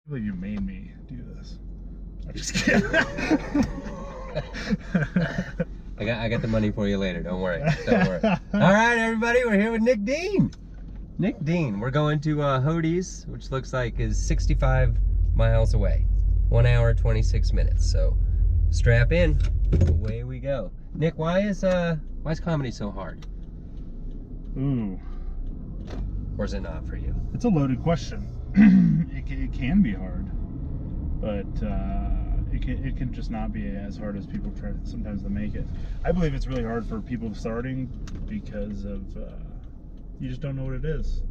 I believe you made me do this. I'm just kidding. I got the money for you later. Don't worry. Don't worry. All right, everybody, we're here with Nic Dean. Nic Dean. We're going to Hodi's, which looks like is 65 miles away. 1 hour, 26 minutes. So strap in. Away we go. Nic, why is comedy so hard? Ooh. Or is it not for you? It's a loaded question. It can be hard, but it can just not be as hard as people try sometimes to make it. I believe it's really hard for people starting because of you just don't know what it is.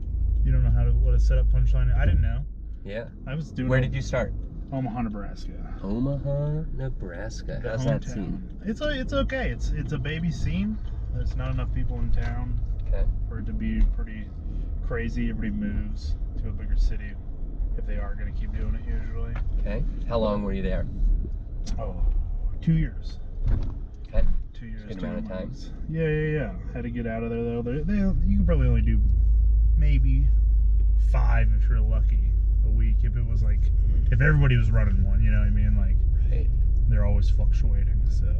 You don't know what a setup punchline. I didn't know. Yeah. I was doing. Where did you start? Omaha, Nebraska. Omaha, Nebraska. How's that scene? It's okay. It's a baby scene. There's not enough people in town for it to be pretty crazy. Everybody moves to a bigger city if they are going to keep doing it usually. Okay. How long were you there? Oh, 2 years. Okay. 2 years. Good amount of time. Yeah. Had to get out of there though. You could probably only do maybe 5 if you're lucky a week. If it was like, if everybody was running one, you know what I mean? Like, right. They're always fluctuating. So,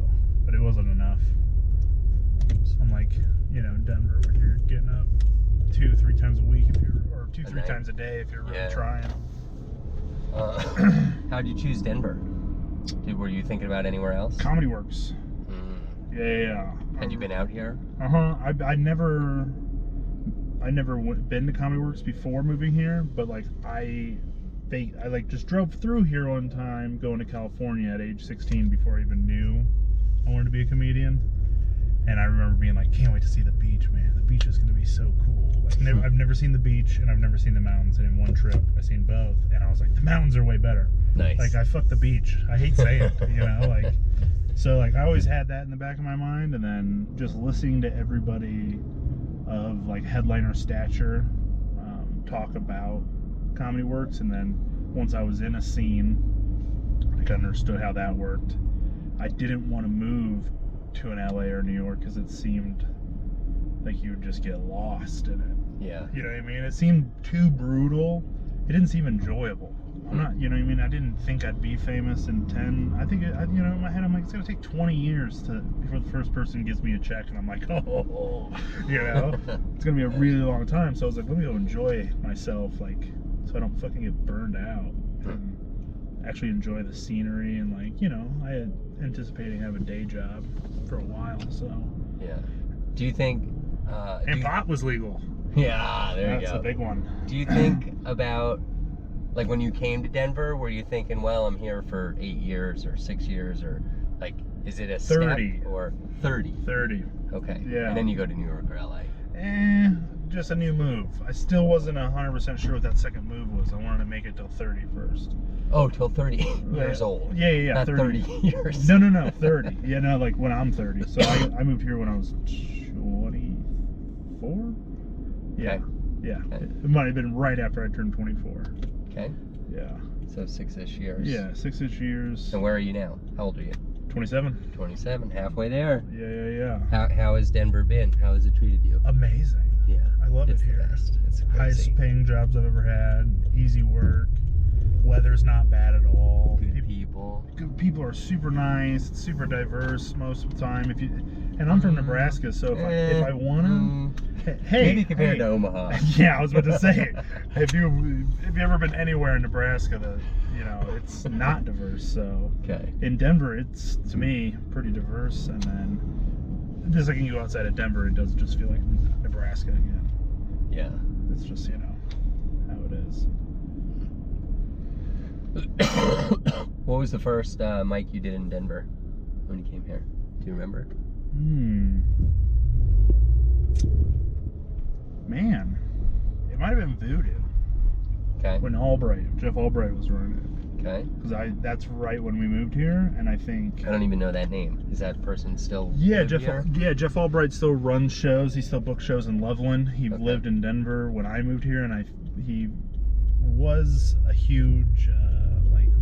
but it wasn't enough. So I'm like, Denver, where you're getting up 2-3 times a week if you're, or 2-3 times a day if you're really trying. How'd you choose Denver? Were you thinking about anywhere else? Comedy Works. Yeah. Had you been out here? I never been to Comedy Works before moving here, but like I like just drove through here one time going to California at age 16 before I even knew I wanted to be a comedian. And I remember being like, can't wait to see the beach, man. The beach is going to be so cool. Like, I've never seen the beach, and I've never seen the mountains. And in one trip, I seen both, and I was like, the mountains are way better. Nice. Like, I fucked the beach. I hate saying it, like. So, like, I always had that in the back of my mind, and then just listening to everybody of, like, headliner stature talk about Comedy Works, and then once I was in a scene, I kind of understood how that worked. I didn't want to move to an LA or New York because it seemed like you would just get lost in it. Yeah. You know what I mean? It seemed too brutal. It didn't seem enjoyable. I'm not, you know what I mean? I didn't think I'd be famous in 10. I think, in my head, I'm like, it's going to take 20 years before the first person gives me a check. And I'm like, oh, it's going to be a really long time. So I was like, let me go enjoy myself, like, so I don't fucking get burned out. And actually enjoy the scenery. And, like, I had anticipating having a day job for a while, so. Yeah. Do you think... and pot was legal. Yeah, there you go. That's a big one. Do you think about, like, when you came to Denver, were you thinking, well, I'm here for 8 years or 6 years, or, like, is it a 30 step or 30? 30. Okay. Yeah. And then you go to New York or LA. Just a new move. I still wasn't 100% sure what that second move was. I wanted to make it till 30 first. Oh, till 30 years old. Yeah. Not 30 years. No, 30. Yeah, like when I'm 30. So I moved here when I was 24? Yeah. Okay. Yeah. Okay. It might have been right after I turned 24. Okay. Yeah. So 6-ish years. Yeah, 6-ish years. And where are you now? How old are you? 27. 27, halfway there. Yeah. How has Denver been? How has it treated you? Amazing. Yeah. I love it here. It's the best. It's crazy. Highest paying jobs I've ever had. Easy work. Weather's not bad at all. Good people. Good people are super nice. It's super diverse most of the time. And I'm from Nebraska, so if I wanna, maybe compared to Omaha. Yeah, I was about to say, if you ever been anywhere in Nebraska, it's not diverse. So in Denver, it's, to me, pretty diverse. And then just like you go outside of Denver, it does just feel like Nebraska again. Yeah. It's just how it is. What was the first mic you did in Denver when you came here? Do you remember? Man, it might have been Voodoo. Okay. When Jeff Albright was running it. Okay. Because that's right when we moved here, and I think... I don't even know that name. Is that person still Jeff Albright still runs shows. He still books shows in Loveland. He lived in Denver when I moved here, and he was a huge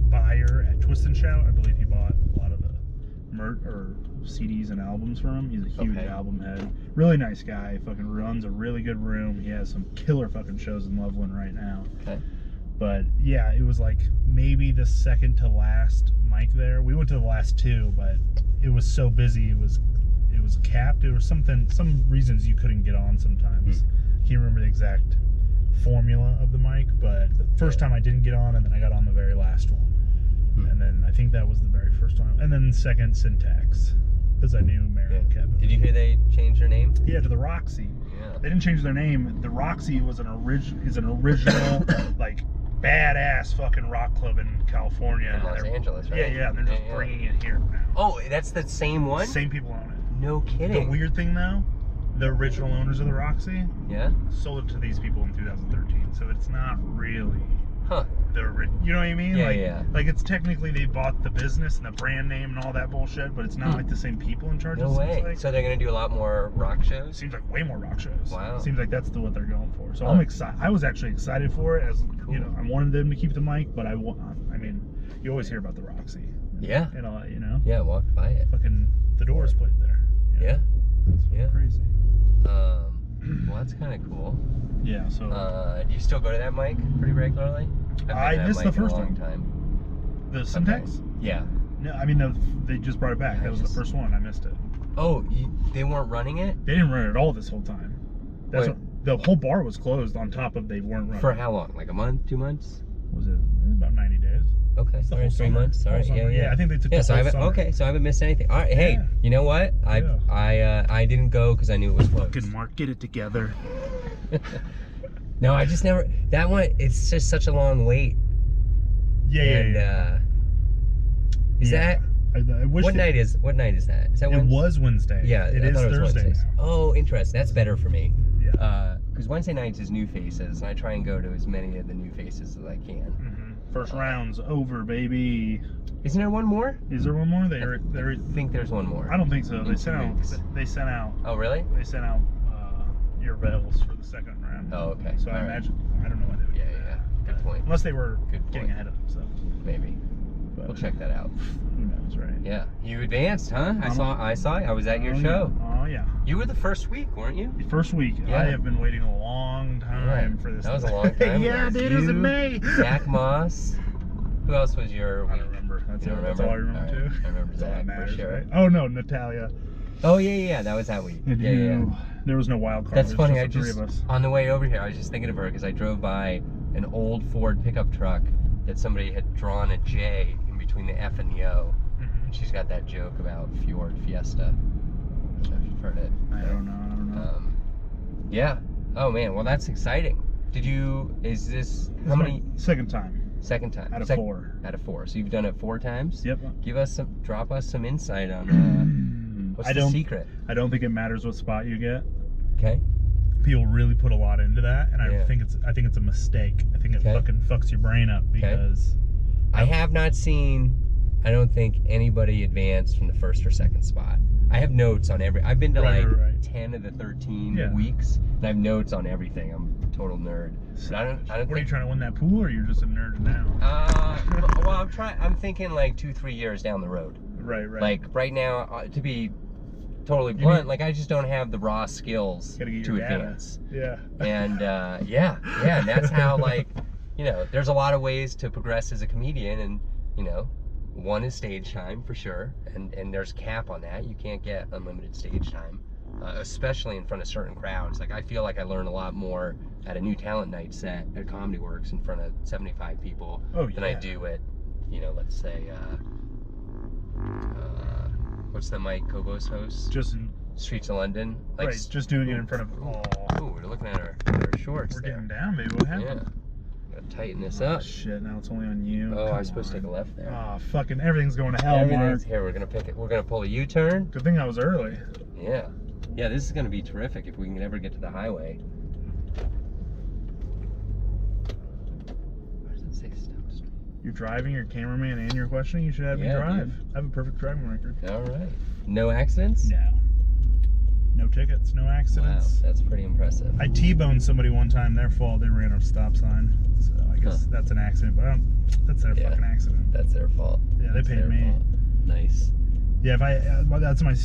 buyer at Twist and Shout. I believe he bought a lot of the CDs and albums from him. He's a huge album head. Really nice guy. Fucking runs a really good room. He has some killer fucking shows in Loveland right now. Okay. But yeah, it was like maybe the second to last mic there. We went to the last two, but it was so busy. It was capped. There was some reasons you couldn't get on sometimes. I can't remember the exact formula of the mic, but the first time I didn't get on, and then I got on the very last one. And then I think that was the very first time. And then second, Syntax, because I knew Mary kept. Did you hear they changed their name? Yeah, to the Roxy. Yeah. They didn't change their name. The Roxy was an original like badass fucking rock club in California. In Los Angeles, right? Yeah, and they're just bringing it here now. Oh, that's the same one? Same people own it. No kidding. The weird thing though, the original owners of the Roxy sold it to these people in 2013, so it's not really you know what I mean? Like it's technically they bought the business and the brand name and all that bullshit, but it's not like the same people in charge. No way. Like. So they're gonna do a lot more rock shows? Seems like way more rock shows. Wow. Seems like that's what they're going for. So I'm excited. I was actually excited for it, as you know, I wanted them to keep the mic, but I mean, you always hear about the Roxy. Yeah. And all that, you know? Yeah, walk by it. Fucking the Doors played there. Yeah. That's crazy. Well, that's kind of cool. Yeah, so. Do you still go to that mic pretty regularly? I missed the first one. Time. The Syntax? Okay. Yeah. No, I mean, they just brought it back. That was the first one. I missed it. Oh, they weren't running it? They didn't run it at all this whole time. That's what, the whole bar was closed on top of they weren't running. For how long? Like a month, 2 months? Was it about 90 days? Okay, all right, 3 months. All right, yeah. I think they took the so whole summer. Okay, so I haven't missed anything. All right, hey, you know what? I didn't go because I knew it was closed. Fucking Mark, get it together. No, I just never. That one, it's just such a long wait. Yeah. Is that? I wish what night is that? Is that Wednesday? It was Wednesday. Yeah, it is Thursday now. Oh, interesting. That's better for me. Yeah. Because Wednesday nights is New Faces, and I try and go to as many of the New Faces as I can. First round's over, baby. Isn't there one more? Is there one more? I think there's one more. I don't think so. They sent out. Oh, really? They sent out your bells for the second round. Oh, okay. So I imagine. I don't know why they would. Yeah. Good point. Unless they were getting ahead of themselves. Maybe. But we'll check that out. Who knows, right? Yeah. You advanced, huh? I saw. I was at your show. Oh yeah. You were the first week, weren't you? The first week. Yeah. I have been waiting a long time for this. That was a long time. Yeah, dude, it was in May. Zach Moss. Who else was your week? I don't remember. That's all I remember too. I remember Zach for sure. Right? Oh no, Natalia. Oh yeah, that was that week. Yeah. There was no wild card. That's funny. Just the three of us. On the way over here, I was just thinking of her because I drove by an old Ford pickup truck that somebody had drawn a J in between the F and the O. And she's got that joke about Ford Fiesta. I don't know if you've heard it. I don't know. Yeah. Oh man. Well, that's exciting. Is this how many? Second time. Second time. Out of 4. Out of 4. So you've done it 4 times? Yep. Drop us some insight on what's the secret? I don't think it matters what spot you get. Okay. People really put a lot into that, and I think it's a mistake. I think it fucking fucks your brain up because I have not seen. I don't think anybody advanced from the first or second spot. I have notes on every. I've been to 10 of the 13 weeks, and I have notes on everything. I'm a total nerd. So, I don't what, are you trying to win that pool, or you're just a nerd now? Well, I'm thinking like 2-3 years down the road. Right. Like right now, to be totally blunt, like I just don't have the raw skills to advance. Yeah. And and that's how, like, you know, there's a lot of ways to progress as a comedian, and you know, one is stage time for sure, and there's a cap on that. You can't get unlimited stage time, especially in front of certain crowds. Like I feel like I learn a lot more at a new talent night set at Comedy Works in front of 75 people than I do at, you know, let's say what's the Mike Kobos host? Just in Streets of London. Like, right, just doing it in front of. Oh, we're looking at our shorts. We're getting down, baby. What happened? Yeah. Gotta tighten this up. Shit, now it's only on you. Oh, I was supposed to take a left there. Oh, fucking everything's going to hell, Mark. Here, we're gonna pick it. We're gonna pull a U-turn. Good thing I was early. Yeah. Yeah, this is gonna be terrific if we can ever get to the highway. Where does it say stop? You're driving, you're cameraman, and you're questioning. You should have me drive. Dude. I have a perfect driving record. All right. No accidents? No. No tickets, no accidents. Wow, that's pretty impressive. I T-boned somebody one time. Their fault. They ran a stop sign. So I guess that's an accident, but that's their fucking accident. That's their fault. Yeah, they paid me. Fault. Nice. Yeah, that's my.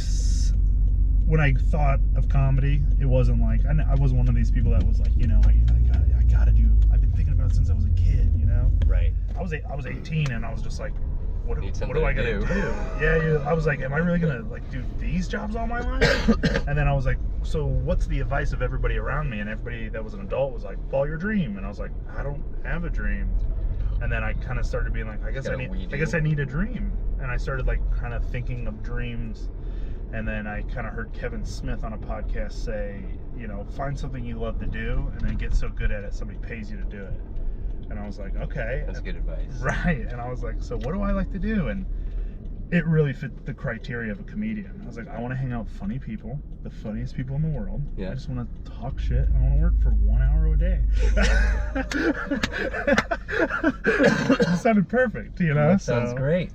When I thought of comedy, it wasn't like I wasn't one of these people that was like, you know, I gotta do. I've been thinking about it since I was a kid, you know. Right. I was 18 and I was just like, what Need do something I to gotta do? Yeah, I was like, am I really gonna like do these jobs all my life? And then I was like, so what's the advice of everybody around me? And everybody that was an adult was like, follow your dream. And I was like, I don't have a dream. And then I kind of started being like, I guess I need a dream. And I started like kind of thinking of dreams. And then I kind of heard Kevin Smith on a podcast say, find something you love to do and then get so good at it somebody pays you to do it. And I was like, okay. That's good advice. Right. And I was like, so what do I like to do? And it really fit the criteria of a comedian. I was like, I want to hang out with funny people, the funniest people in the world. Yeah. I just want to talk shit and I want to work for 1 hour a day. It sounded perfect, That sounds great.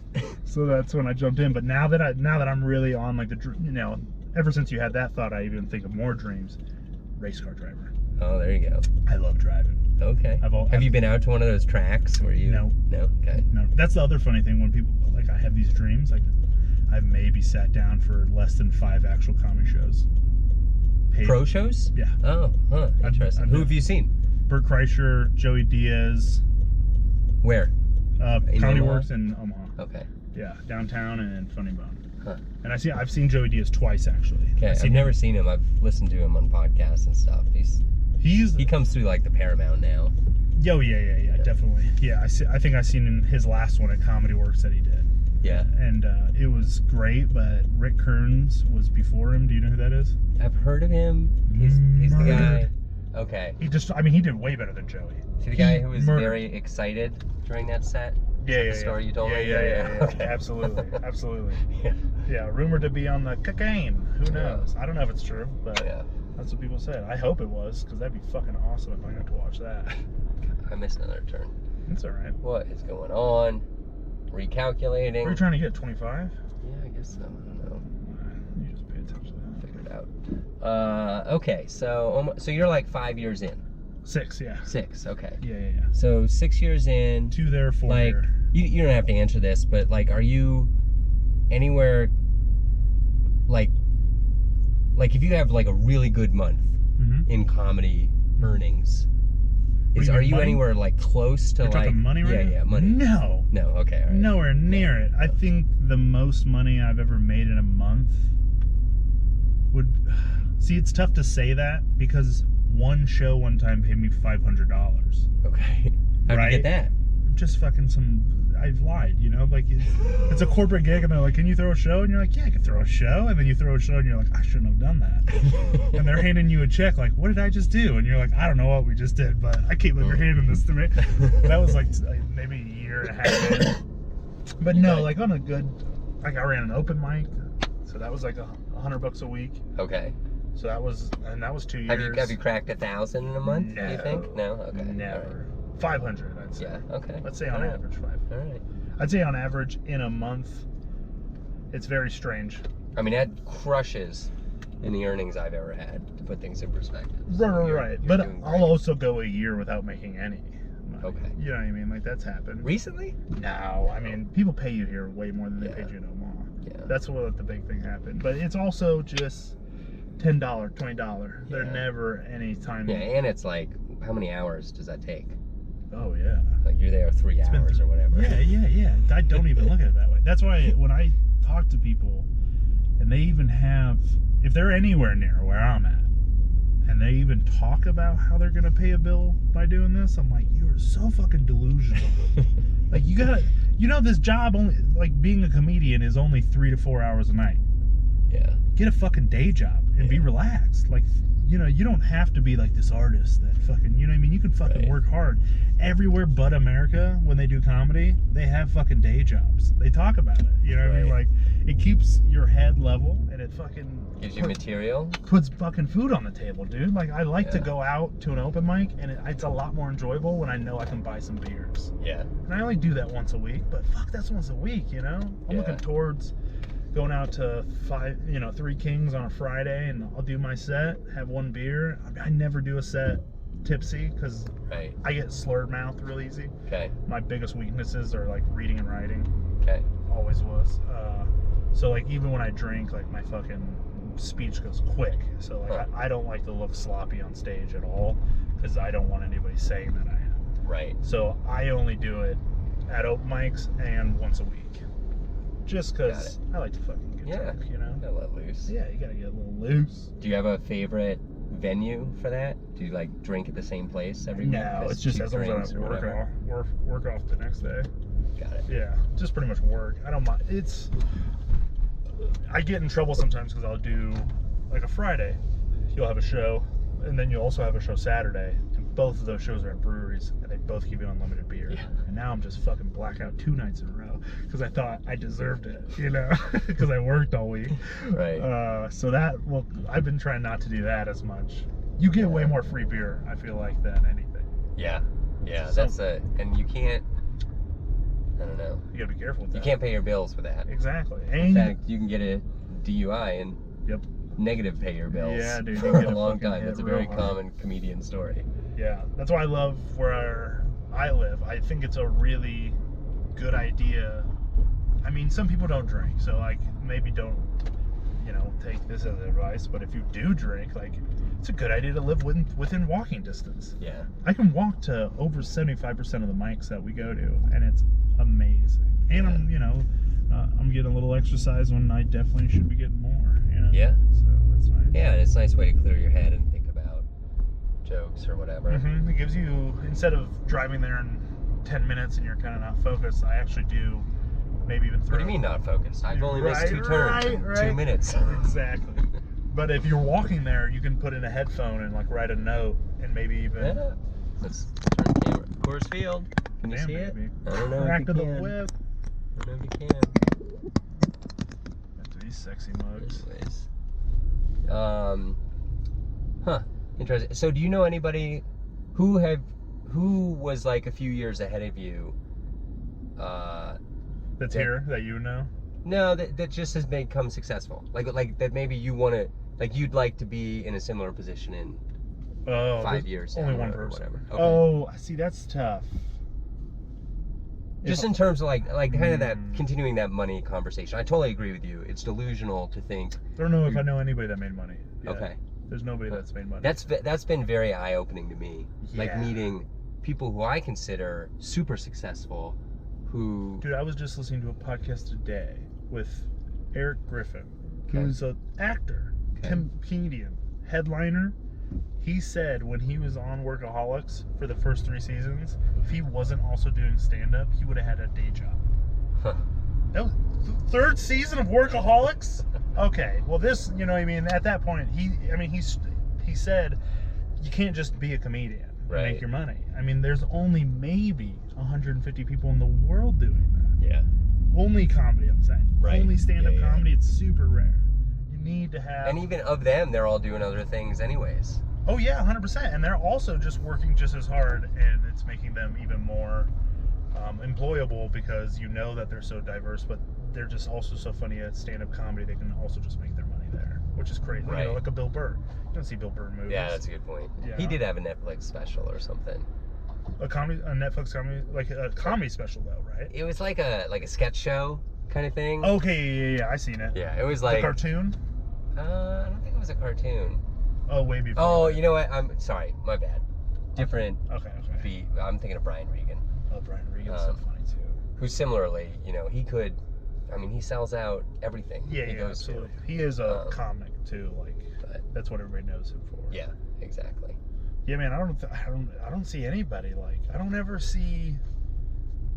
So that's when I jumped in. But now that I'm really on like ever since you had that thought, I even think of more dreams. Race car driver. Oh, there you go. I love driving. Okay. Have you been out to one of those tracks where you? No. No. Okay. No. That's the other funny thing when people like I have these dreams. Like I've maybe sat down for less than 5 actual comedy shows. Pro shows? Yeah. Oh, huh. Interesting. Who have you seen? Bert Kreischer, Joey Diaz. Where? Comedy Works in Omaha. Okay. Yeah, downtown and Funny Bone. Huh. And I've seen Joey Diaz twice actually. Okay. I've never seen him. I've listened to him on podcasts and stuff. He comes through like the Paramount now. Yeah, definitely. Yeah, I think I seen his last one at Comedy Works that he did. Yeah. And it was great, but Rick Kearns was before him. Do you know who that is? I've heard of him. He's the guy. Okay. He did way better than Joey. Is he the guy who was very excited during that set? Yeah. The story you told me? Yeah. Okay. Absolutely. Yeah. Yeah, rumored to be on the cocaine. Who knows? I don't know if it's true, but yeah. That's what people said. I hope it was, because that'd be fucking awesome if I got to watch that. I missed another turn. It's alright. What is going on? Recalculating. What are you trying to get, 25? Yeah, I guess so. I don't know. You just pay attention to that. Figure it out. Okay, so you're like 5 years in. 6, yeah. 6, okay. Yeah. So 6 years in. 2 there, 4 like, here. You don't have to answer this, but like, are you anywhere, like if you have like a really good month in comedy earnings, are you money? anywhere like close to You're like talking money right now? Yeah, money. No. Okay, all right. Nowhere near it. I think the most money I've ever made in a month would see. It's tough to say that because one show one time paid me $500. Okay. How'd you get that? Just fucking I've lied, like it's a corporate gig and they're like, can you throw a show? And you're like, yeah, I can throw a show. And then you throw a show and you're like, I shouldn't have done that. And they're handing you a check like, what did I just do? And you're like, I don't know what we just did, but I can't believe you're handing this to me. That was like maybe a year and a half in. But no, like on a good, like I ran an open mic, so that was like $100 a week. Okay. So that was 2 years. Have you cracked 1,000 in a month? No. Do you think? No. Okay. Never. 500, I'd say. Yeah. Okay. Let's say on average 5. All right. I'd say on average in a month, it's very strange. I mean, that crushes in the earnings I've ever had, to put things in perspective. So right. But I'll also go a year without making any money. Okay. You know what I mean? Like that's happened. Recently? No, I mean people pay you here way more than they paid you in Omaha. Yeah. That's what the big thing happened. But it's also just $10, $20. They're never any time. Yeah, and it's like, how many hours does that take? Oh yeah. Like you're there 3 hours or whatever. Yeah. I don't even look at it that way. That's why when I talk to people, and they even have, if they're anywhere near where I'm at, and they even talk about how they're gonna pay a bill by doing this, I'm like, you are so fucking delusional. Like this job only, like being a comedian is only 3 to 4 hours a night. Yeah. Get a fucking day job and be relaxed. Like, you don't have to be like this artist that fucking, you know what I mean? You can fucking work hard. Everywhere but America, when they do comedy, they have fucking day jobs. They talk about it. You know what I mean? Like, it keeps your head level and it fucking gives you material. Puts fucking food on the table, dude. Like, I like to go out to an open mic and it's a lot more enjoyable when I know I can buy some beers. Yeah. And I only do that once a week, but fuck, that's once a week, I'm looking towards going out to 3 Kings on a Friday, and I'll do my set, have 1 beer. I never do a set tipsy because I get slurred mouth real easy. Okay. My biggest weaknesses are like reading and writing. Okay. Always was. So like even when I drink, like my fucking speech goes quick. So like I don't like to look sloppy on stage at all because I don't want anybody saying that I am. Right. So I only do it at open mics and once a week. Just because I like to fucking get drunk, you know? A little loose. Yeah, you gotta get a little loose. Do you have a favorite venue for that? Do you like drink at the same place every week? No, it's just as long as I work off the next day. Got it. Yeah, just pretty much work. I don't mind. I get in trouble sometimes because I'll do like a Friday. You'll have a show, and then you'll also have a show Saturday. And both of those shows are at breweries, and they both give you unlimited beer. Yeah. And now I'm just fucking blackout 2 nights in a row because I thought I deserved it, you know, because I worked all week. Right. Well, I've been trying not to do that as much. You get way more free beer, I feel like, than anything. Yeah. Yeah, and you can't, I don't know. You gotta be careful with that. You can't pay your bills with that. Exactly. In fact, you can get a DUI and negative pay your bills. Yeah, dude. For a long time. That's a very common comedian story. Yeah, that's why I love where I live. I think it's a really good idea. I mean, some people don't drink, so like maybe don't, take this as advice. But if you do drink, like, it's a good idea to live within walking distance. Yeah. I can walk to over 75% of the mics that we go to, and it's amazing. And I'm getting a little exercise when I definitely should be getting more. Yeah. So that's nice. Yeah, and it's a nice way to clear your head and think about jokes or whatever. Mm-hmm. It gives you, instead of driving there in 10 minutes and you're kind of not focused, I actually do maybe even 3. What do you mean not focused? I've only missed 2 turns in 2 minutes. Exactly. But if you're walking there, you can put in a headphone and like write a note and maybe even... Yeah. Let's turn the camera. Coors Field. Can you see it? Baby. I don't know Back if to you the can. whip. I don't know if you can. After these sexy mugs. Anyways. Interesting. So do you know anybody who was like a few years ahead of you? That's here, that you know? No, that just has become successful. Like that maybe you want to, like you'd like to be in a similar position in 5 years. Only one or person. Whatever. Okay. Oh, see, that's tough. Just in terms of like kind of that continuing that money conversation. I totally agree with you. It's delusional to think. I don't know if I know anybody that made money yet. Okay. There's nobody that's made money. That's been very eye-opening to me. Yeah. Like meeting people who I consider super successful, who. Dude, I was just listening to a podcast today with Eric Griffin, who's an actor, comedian, headliner. He said when he was on Workaholics for the first 3 seasons, if he wasn't also doing stand-up, he would have had a day job. Huh. That was the 3rd season of Workaholics? Okay, well this, you know what I mean, at that point, he said you can't just be a comedian and make your money. I mean, there's only maybe 150 people in the world doing that. Yeah. Only comedy, I'm saying. Right. Only stand-up comedy, it's super rare. You need to have... And even of them, they're all doing other things anyways. Oh yeah, 100%. And they're also just working just as hard, and it's making them even more employable because you know that they're so diverse, but they're just also so funny at stand-up comedy. They can also just make their money there, which is crazy. Right. You know, like a Bill Burr. You don't see Bill Burr movies. Yeah, that's a good point. Yeah. He did have a Netflix special or something. A Netflix comedy, like a comedy special though, right? It was like a sketch show kind of thing. Okay, yeah, I seen it. Yeah, it was like a cartoon. I don't think it was a cartoon. Oh, way before. Oh, you know what? I'm sorry, my bad. Different. Okay. Beat. I'm thinking of Brian Regan. Oh, Brian Regan's so funny too. Who similarly, he could. I mean, he sells out everything. Yeah, he goes absolutely. to. He is a comic too. Like that's what everybody knows him for. Yeah, exactly. Yeah, man. I don't see anybody like. I don't ever see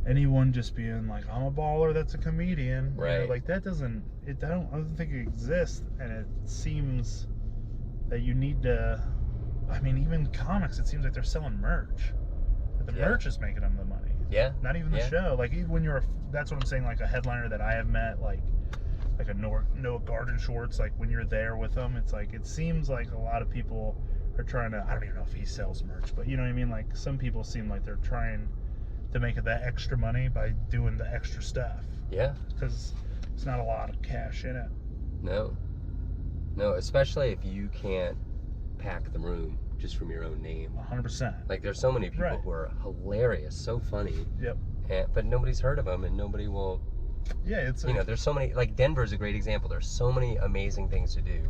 anyone just being like, I'm a baller. That's a comedian. Right. You know, like that doesn't. I don't think it exists, and it seems that you need to. I mean, even comics. It seems like they're selling merch. But the merch is making them the money. Yeah. Not even the show. Like even when that's what I'm saying. Like a headliner that I have met, like a Noah Garden Shorts. Like when you're there with them, it's like it seems like a lot of people are trying to. I don't even know if he sells merch, but you know what I mean. Like some people seem like they're trying to make that extra money by doing the extra stuff. Yeah. Because there's not a lot of cash in it. No, especially if you can't pack the room just from your own name. 100%. Like there's so many people who are hilarious, so funny. Yep. But nobody's heard of them, and nobody will. Yeah, it's there's so many. Like Denver's a great example. There's so many amazing things to do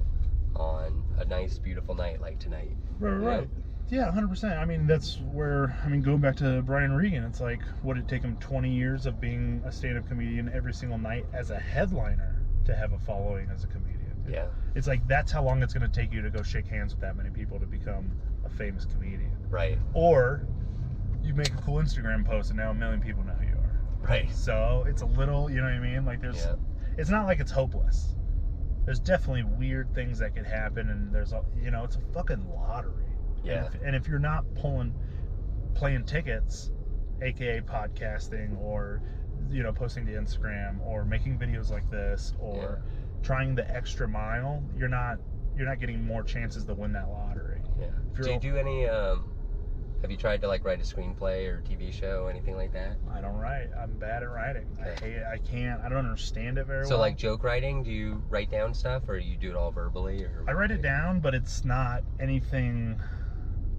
on a nice, beautiful night like tonight. Right. Yeah, 100%. I mean, that's where, I mean, going back to Brian Regan, it's like, would it take him 20 years of being a stand-up comedian every single night as a headliner to have a following as a comedian? Yeah. It's like, that's how long it's going to take you to go shake hands with that many people to become a famous comedian. Right. Or you make a cool Instagram post and now 1 million people know who you are. Right. So it's a little, you know what I mean? Like there's, it's not like it's hopeless. There's definitely weird things that could happen, and there's, you know, it's a fucking lottery. Yeah. And if you're not playing tickets, aka podcasting, or, you know, posting to Instagram, or making videos like this, or trying the extra mile, you're not getting more chances to win that lottery. Yeah. Do you do any? Have you tried to like write a screenplay or TV show, anything like that? I don't write. I'm bad at writing. Okay. I hate it. I can't. I don't understand it very well. So like joke writing, do you write down stuff, or you do it all verbally? Or I write it down, but it's not anything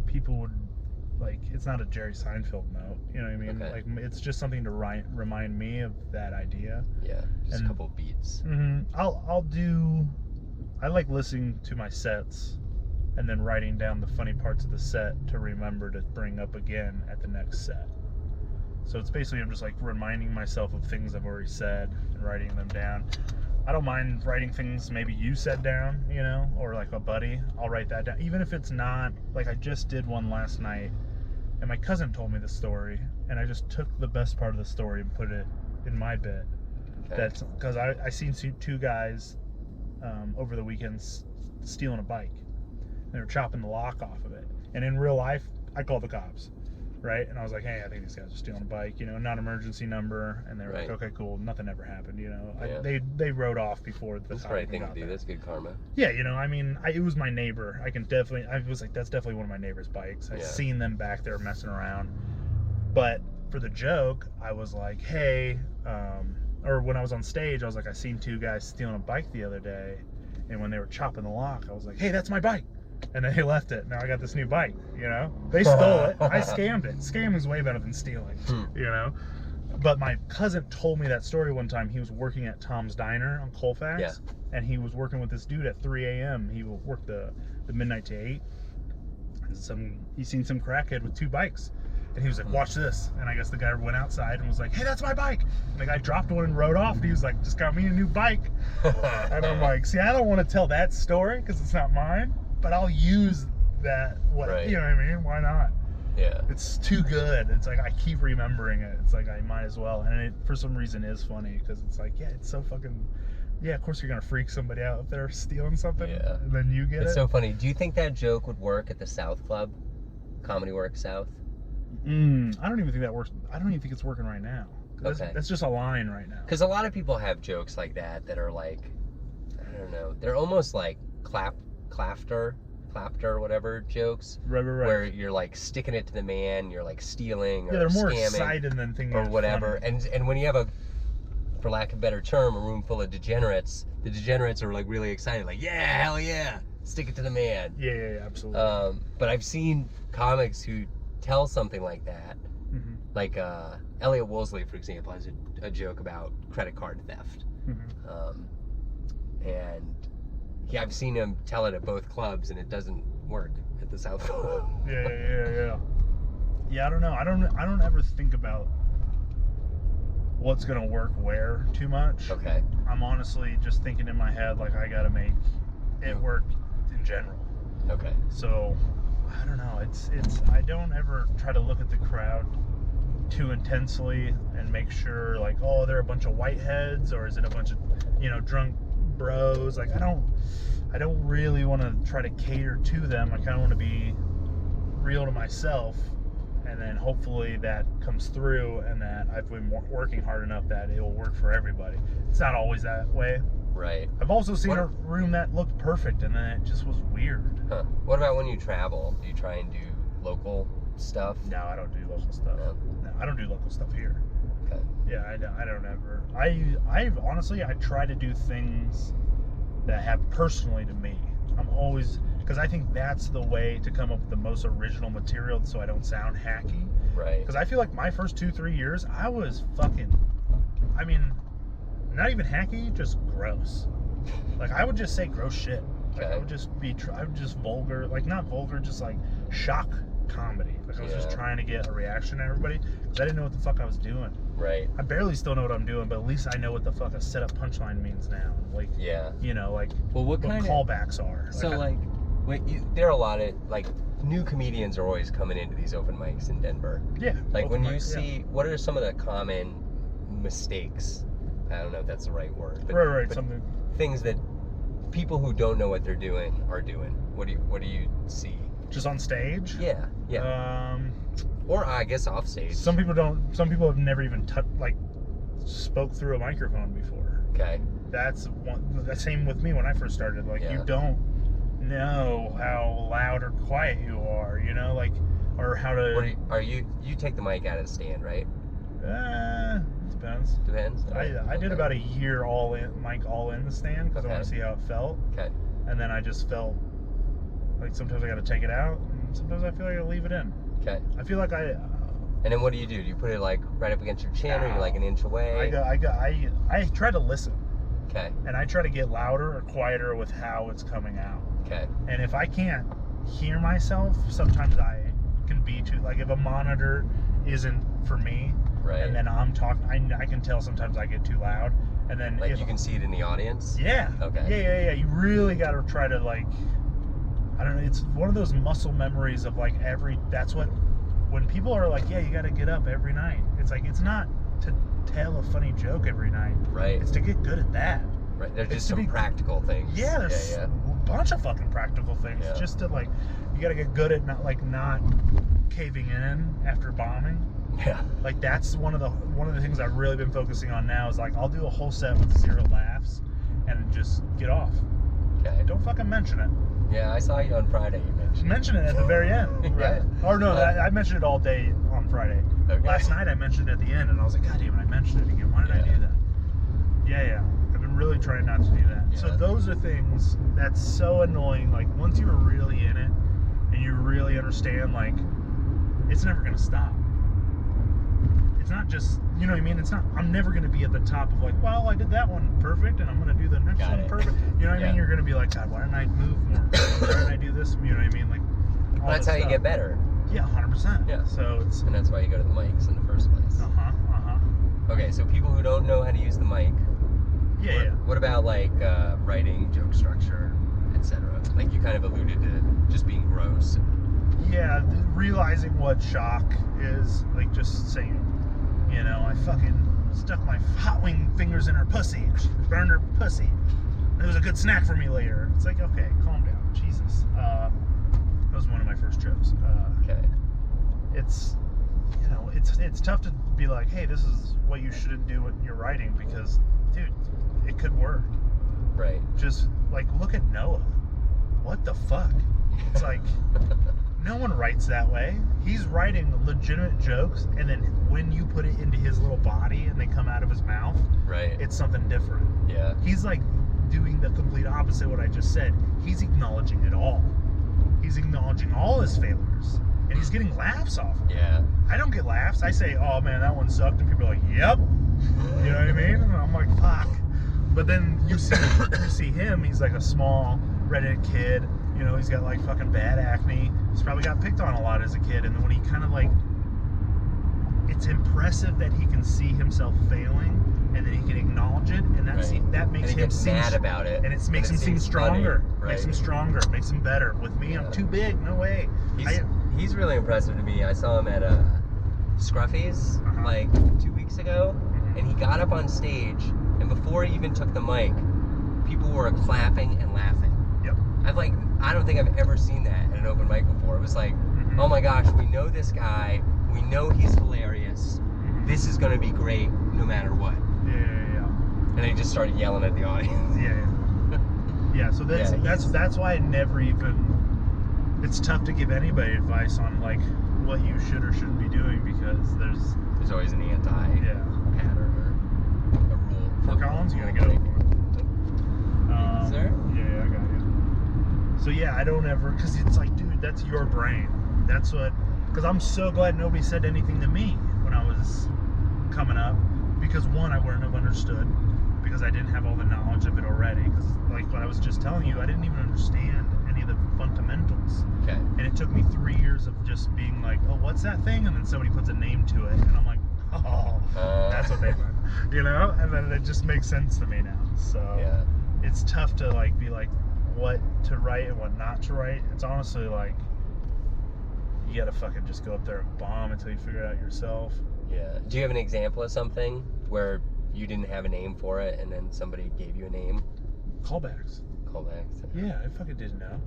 people would like. It's not a Jerry Seinfeld note. You know what I mean? Okay. Like it's just something to remind me of that idea. Yeah, just a couple beats. I'll do. I like listening to my sets and then writing down the funny parts of the set to remember to bring up again at the next set. So it's basically, I'm just like reminding myself of things I've already said and writing them down. I don't mind writing things maybe you said down, you know, or like a buddy, I'll write that down. Even if it's not, like I just did one last night and my cousin told me the story and I just took the best part of the story and put it in my bit. Okay. That's because I seen two guys over the weekends stealing a bike. They were chopping the lock off of it. And in real life, I called the cops, right? And I was like, hey, I think these guys are stealing a bike, you know, not emergency number. And they were like, okay, cool, nothing ever happened, you know. They rode off before the That's cops the right thing to got do. there. That's good karma. Yeah, you know, I mean, it was my neighbor. I was like, that's definitely one of my neighbor's bikes. I seen them back there messing around. But for the joke, I was like, hey, or when I was on stage, I was like, I seen two guys stealing a bike the other day. And when they were chopping the lock, I was like, hey, that's my bike. And then they left it. Now I got this new bike, you know? They stole it. I scammed it. Scamming is way better than stealing, you know? But my cousin told me that story one time. He was working at Tom's Diner on Colfax. And he was working with this dude at 3 a.m. He worked the midnight to 8. And he seen some crackhead with two bikes. And he was like, watch this. And I guess the guy went outside and was like, hey, that's my bike. And the guy dropped one and rode off. And he was like, just got me a new bike. And I'm like, see, I don't want to tell that story because it's not mine. But I'll use that. You know what I mean? Why not? Yeah. It's too good. It's like I keep remembering it. It's like I might as well. And it, for some reason, is funny because it's like, yeah, it's so fucking. Yeah, of course you're gonna freak somebody out if they're stealing something. Yeah. And then you get It's so funny. Do you think that joke would work at the South Club, Comedy Works South? I don't even think that works. I don't even think it's working right now. That's just a line right now. Because a lot of people have jokes like that are like, I don't know, they're almost like clapter, whatever jokes. Right. Where you're like sticking it to the man, you're like stealing or they're more scamming excited than thinking or whatever. Funny. And when you have a, for lack of a better term, a room full of degenerates, the degenerates are like really excited, like, yeah, hell yeah, stick it to the man. Yeah, absolutely. But I've seen comics who tell something like that. Like Elliot Woolsey, for example, has a joke about credit card theft. And I've seen him tell it at both clubs, and it doesn't work at the South Club. Yeah. Yeah, I don't know. I don't ever think about what's gonna work where too much. Okay. I'm honestly just thinking in my head like I gotta make it work in general. Okay. So I don't know. It's I don't ever try to look at the crowd too intensely and make sure like, oh, they're a bunch of whiteheads or is it a bunch of, you know, drunk bros. Like I don't really want to try to cater to them. I kind of want to be real to myself, and then hopefully that comes through and that I've been working hard enough that it'll work for everybody. It's not always that way. Right. I've also seen a room that looked perfect and then it just was weird. Huh. What about when you travel? Do you try and do local stuff? No, I don't do local stuff. No, I don't do local stuff here. Okay. Yeah, I don't ever. I honestly, I try to do things that have personally to me. I'm always, because I think that's the way to come up with the most original material so I don't sound hacky. Right. Because I feel like my first 2-3 years, I was fucking, not even hacky, just gross. Like I would just say gross shit. Like Okay. I would just vulgar, like not vulgar, just like shock comedy. Like I was just Yeah. trying to get a reaction to everybody because I didn't know what the fuck I was doing. Right. I barely still know what I'm doing, but at least I know what the fuck a setup punchline means now. Like, Yeah. you know, like Well, what kind of callbacks are. So there are a lot of like new comedians are always coming into these open mics in Denver. Yeah. Like when open you mic, see, what are some of the common mistakes? I don't know if that's the right word. But, right, but something. things that people who don't know what they're doing are doing. What do you see? Just on stage. Yeah. Or I guess off stage. Some people have never even spoke through a microphone before. Okay. That's same with me when I first started. Like you don't know how loud or quiet you are, you know, like, or how to. You take the mic out of the stand, right? Depends. Depends. I did about a year all in the stand because I want to see how it felt. Okay. And then I just felt like sometimes I got to take it out, and sometimes I feel like I leave it in. Okay. I feel like And then what do? Do you put it like right up against your chin, or you're like an inch away? I try to listen. Okay. And I try to get louder or quieter with how it's coming out. Okay. And if I can't hear myself, sometimes I can be too, like if a monitor isn't for me, right, and then I'm talking, I can tell sometimes I get too loud. And then like you can see it in the audience? Yeah. Okay. Yeah. You really got to try to like, I don't know, it's one of those muscle memories of like that's what, when people are like, yeah, you got to get up every night. It's like, it's not to tell a funny joke every night. Right. It's to get good at that. Right. There's just some practical things. Yeah, there's a bunch of fucking practical things. Yeah. Just to like, you got to get good at not caving in after bombing. Yeah. Like that's one of the things I've really been focusing on now is like I'll do a whole set with 0 laughs and just get off. Okay. Don't fucking mention it. Yeah, I saw you on Friday. You mentioned it at the very end, right? Yeah. Or no, I mentioned it all day on Friday. Okay. Last night I mentioned it at the end, and I was like, God damn it, I mentioned it again. Why did I do that? Yeah. I've been really trying not to do that. Yeah. So those are things that's so annoying. Like once you're really in it and you really understand, like it's never gonna stop. It's not just, you know what I mean? It's not, I'm never going to be at the top of like, well, I did that one perfect and I'm going to do the next one perfect. You know what I mean? You're going to be like, God, why didn't I move more? Why didn't I do this? You know what I mean? Like, well, that's how you get better. Yeah, 100%. Yeah. So it's. And that's why you go to the mics in the first place. Okay, so people who don't know how to use the mic. Yeah. What about like writing, joke structure, etc.? Like you kind of alluded to just being gross. Yeah, realizing what shock is, like just saying, you know, I fucking stuck my hot wing fingers in her pussy. She burned her pussy. It was a good snack for me later. It's like, okay, calm down. Jesus. That was one of my first jokes. Okay. It's, you know, it's tough to be like, hey, this is what you shouldn't do when you're writing because, dude, it could work. Right. Just, like, look at Noah. What the fuck? It's like... No one writes that way. He's writing legitimate jokes, and then when you put it into his little body and they come out of his mouth, right, it's something different. Yeah. He's like doing the complete opposite of what I just said. He's acknowledging it all. He's acknowledging all his failures, and he's getting laughs off of it. Yeah. I don't get laughs. I say, oh man, that one sucked, and people are like, yep. You know what I mean? And I'm like, fuck. But then you see him, he's like a small, redheaded kid. You know, he's got like fucking bad acne. He's probably got picked on a lot as a kid. And then when he kind of like, it's impressive that he can see himself failing and then he can acknowledge it. And that makes him seem mad about it. And it makes him seem stronger. Right. Makes him stronger. Makes him better. With me, I'm too big. No way. He's really impressive to me. I saw him at Scruffy's like 2 weeks ago. And he got up on stage. And before he even took the mic, people were clapping and laughing. Yep. I don't think I've ever seen that at an open mic before. It was like, oh my gosh, we know this guy. We know he's hilarious. This is going to be great no matter what. Yeah. And they just started yelling at the audience. Yeah, so that's why I never even, it's tough to give anybody advice on like what you should or shouldn't be doing because there's always an pattern or a rule. For Collins, you gotta get over it. Sir? Yeah, I got you. So yeah, I don't ever, because it's like, dude, that's your brain. That's what, because I'm so glad nobody said anything to me when I was coming up, because one, I wouldn't have understood, because I didn't have all the knowledge of it already. Because, like what I was just telling you, I didn't even understand any of the fundamentals. Okay. And it took me 3 years of just being like, oh, what's that thing? And then somebody puts a name to it, and I'm like, oh, that's what they meant, you know? And then it just makes sense to me now. So Yeah. it's tough to like be like what to write and what not to write. It's honestly like you gotta fucking just go up there and bomb until you figure it out yourself. Yeah. Do you have an example of something where you didn't have a name for it and then somebody gave you a name? Callbacks. Callbacks. Yeah, I fucking didn't know.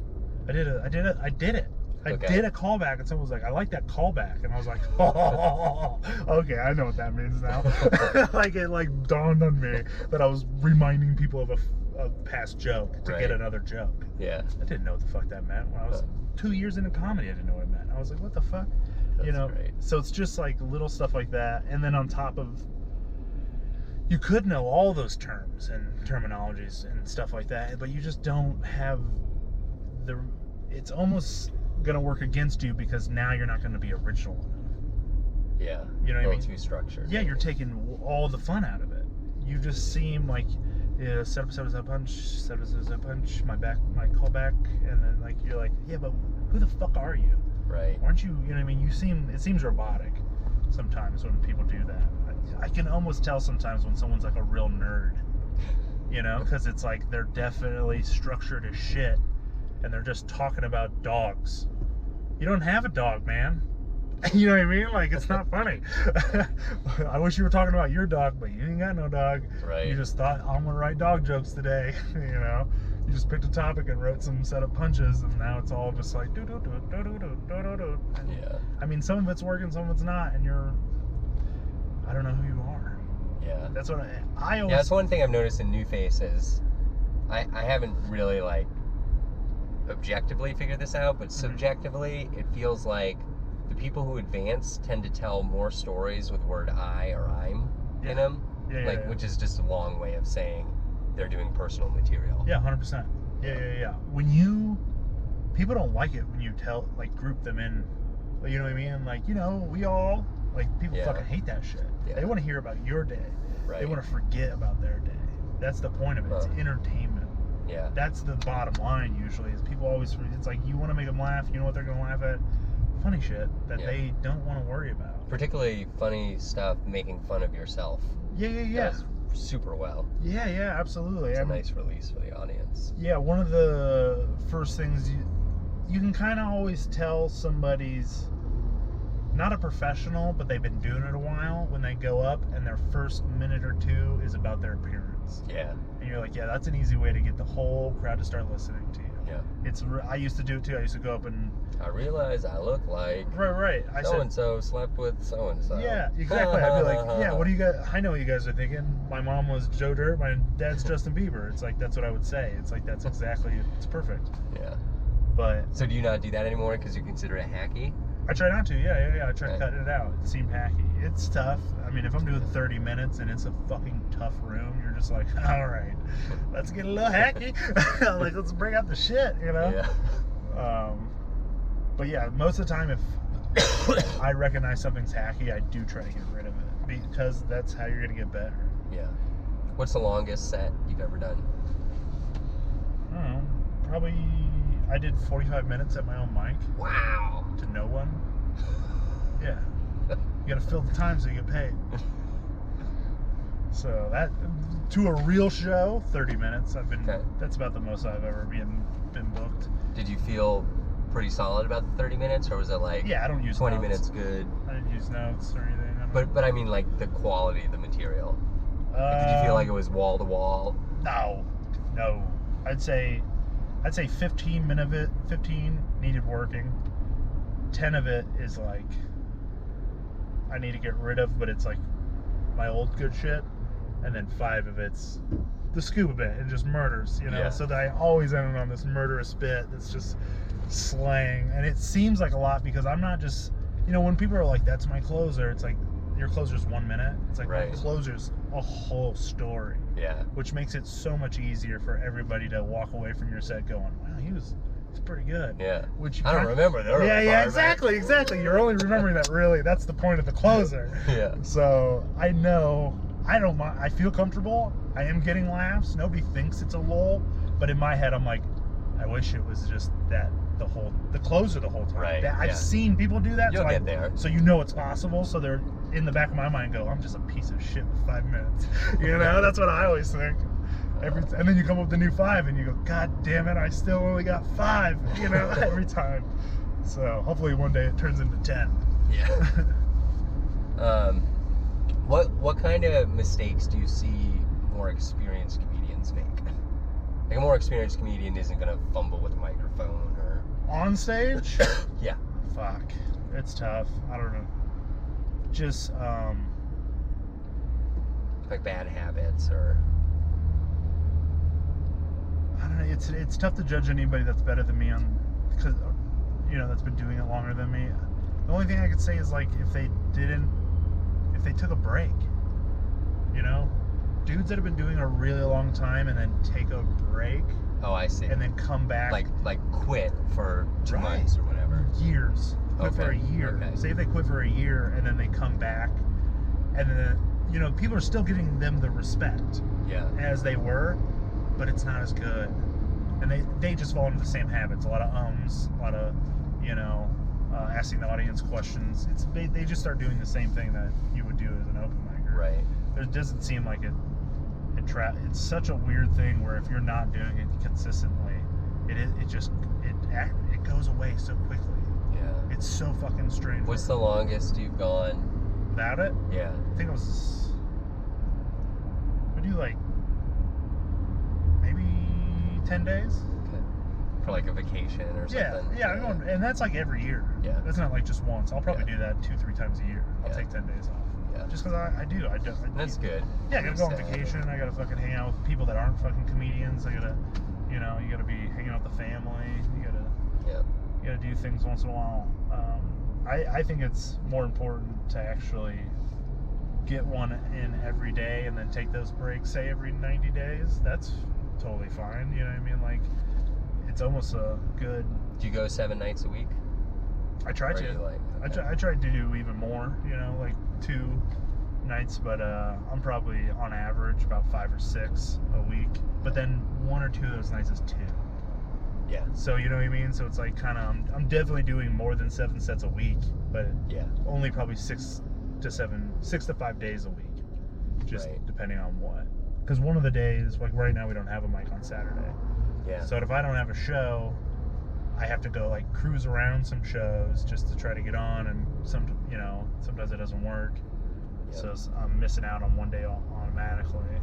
I did it. I Okay. did a callback, and someone was like, I like that callback. And I was like, oh, okay, I know what that means now. Like, it like dawned on me that I was reminding people of a past joke to get another joke. Yeah. I didn't know what the fuck that meant. When I was 2 years into comedy, I didn't know what it meant. I was like, what the fuck? That's you know? great. So it's just like little stuff like that. And then on top of, you could know all those terms and terminologies and stuff like that, but you just don't have it's almost going to work against you because now you're not going to be original enough. Yeah. You know what I mean? Too structured. Yeah, you're taking all the fun out of it. You just seem like set up punch, my callback, and then like you're like, yeah, but who the fuck are you? Right. Aren't you? You know what I mean? It seems robotic sometimes when people do that. I can almost tell sometimes when someone's like a real nerd, you know, because it's like they're definitely structured as shit, and they're just talking about dogs. You don't have a dog, man. You know what I mean? Like, it's not funny. I wish you were talking about your dog, but you ain't got no dog. Right. You just thought, I'm gonna write dog jokes today. You know, you just picked a topic and wrote some set of punches, and now it's all just like do do do do do do do do. Yeah. I mean, some of it's working, some of it's not, and I don't know who you are. Yeah. That's what I always. Yeah, that's one thing I've noticed in New Faces. I haven't really like objectively figured this out, but subjectively, it feels like the people who advance tend to tell more stories with the word I or I'm in them. Yeah, Which is just a long way of saying they're doing personal material. Yeah, 100%. Yeah. People don't like it when you group them in, you know what I mean? Like, you know, we all, like, people fucking hate that shit. Yeah. They want to hear about your day. Right. They want to forget about their day. That's the point of it. It's entertainment. Yeah. That's the bottom line usually, is people always, it's like, you want to make them laugh, you know what they're going to laugh at? Funny shit that they don't want to worry about. Particularly funny stuff making fun of yourself. Yeah. Does super well. Yeah, absolutely. It's a nice release for the audience. Yeah, one of the first things you can kind of always tell somebody's not a professional, but they've been doing it a while when they go up and their first minute or two is about their appearance. Yeah. And you're like, yeah, that's an easy way to get the whole crowd to start listening to you. Yeah. I used to do it too. I used to go up and I realize I look like right. so and so slept with so and so. Yeah, exactly. I'd be like, yeah, what do you guys? I know what you guys are thinking. My mom was Joe Dirt. My dad's Justin Bieber. It's like that's what I would say. It's like that's exactly. It's perfect. Yeah. But so do you not do that anymore because you consider it hacky? I try not to. Yeah. I try cutting it out. It seemed hacky. It's tough. I mean, if I'm doing 30 minutes and it's a fucking tough room, you're just like, all right, let's get a little hacky. Like, let's bring out the shit, you know? Yeah. But yeah, most of the time, if I recognize something's hacky, I do try to get rid of it because that's how you're gonna get better. Yeah. What's the longest set you've ever done? I don't know. Probably I did 45 minutes at my own mic. Wow. To no one. Yeah. You gotta fill the time so you get paid. So that to a real show, 30 minutes. That's about the most I've ever been booked. Did you feel pretty solid about the 30 minutes, or was it like I don't use 20 notes. minutes good? I didn't use notes or anything. But I mean, like the quality of the material. Like, did you feel like it was wall to wall? No. I'd say 15 needed working. 10 of it is like I need to get rid of, but it's like my old good shit. And then 5 of it's the scuba bit and just murders, you know? Yeah. So that I always end on this murderous bit that's just slang. And it seems like a lot because I'm not just, you know, when people are like, that's my closer, it's like, your closer's 1 minute. It's like, my closer's a whole story. Yeah. Which makes it so much easier for everybody to walk away from your set going, wow, he's pretty good. Yeah. Which I don't remember the early part. Yeah, exactly. You're only remembering that really. That's the point of the closer. Yeah. So I know I don't mind. I feel comfortable. I am getting laughs. Nobody thinks it's a lull, but in my head, I'm like, I wish it was just that the closer the whole time. Right. I've seen people do that. You'll get there. So you know it's possible. So they're in the back of my mind go, I'm just a piece of shit with 5 minutes. You know, that's what I always think. And then you come up with the new 5 and you go, God damn it, I still only got 5. You know, every time. So hopefully one day it turns into 10. Yeah. What kind of mistakes do you see more experienced comedians make? Like a more experienced comedian isn't gonna fumble with a microphone or on stage. Yeah. Fuck, it's tough. I don't know. Just like bad habits or I don't know. It's tough to judge anybody that's better than me on because that's been doing it longer than me. The only thing I could say is like if they took a break, dudes that have been doing a really long time and then take a break. Oh, I see. And then come back. Like quit for 2 months or whatever. Years. Quit for a year. Okay. Say if they quit for a year and then they come back, and then people are still giving them the respect. Yeah. As they were, but it's not as good. And they just fall into the same habits. A lot of a lot of asking the audience questions. They just start doing the same thing that you would do as an open micer. Right. It doesn't seem like it's such a weird thing where if you're not doing it consistently, it goes away so quickly. Yeah. It's so fucking strange. What's the longest you've gone without it? Yeah. I think I do like maybe 10 days. Okay. For like a vacation or something. Yeah, I'm going, and that's like every year. Yeah. That's not like just once. I'll probably do that 2-3 times a year. I'll take 10 days off. Yeah. Just because I do. That's good. Yeah, I gotta go on vacation. I gotta fucking hang out with people that aren't fucking comedians. I gotta, you gotta be hanging out with the family. You gotta do things once in a while. I think it's more important to actually get one in every day and then take those breaks, say every 90 days. That's totally fine. You know what I mean? Like, it's almost a good. Do you go 7 nights a week? I try to. I tried to do even more. Like 2 nights, but I'm probably on average about 5 or 6 a week. But then 1 or 2 of those nights is 2. Yeah. So you know what I mean? So it's like kind of I'm definitely doing more than 7 sets a week, but only probably 6 to 5 days a week, just depending on what. Because one of the days, like right now, we don't have a mic on Saturday. Yeah. So if I don't have a show, I have to go like cruise around some shows just to try to get on, and sometimes it doesn't work. Yep. So I'm missing out on one day automatically,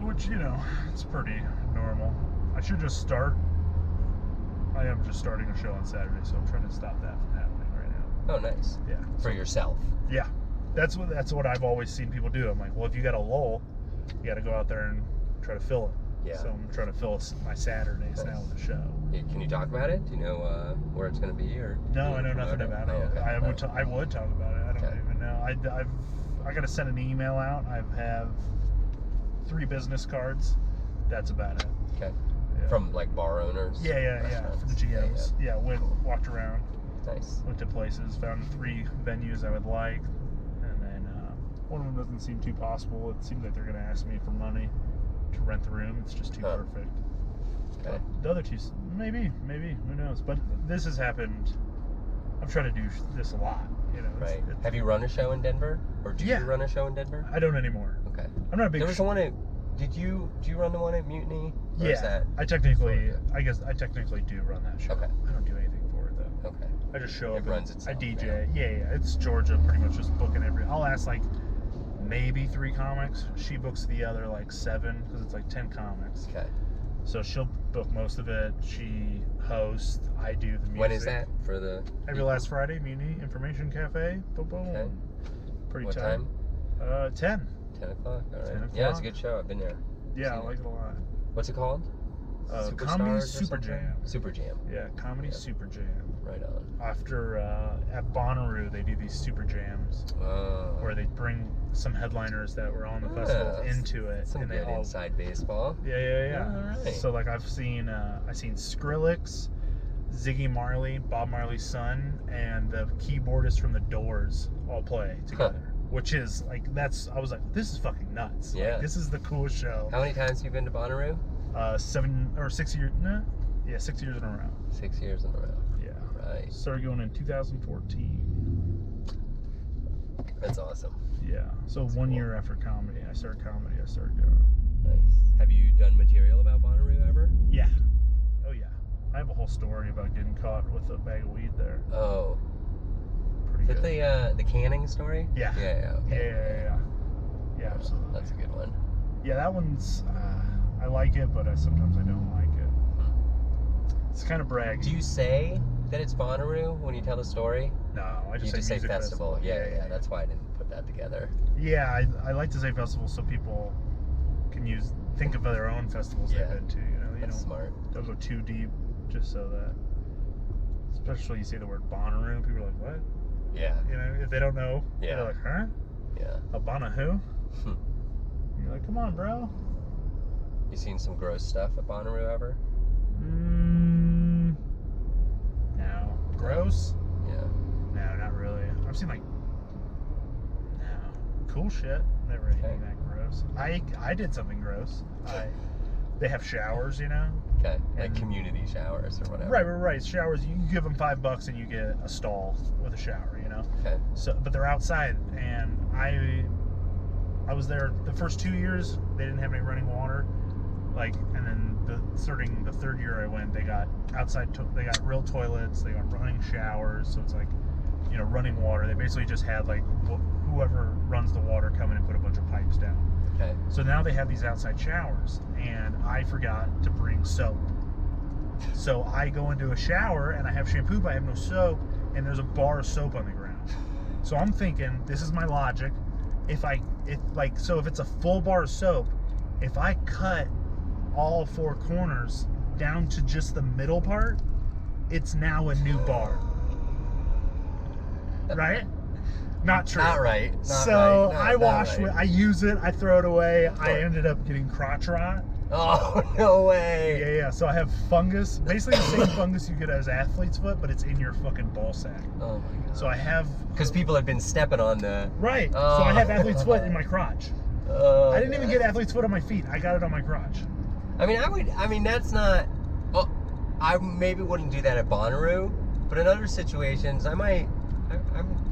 which it's pretty normal. I should just start. I am just starting a show on Saturday, so I'm trying to stop that from happening right now. Oh, nice. Yeah. For yourself. Yeah. That's what I've always seen people do. I'm like, well, if you got a lull, you got to go out there and try to fill it. Yeah. So I'm trying to fill my Saturdays now with a show. Can you talk about it? Do you know where it's going to be, or? No, I know nothing about it. Okay. I would talk about it. I don't even know. I got to send an email out. I have 3 business cards. That's about it. Okay. Yeah. From like bar owners? Yeah. For the GMs. Yeah. Walked around. Nice. Went to places. Found 3 venues I would like, and then one of them doesn't seem too possible. It seems like they're going to ask me for money to rent the room. It's just too perfect. Okay. The other 2, maybe, who knows? But this has happened. I'm trying to do this a lot. Right. Have you run a show in Denver, or do you run a show in Denver? I don't anymore. Okay. I'm not a big. There was one at. Do you run the one at Mutiny? Or is that I technically do run that show. Okay. I don't do anything for it though. Okay. I just show up. It runs itself. I DJ. Yeah. It's Georgia pretty much just booking I'll ask like maybe 3 comics. She books the other like 7 because it's like 10 comics. Okay. So she'll book most of it. She hosts. I do the music. When is that for the? Every last Friday, Mutiny Information Cafe. Boom. Okay. Pretty what tight. Time? 10. 10 o'clock. All right. 10 o'clock. Yeah, it's a good show. I've been there. Yeah, I like it a lot. What's it called? Comedy Super Jam. Super Jam. Yeah, Comedy Super Jam. Right on. After at Bonnaroo, they do these Super Jams where they bring some headliners that were on the festival into it. Some good inside baseball. Yeah. All right. So like I've seen Skrillex, Ziggy Marley, Bob Marley's son, and the keyboardist from The Doors all play together. which is like I was like, this is fucking nuts. Yeah. Like, this is the coolest show. How many times have you been to Bonnaroo? 7 or 6 years. Nah, yeah, 6 years in a row. 6 years in a row. Yeah. Right. Started going in 2014. That's awesome. Yeah. So That's 1 cool. year after comedy, I started going. Nice. Have you done material about Bonnaroo ever? Yeah. Oh yeah. I have a whole story about getting caught with a bag of weed there. Oh. Pretty Is good. it the canning story? Yeah. Yeah, okay. Yeah, absolutely. That's a good one. Yeah, that one's. I like it, but sometimes I don't like it. It's kind of braggy. Do you say that it's Bonnaroo when you tell the story? No, I You just just say music festival. Yeah. That's why I didn't put that together. Yeah, I like to say festival so people can think of their own festivals Yeah. they've been to. You know, That's smart. Don't go too deep, just so that. Especially you say the word Bonnaroo, people are like, what? Yeah. You know, if they don't know, Yeah. they're like, huh? Yeah. A Bonnaroo? You're like, come on, bro. You seen some gross stuff at Bonnaroo ever? No. Gross? Yeah. No, not really. I've seen cool shit. Never anything that gross. I did something gross. They have showers, you know. Okay. Like And- community showers or whatever. Right. Showers. You give them $5 and you get a stall with a shower, you know. Okay. So, but they're outside, and I was there the first 2 years. They didn't have any running water, and then starting the third year I went, they got outside. They got real toilets. They got running showers. So it's like, you know, running water. They basically just had whoever runs the water come in and put a bunch of pipes down. Okay. So now they have these outside showers, and I forgot to bring soap. So I go into a shower and I have shampoo, but I have no soap, and there's a bar of soap on the ground. So I'm thinking, this is my logic. If it's a full bar of soap, if I cut all 4 corners down to just the middle part, it's now a new bar. Right? Not true. Not right. Not So right. No, I not wash right. I use it, I throw it away. I ended up getting crotch rot. Oh, no way. Yeah. So I have fungus, basically the same fungus you get as athlete's foot, but it's in your fucking ball sack. Oh my god. So I have. Because people have been stepping on the. Right. Oh. So I have athlete's foot in my crotch. Oh, I didn't even get athlete's foot on my feet. I got it on my crotch. That's not. Well, I maybe wouldn't do that at Bonnaroo, but in other situations, I might.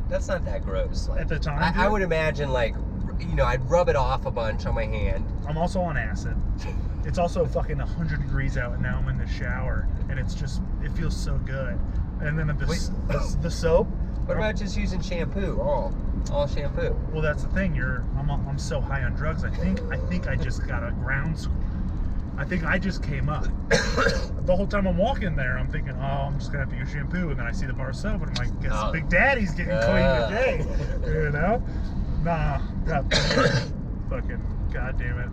That's not that gross. At the time, I would imagine, I'd rub it off a bunch on my hand. I'm also on acid. It's also fucking 100 degrees out, and now I'm in the shower, and it feels so good. And then the soap. What about just using shampoo? All shampoo. Well, that's the thing. I'm so high on drugs. I think I just got a ground squeeze. I think I just came up. The whole time I'm walking there, I'm thinking, I'm just gonna have to use shampoo, and then I see the bar of soap, and I'm like, guess Big Daddy's getting clean today, you know? Nah, fucking goddamn it.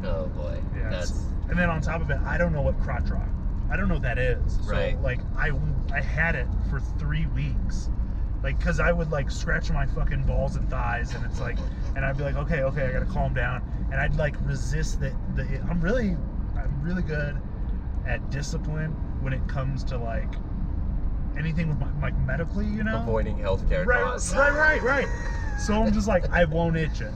Oh boy. Yeah. And then on top of it, I don't know what crotch rot. I don't know what that is. So Right. I had it for 3 weeks. Cause I would scratch my fucking balls and thighs, and it's and I'd be like, okay, I gotta calm down, and I'd resist the. I'm really good at discipline when it comes to anything with medically, you know. Avoiding healthcare costs. Right. So I'm just I won't itch it.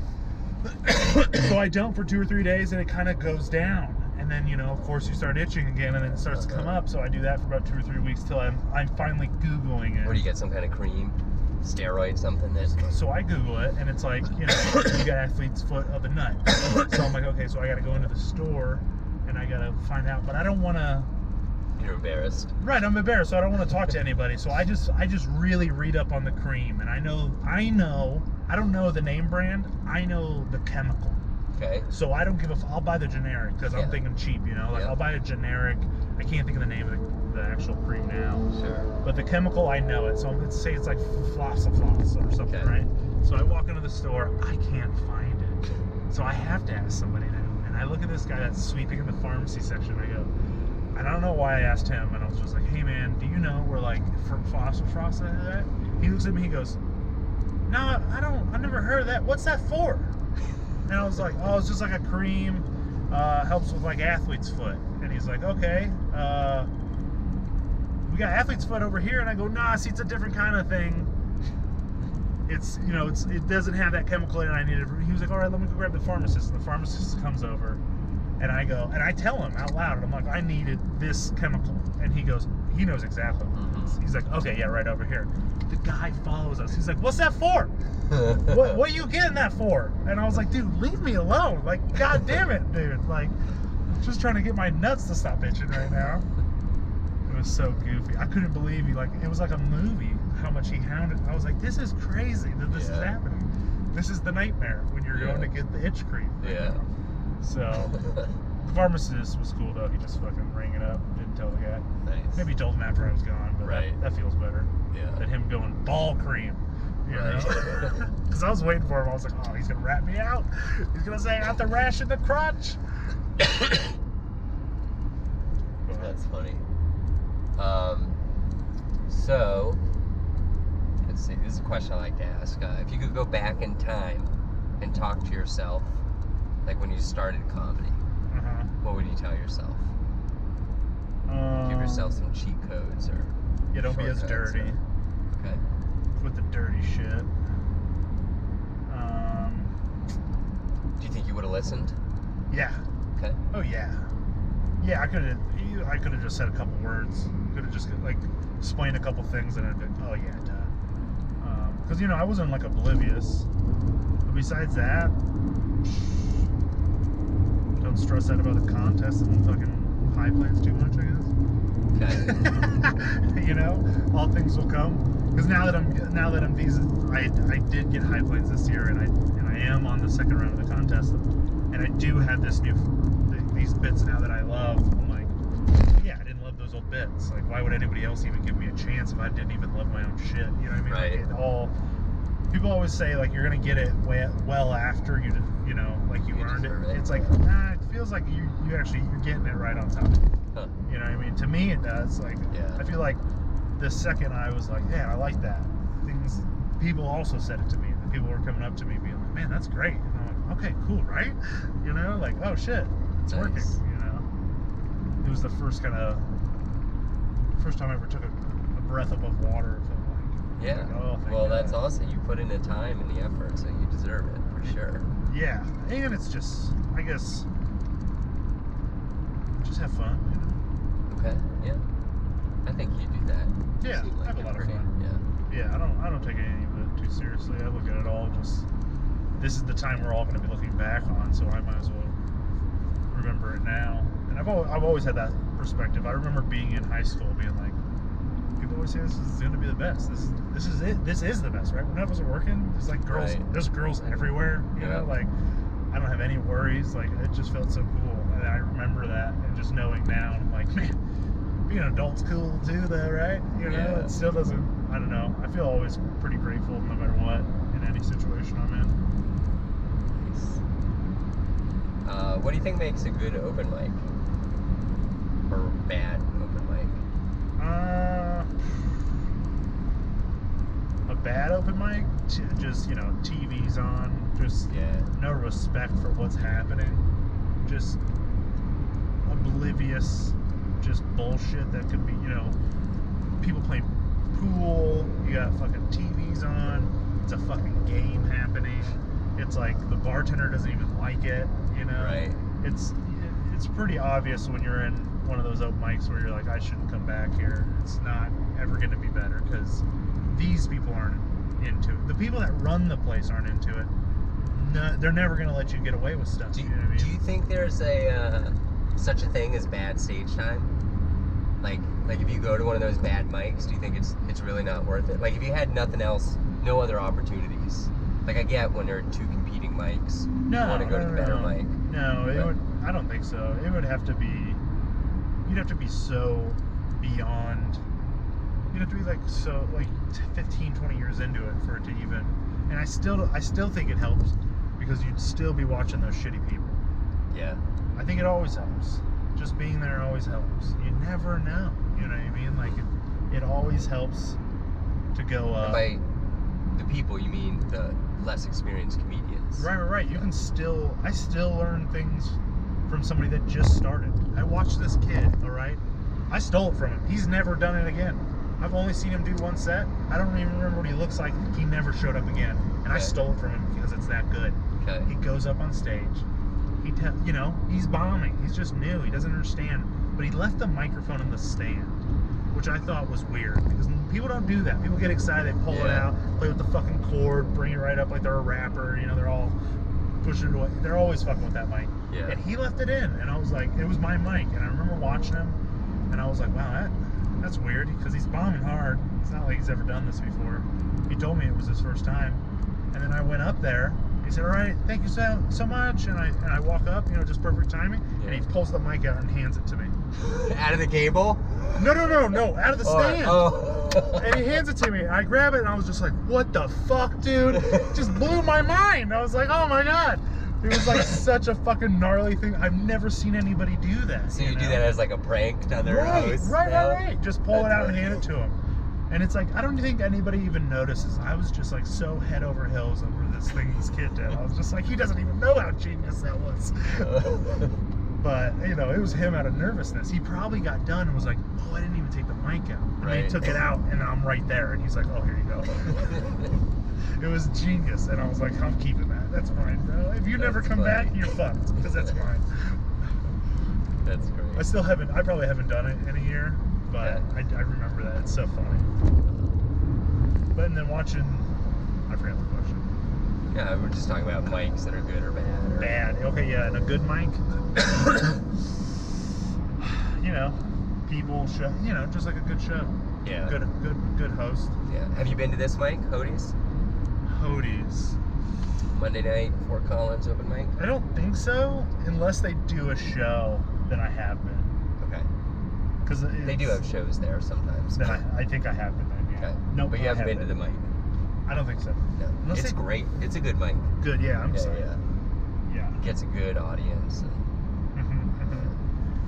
So I don't for 2 or 3 days, and it kind of goes down, and then of course you start itching again, and then it starts to come up. So I do that for about 2 or 3 weeks till I'm finally Googling it. Or do you get some kind of cream, steroid, something that? So I Google it, and it's you got athlete's foot of the nut. So I'm okay, so I got to go into the store, and I got to find out, but I don't want to. You're embarrassed. Right, I'm embarrassed, so I don't want to talk to anybody. So I just really read up on the cream, and I don't know the name brand. I know the chemical. Okay. So I don't give I'll buy the generic because I'm thinking cheap, I'll buy a generic. I can't think of the name of the actual cream now. Sure. But the chemical, I know it. So let's say it's floss or something, Okay. right? So I walk into the store, I can't find it. So I have to ask somebody now. And I look at this guy that's sweeping in the pharmacy section. I go, and I don't know why I asked him. And I was just like, hey man, do you know where floss or frost is at? He looks at me, he goes, no, I never heard of that. What's that for? And I was like, oh, it's just a cream, helps with athlete's foot. And he's like, okay, we got athlete's foot over here. And I go, nah, see, it's a different kind of thing. it's, you know, it doesn't have that chemical in it I needed. He was like, all right, let me go grab the pharmacist. And the pharmacist comes over, and I go, and I tell him out loud, and I'm like, I needed this chemical. And he goes, he knows exactly what it is. He's like, okay, yeah, right over here. The guy follows us. He's like, what's that for? What are you getting that for? And I was like, dude, leave me alone. Like, god damn it, dude. Like, I'm just trying to get my nuts to stop itching right now. It was so goofy. I couldn't believe he, like, it was like a movie how much he hounded. I was like, this is crazy that this is happening. This is the nightmare when you're going to get the itch cream. Yeah. So, the pharmacist was cool though. He just fucking rang it up, didn't tell the guy. Nice. Maybe he told him after I was gone, but that feels better. Yeah. Than him going ball cream. You know? Because I was waiting for him. I was like, oh, he's going to rat me out. He's going to say I have to ration the crotch. That's funny. So, let's see. This is a question I like to ask. If you could go back in time and talk to yourself, like when you started comedy, what would you tell yourself? Give yourself some cheat codes or don't be as dirty. Okay. With the dirty shit. Do you think you would have listened? Yeah. Okay. Oh yeah. Yeah, I could have just said a couple words. Could have just like explained a couple things and I'd been, oh yeah, done. Because you know I wasn't like oblivious. But besides that, don't stress out about the contest and fucking high planes too much, I guess. Okay. You know, all things will come. Because now that I'm these, I did get high planes this year, and I am on the second round of the contest, and I do have these bits now that I love. I'm like, yeah, I didn't love those old bits. Like, why would anybody else even give me a chance if I didn't even love my own shit? You know what I mean? Right. Like people always say like you're gonna get it well after you know, like you earned it. It's like, nah, it feels like you're getting it right on time. Huh. You know what I mean? To me, it does. Like, I feel like the second I was like, man, I like that. People also said it to me. The people were coming up to me being like, man, that's great. And I'm like, okay, cool, right? You know, like, oh shit, it's working. You know, it was the first time I ever took a breath above water. So yeah. Like, oh, well, that's awesome. You put in the time and the effort, so you deserve it for sure. Yeah, and it's just, I guess, just have fun. You know? Okay. Yeah. I think you do that. Yeah, I have a lot of fun. Yeah, I don't take any of it too seriously. I look at it all just, this is the time we're all going to be looking back on, so I might as well remember it now. And I've always had that perspective. I remember being in high school, being like, people always say this is going to be the best. This is it. This is the best, right? When I wasn't working, there's like girls. Right. There's girls everywhere. You know, like I don't have any worries. Like it just felt so cool, and I remember that, and just knowing now, I'm like, man. Being an adult's cool too, though, right? You know, it still doesn't. I don't know. I feel always pretty grateful, no matter what, in any situation I'm in. Nice. What do you think makes a good open mic or bad open mic? A bad open mic, just TV's on, just no respect for what's happening, just oblivious. Just bullshit that could be, people playing pool, you got fucking TVs on, it's a fucking game happening, it's like the bartender doesn't even like it, Right. It's pretty obvious when you're in one of those open mics where you're like, I shouldn't come back here, it's not ever going to be better, because these people aren't into it. The people that run the place aren't into it. No, they're never going to let you get away with stuff. Do you know what I mean? Do you think there's a such a thing as bad stage time? Like if you go to one of those bad mics, do you think it's really not worth it? Like if you had nothing else, no other opportunities. Like I get when there are two competing mics, you want to go to the better mic. No, I don't think so. It would have to be, you'd have to be so beyond, you'd have to be like 15, 20 years into it for it to even, and I still think it helps because you'd still be watching those shitty people. Yeah. I think it always helps. Just being there always helps. You never know. You know what I mean? Like, it always helps to go up. By the people, you mean the less experienced comedians. Right. I still learn things from somebody that just started. I watched this kid, all right? I stole it from him. He's never done it again. I've only seen him do one set. I don't even remember what he looks like. He never showed up again, and I stole it from him because it's that good. Okay. He goes up on stage. He's bombing. He's just new. He doesn't understand. But he left the microphone in the stand, which I thought was weird because people don't do that. People get excited, they pull it out, play with the fucking cord, bring it right up like they're a rapper. They're all pushing it away. They're always fucking with that mic. Yeah. And he left it in, and I was like, it was my mic, and I remember watching him, and I was like, wow, that's weird because he's bombing hard. It's not like he's ever done this before. He told me it was his first time, and then I went up there. He said, all right, thank you so much. And I walk up, just perfect timing. And he pulls the mic out and hands it to me. Out of the cable? No, out of the stand. Oh. And he hands it to me. I grab it and I was just like, what the fuck, dude? It just blew my mind. I was like, oh my God. It was like such a fucking gnarly thing. I've never seen anybody do that. So you do that as like a prank to other hosts? Right. Just pull it out and hand it to him. And it's like, I don't think anybody even notices. I was just like so head over heels over this thing this kid did. I was just like, he doesn't even know how genius that was. But, it was him out of nervousness. He probably got done and was like, oh, I didn't even take the mic out. And then he took it out and I'm right there. And he's like, oh, here you go. It was genius. And I was like, I'm keeping that. That's fine, bro. If you never come back, you're fucked because that's mine. That's great. I probably haven't done it in a year. But I remember that. It's so funny. But and then watching, I forgot the question. Yeah, we're just talking about mics that are good or bad. Bad. Okay, yeah, and a good mic. People show. Just like a good show. Yeah. Good host. Yeah. Have you been to this mic, Hodi's? Hodi's. Monday night, Fort Collins open mic? I don't think so, unless they do a show. Then I have been. Okay. Because they do have shows there sometimes. Then I think I have been then, yeah. Okay. No, but you haven't been to the mic. I don't think so. No. It's great. It's a good mic. Good, yeah. I'm sorry. Yeah. It gets a good audience.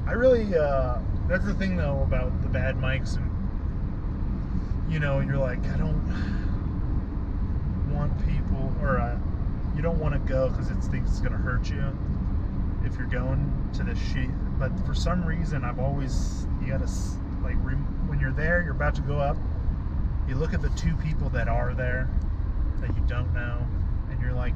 I really, that's the thing though about the bad mics, and you're like, I don't want people, or you don't want to go because it's going to hurt you if you're going to this shit. But for some reason, you gotta, like, when you're there, you're about to go up, you look at the two people that are there that you don't know, and you're like,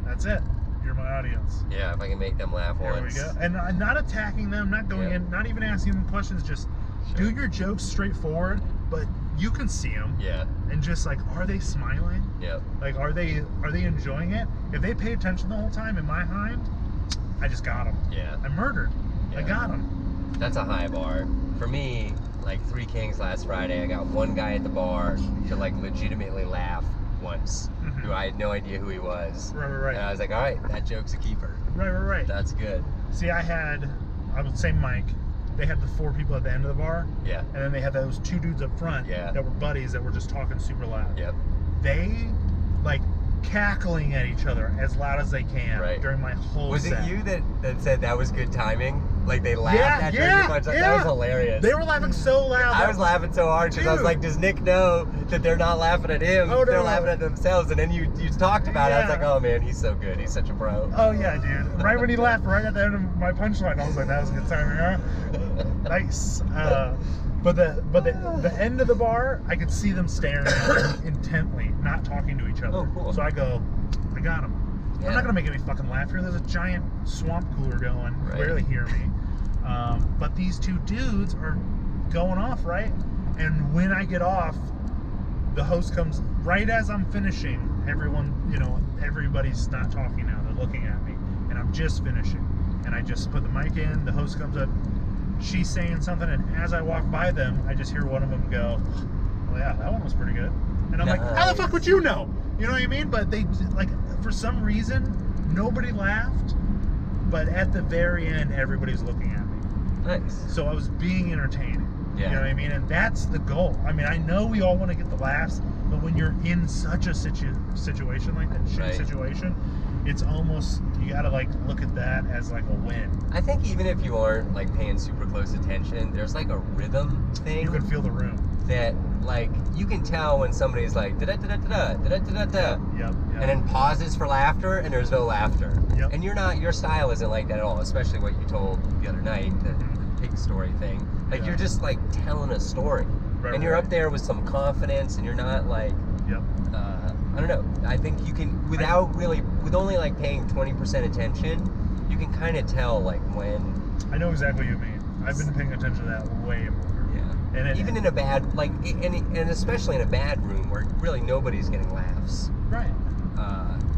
that's it. You're my audience. Yeah, if I can make them laugh once. There we go. And not attacking them, not going in, not even asking them questions, just do your jokes straightforward, but you can see them. Yeah. And just like, are they smiling? Yep. Like, are they enjoying it? If they pay attention the whole time, in my mind, I just got them. Yeah. I murdered. Yeah. I got them. That's a high bar. For me, like Three Kings last Friday, I got one guy at the bar to like legitimately laugh once, who I had no idea who he was. Right. And I was like, all right, that joke's a keeper. Right. That's good. See, I would say Mike. They had the 4 people at the end of the bar. Yeah. And then they had those 2 dudes up front that were buddies that were just talking super loud. Yep. They, like, cackling at each other as loud as they can during my whole Was set. it you that said that was good timing? Like they laughed after your punch? That was hilarious. They were laughing so loud. I was laughing so hard because I was like, does Nick know that they're not laughing at him? Oh, no, they're laughing at themselves. And then you talked about it. I was like, oh man, he's so good. He's such a pro. Oh yeah, dude. Right when he laughed right at the end of my punchline, I was like, that was a good timing, huh? Nice. But the end of the bar, I could see them staring at me intently, not talking to each other. Oh, cool. So I go, I got him. Yeah. I'm not gonna make any fucking laugh here. There's a giant swamp cooler going. You barely hear me. But these 2 dudes are going off, right? And when I get off, the host comes right as I'm finishing. Everyone, everybody's not talking now. They're looking at me, and I'm just finishing. And I just put the mic in. The host comes up. She's saying something, and as I walk by them, I just hear one of them go, "Well, yeah, that one was pretty good." And I'm like, "How the fuck would you know?" You know what I mean? But they, like, for some reason, nobody laughed. But at the very end, everybody's looking at me. Nice. So I was being entertaining. Yeah. You know what I mean? And that's the goal. I mean, I know we all want to get the laughs, but when you're in such a situation like that, shitty situation, it's almost, you gotta like look at that as like a win. I think even if you aren't like paying super close attention, there's like a rhythm thing. You can feel the room. That like you can tell when somebody's like da da da da da da da da, Yep. and then pauses for laughter, and there's no laughter. Yep. And your style isn't like that at all, especially what you told the other night, the pig story thing. Like you're just like telling a story. and you're up there with some confidence, and you're not like, Yep. I don't know. I think you can, with only like paying 20% attention, you can kind of tell like when. I know exactly what you mean. I've been paying attention to that way more. Yeah. And even in a bad, like, and especially in a bad room where really nobody's getting laughs. Right.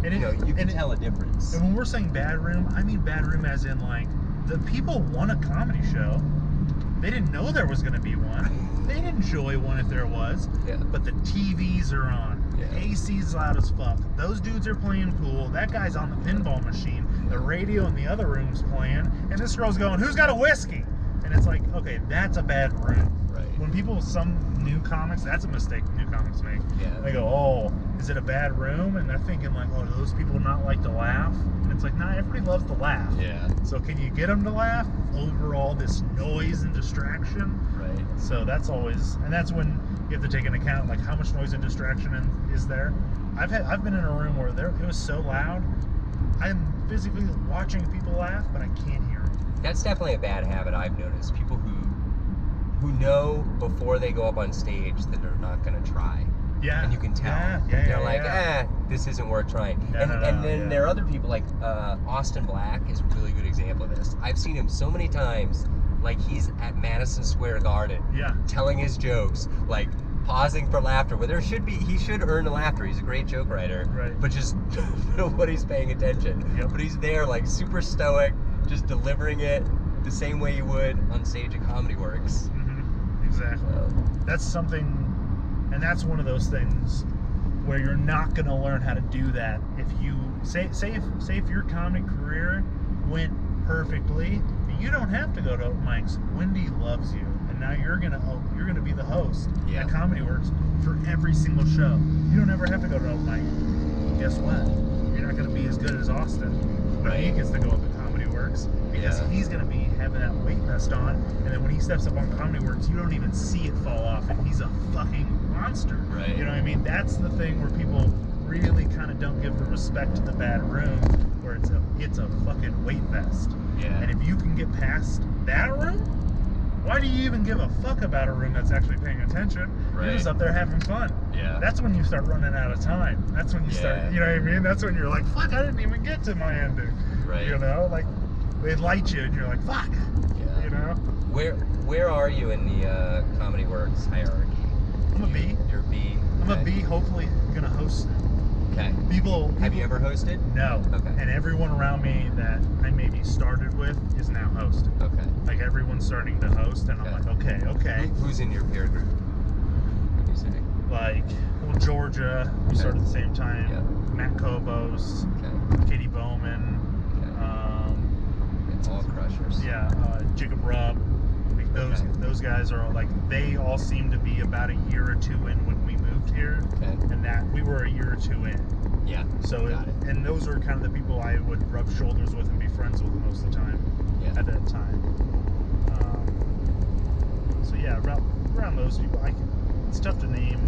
You can tell a difference. And when we're saying bad room, I mean bad room as in like the people want a comedy show. They didn't know there was going to be one. They'd enjoy one if there was. Yeah. But the TVs are on. Yeah. The AC's loud as fuck. Those dudes are playing pool. That guy's on the pinball machine. The radio in the other room's playing. And this girl's going, "Who's got a whiskey?" And it's like, okay, that's a bad room. Right. When people, some new comics, that's a mistake new comics make. Yeah. They go, "Oh, is it a bad room?" And they're thinking like, "Oh, do those people not like to laugh?" And it's like, nah, everybody loves to laugh. Yeah. So can you get them to laugh over all this noise and distraction? Right. So that's always, and that's when you have to take into account like how much noise and distraction is there. I've been in a room where it was so loud, I'm physically watching people laugh, but I can't hear them. That's definitely a bad habit I've noticed. People who know before they go up on stage that they're not going to try. Yeah. And you can tell. They're like, this isn't worth trying. And then there are other people like Austin Black is a really good example of this. I've seen him so many times, like he's at Madison Square Garden, telling his jokes, like pausing for laughter. Where he should earn the laughter. He's a great joke writer, right? But just nobody's paying attention. Yep. But he's there, like super stoic, just delivering it the same way you would on stage at Comedy Works. Mm-hmm. Exactly. So. That's something. And that's one of those things where you're not going to learn how to do that if you say if your comedy career went perfectly, you don't have to go to open mics. Wendy loves you, and now you're gonna be the host at Comedy Works for every single show. You don't ever have to go to open mic. Guess what? You're not going to be as good as Austin, but he gets to go up at Comedy Works because he's going to be having that weight vest on, and then when he steps up on Comedy Works, you don't even see it fall off, and he's a fucking monster. Right. You know what I mean? That's the thing where people really kind of don't give the respect to the bad room, where it's a fucking weight vest. Yeah. And if you can get past that room, why do you even give a fuck about a room that's actually paying attention? Right. You're just up there having fun. Yeah. That's when you start running out of time. That's when you start, you know what I mean? That's when you're like, fuck, I didn't even get to my ending. Right. You know, like they light you and you're like, fuck. Yeah. You know? Where are you in the Comedy Works hierarchy? I'm a B. You're a B. I'm a B, hopefully gonna host. Okay. People Have you ever hosted? No. Okay. And everyone around me that I maybe started with is now hosting. Okay. Like everyone's starting to host, and I'm like, okay. Who's in your peer group? What do you say? Like, well, Georgia, we started at the same time. Yeah. Matt Kobos, Katie Bowman, All crushers. Jacob Rupp. Like those guys are all like, they all seem to be about a year or two in when we moved here, and that we were a year or two in. Yeah. So and those are kind of the people I would rub shoulders with and be friends with most of the time. At that time. So yeah, around those people, it's tough to name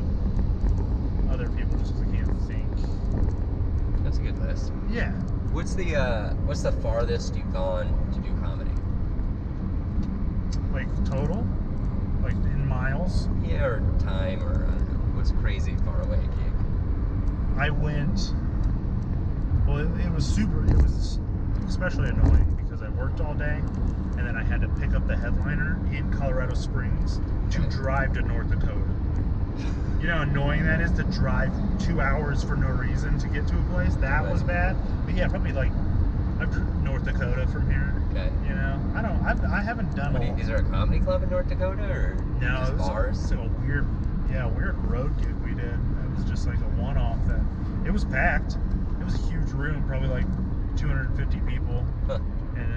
other people just because I can't think. That's a good list. Yeah. What's the farthest you've gone to do comedy? Like total? Like in miles? Yeah, or time, or what's a crazy far away gig? I went. Well, it was especially annoying because I worked all day, and then I had to pick up the headliner in Colorado Springs to drive to North Dakota. You know how annoying that is to drive 2 hours for no reason to get to a place? That was bad. But yeah, probably like North Dakota from here. Okay. You know, I haven't done. Is there a comedy club in North Dakota or just bars? It's like a weird road gig we did. It was just like a one-off. That it was packed. It was a huge room, probably like 250 people, and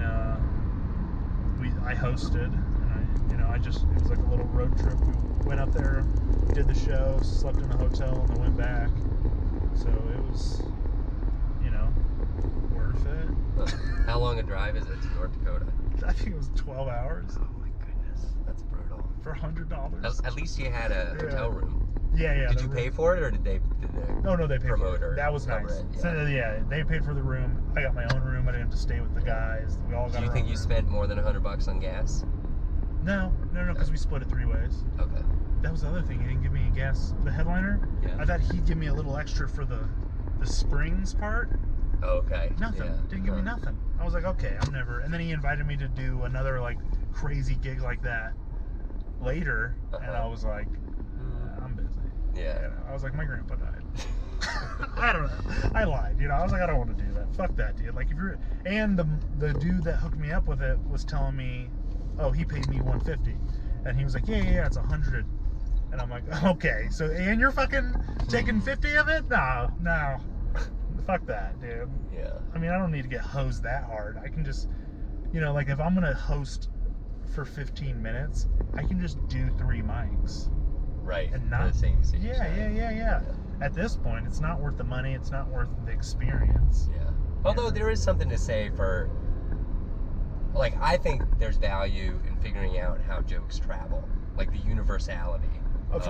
I hosted, and it was like a little road trip. We went up there, did the show, slept in a hotel, and then went back. So it was, worth it. How long a drive is it to North Dakota? I think it was 12 hours. Oh my goodness, that's brutal. For $100. At least you had a hotel room. Yeah. Did you pay for it, or did they? No, they paid for it. That was nice. It, So they paid for the room. I got my own room. I didn't have to stay with the guys. We all got. Do you think you spent more than $100 on gas? No, because we split it 3 ways. Okay. that was the other thing. He didn't give me gas. The headliner. Yeah. I thought he'd give me a little extra for the springs part. Okay. Nothing. Yeah. Didn't give me nothing. I was like, okay, I'm never. And then he invited me to do another like crazy gig like that later, and I was like, I'm busy. Yeah. And I was like, my grandpa died. I don't know. I lied. You know, I was like, I don't want to do that. Fuck that, dude. Like, if you're, and the dude that hooked me up with it was telling me, oh, he paid me $150, and he was like, yeah, it's $100, and I'm like, okay, so and you're fucking taking 50 of it? No, fuck that, dude. Yeah. I mean, I don't need to get hosed that hard. I can just, you know, like if I'm gonna host for 15 minutes, I can just do 3 mics. Right. And not the same. Yeah. At this point, it's not worth the money. It's not worth the experience. Yeah. Although there is something to say for, like, I think there's value in figuring out how jokes travel, like the universality of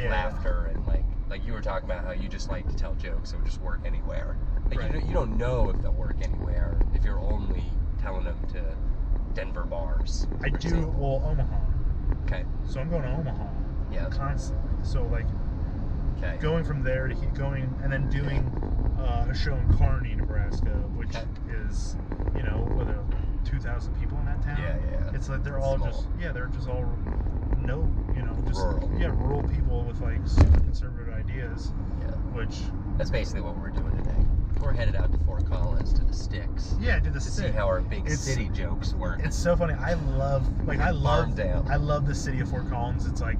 laughter and like you were talking about how you just like to tell jokes that would just work anywhere. Like Right. you don't know if they'll work anywhere if you're only telling them to Denver bars. I for do. example. Well, Omaha. Okay. So I'm going to Omaha. Yeah. Constantly. So like Okay. going from there to going and then doing a show in Kearney, Nebraska, which Okay. is, you know, with 2,000 people in that town. Yeah. It's like they're all small. they're just all just Rural. rural people with like super conservative ideas, Yeah. which That's basically what we're doing today. We're headed out to Fort Collins to the Sticks to see how our big city jokes work. It's so funny. I love the city of Fort Collins. It's like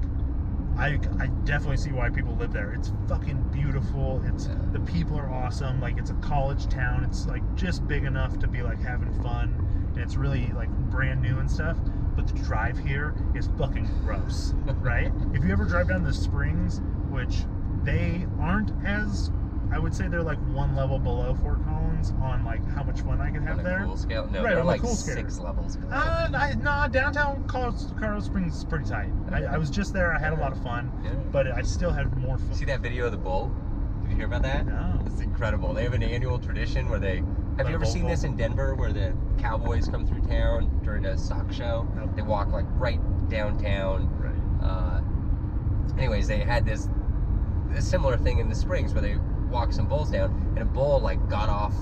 I definitely see why people live there. It's fucking beautiful. It's the people are awesome. Like it's a college town. It's like just big enough to be like having fun, and it's really like brand new and stuff. But the drive here is fucking gross, right? If you ever drive down the Springs, which they aren't as, I would say they're like one level below Fort Collins on like how much fun I can have on a there. cool scale? No, Right, they're on a like cool scale. 6 levels below. No, downtown Colorado Springs is pretty tight. I was just there. I had a lot of fun, Yeah. but I still had more fun. See that video of the bull? Did you hear about that? No. It's incredible. They have an annual tradition where they... Have you ever seen this in Denver where the cowboys come through town during a stock show? Nope. They walk like right downtown. Right. Anyways, they had a similar thing in the Springs where they walk some bulls down, and a bull like got off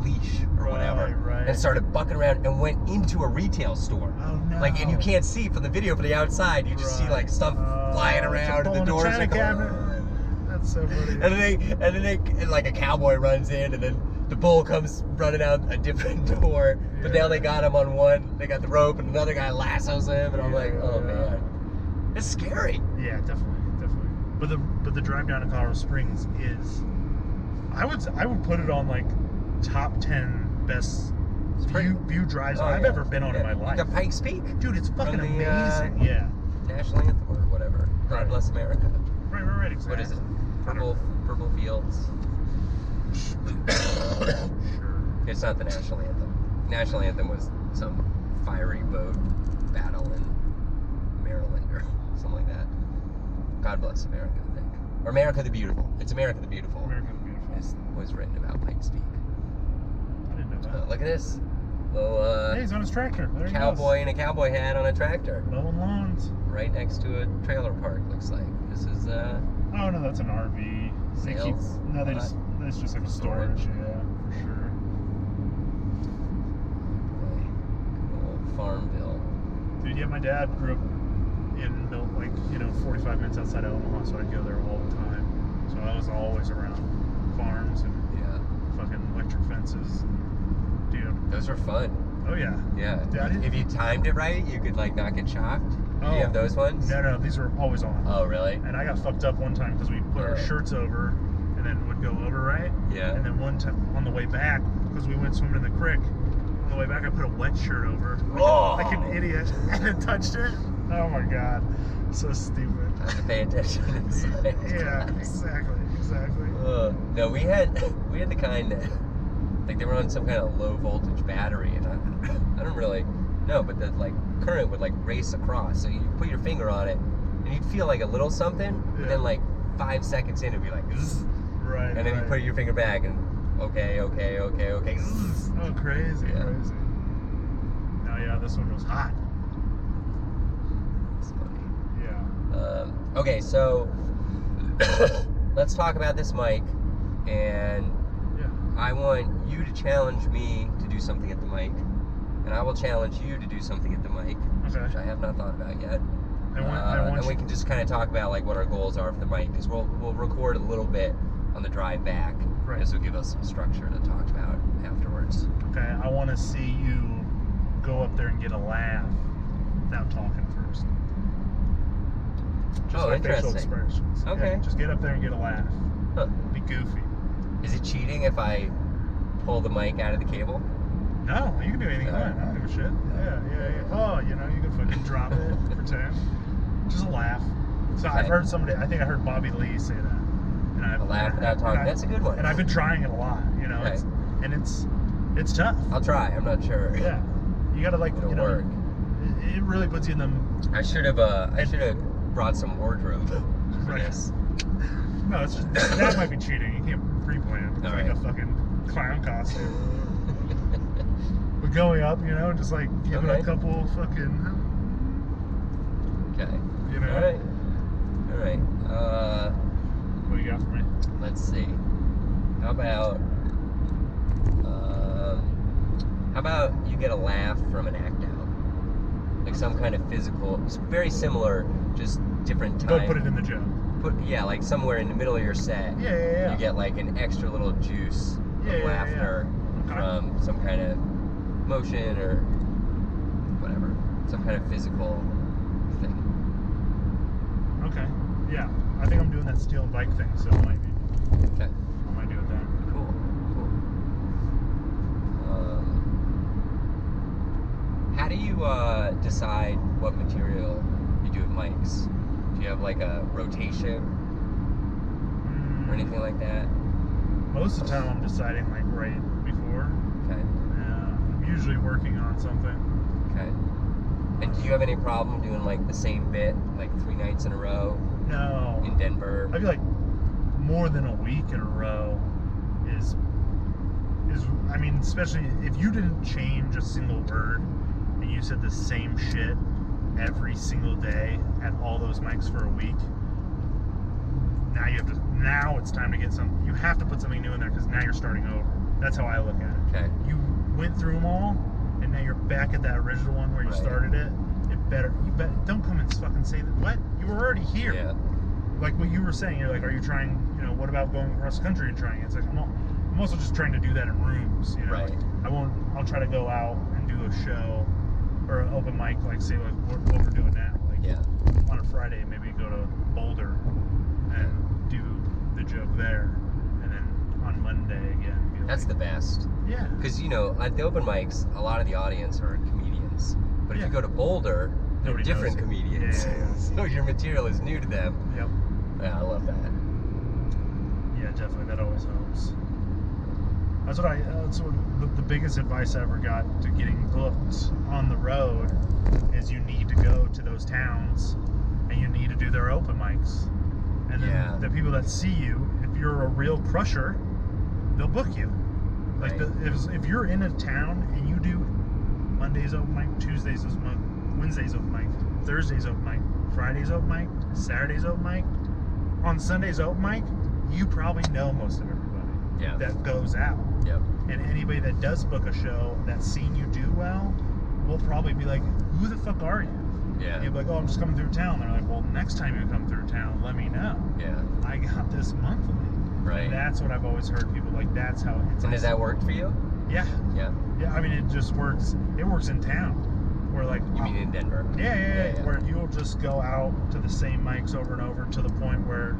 leash or whatever Right. and started bucking around and went into a retail store. Oh no. Like, and you can't see from the video from the outside. You just see like stuff flying around and the doors China are cabinet. That's so funny. and then like a cowboy runs in, and then the bull comes running out a different door. But now they got him on one. They got the rope, and another guy lassos him, and I'm like, oh man, it's scary. Yeah, definitely. But the drive down to Colorado Springs is, I would put it on like top 10 best view drives I've ever been on in my life. Like a Pikes Peak. Dude, it's fucking From the, amazing. Yeah. National Anthem or whatever. God Right. Bless America. Right, exactly. What is it? Purple Fields. Sure. It's not the National Anthem. National Anthem was some fiery boat battle in Maryland or something like that. God Bless America, I think. Or America the Beautiful. It's America the Beautiful. America the Beautiful. Was written about Pikes Peak. I didn't know that. Look at this. Little Hey, he's on his tractor. There he cowboy in a cowboy hat on a tractor. goes. Mowing lawns. Right next to a trailer park, looks like. This is Oh no, that's an RV. Sales It's just like a storage. Yeah, for sure. old Farmville. Dude, yeah, my dad grew up in 45 minutes outside of Omaha, so I'd go there all the time. So I was always around farms and fucking electric fences. Dude. Those are fun. Oh yeah. Yeah. Dad, If you timed it right, you could like not get shocked. Do you have those ones? No, these are always on. Oh, really? And I got fucked up one time because we put our shirts over and then would go over, right? Yeah. And then one time on the way back, because we went swimming in the creek, on the way back I put a wet shirt over like an idiot and then touched it. Oh my god. So stupid. I have to pay attention to the signs. Yeah, exactly. No, we had the kind that like they were on some kind of low voltage battery, and I don't really know, but the like current would like race across. So you put your finger on it, and you'd feel like a little something, and then like 5 seconds in, it'd be like, zzz, Right. and then you put your finger back, and okay, zzz. Oh, crazy. No, yeah, this one was hot. It's funny. Yeah. Okay, so let's talk about this mic, and Yeah. I want you to challenge me to do something at the mic, and I will challenge you to do something at the mic, Okay. which I have not thought about yet. I want And we can just kind of talk about like what our goals are for the mic, because we'll record a little bit on the drive back. Right. This will give us some structure to talk about afterwards. Okay, I want to see you go up there and get a laugh without talking first. Just Oh, like facial interesting. expressions. Okay. Yeah, just get up there and get a laugh. Huh. Be goofy. Is it cheating if I pull the mic out of the cable? No, you can do anything you want. I don't give a shit. Yeah. Oh, you can fucking drop it, pretend. Just a laugh. So Okay. I've heard somebody, I think I heard Bobby Lee say that. And A laugh without talking. That's a good one. And I've been trying it a lot, Okay. It's tough. I'll try. I'm not sure. Yeah. You gotta It'll work. It really puts you in the I should have brought some wardrobe for Right. this. No, it's just that might be cheating. You can't pre-plan. It's All like right. a fucking clown costume. But going up, just like giving Okay. a couple fucking, Okay. All All right. What do you got for me? Let's see. How about you get a laugh from an act out, like some kind of physical. It's very similar, just different time. Go put it in the joke. Like somewhere in the middle of your set. Yeah. You get like an extra little juice of laughter Okay. from some kind of motion or whatever, some kind of physical thing. Okay. Yeah. I think I'm doing that steel and bike thing, so I might Okay. do it then. Cool. How do you decide what material you do at mics? Do you have like a rotation or anything like that? Most of the time I'm deciding like right before. Okay. I'm usually working on something. Okay. And do you have any problem doing like the same bit like 3 nights in a row No. in Denver? I feel like more than a week in a row is especially if you didn't change a single word and you said the same shit every single day at all those mics for a week. Now it's time to get you have to put something new in there because now you're starting over. That's how I look at it. Okay. You went through them all and now you're back at that original one where you Right. started it. You better don't come and fucking say that. What? You were already here. Yeah. Like what you were saying, you're like, are you trying, what about going across the country and trying it? It's like, I'm also just trying to do that in rooms, Right. Like, I'll try to go out and do a show or an open mic, like say like what we're doing now. Like Yeah. on a Friday, maybe go to Boulder and do the joke there. And then on Monday again. Be That's the best. Yeah. Because, at the open mics, a lot of the audience are comedians. But if Yeah. you go to Boulder, they're Nobody different knows. comedians. Yeah. So your material is new to them. Yep. Yeah, I love that. Yeah, definitely. That always helps. That's what the biggest advice I ever got to getting booked on the road is you need to go to those towns and you need to do their open mics. And then Yeah. the people that see you, if you're a real crusher, they'll book you. Like Right. if you're in a town and you do Mondays open mic, Tuesdays open mic, Wednesdays open mic, Thursdays open mic, Fridays open mic, Saturdays open mic, on Sundays open mic, you probably know most of everybody Yeah. that goes out. Yep. And anybody that does book a show that's seen you do well will probably be like, who the fuck are you? Yeah. You'll be like, oh, I'm just coming through town. They're like, well, next time you come through town, let me know. Yeah. I got this monthly. Right. And that's what I've always heard people like, that's how it's. And has that worked for you? Yeah. Yeah. Yeah, I mean, it just works. It works in town. Where like. You mean in Denver? Yeah. Where you'll just go out to the same mics over and over to the point where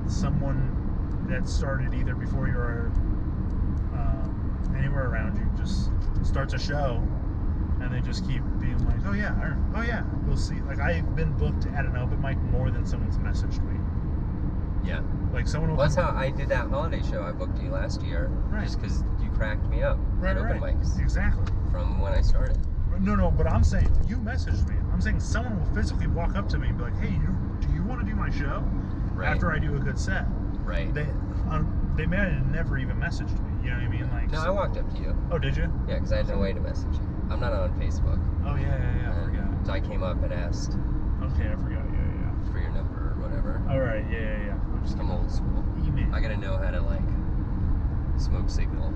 someone that started either before you or anywhere around you just starts a show and they just keep being like, oh yeah, we'll see. Like I've been booked at an open mic more than someone's messaged me. Yeah. Like someone will. Well, that's how I did that holiday show I booked you last year. Right. Just because you cracked me up at open mics Exactly. from when I started. No, but I'm saying you messaged me. I'm saying someone will physically walk up to me and be like, hey, do you want to do my show? Right. After I do a good set. Right. They may have never even messaged me. You know what I mean? Like. No, I walked up to you. Oh, did you? Yeah, because I had no way to message you. I'm not on Facebook. Oh yeah, I forgot. So I came up and asked Okay, I forgot. Yeah. for Rover. All right, yeah. I'm old school. Email. I gotta know how to like smoke signal.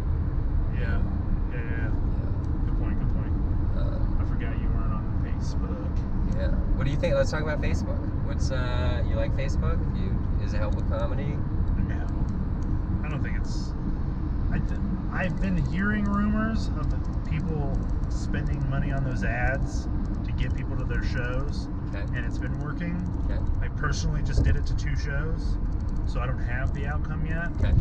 Yeah. Good point. I forgot you weren't on Facebook. Yeah. What do you think? Let's talk about Facebook. What's you like Facebook? Does it help with comedy? No, I don't think it's. I've been hearing rumors of people spending money on those ads to get people to their shows, and it's been working. Okay. I personally just did it to 2 shows, so I don't have the outcome yet. Okay.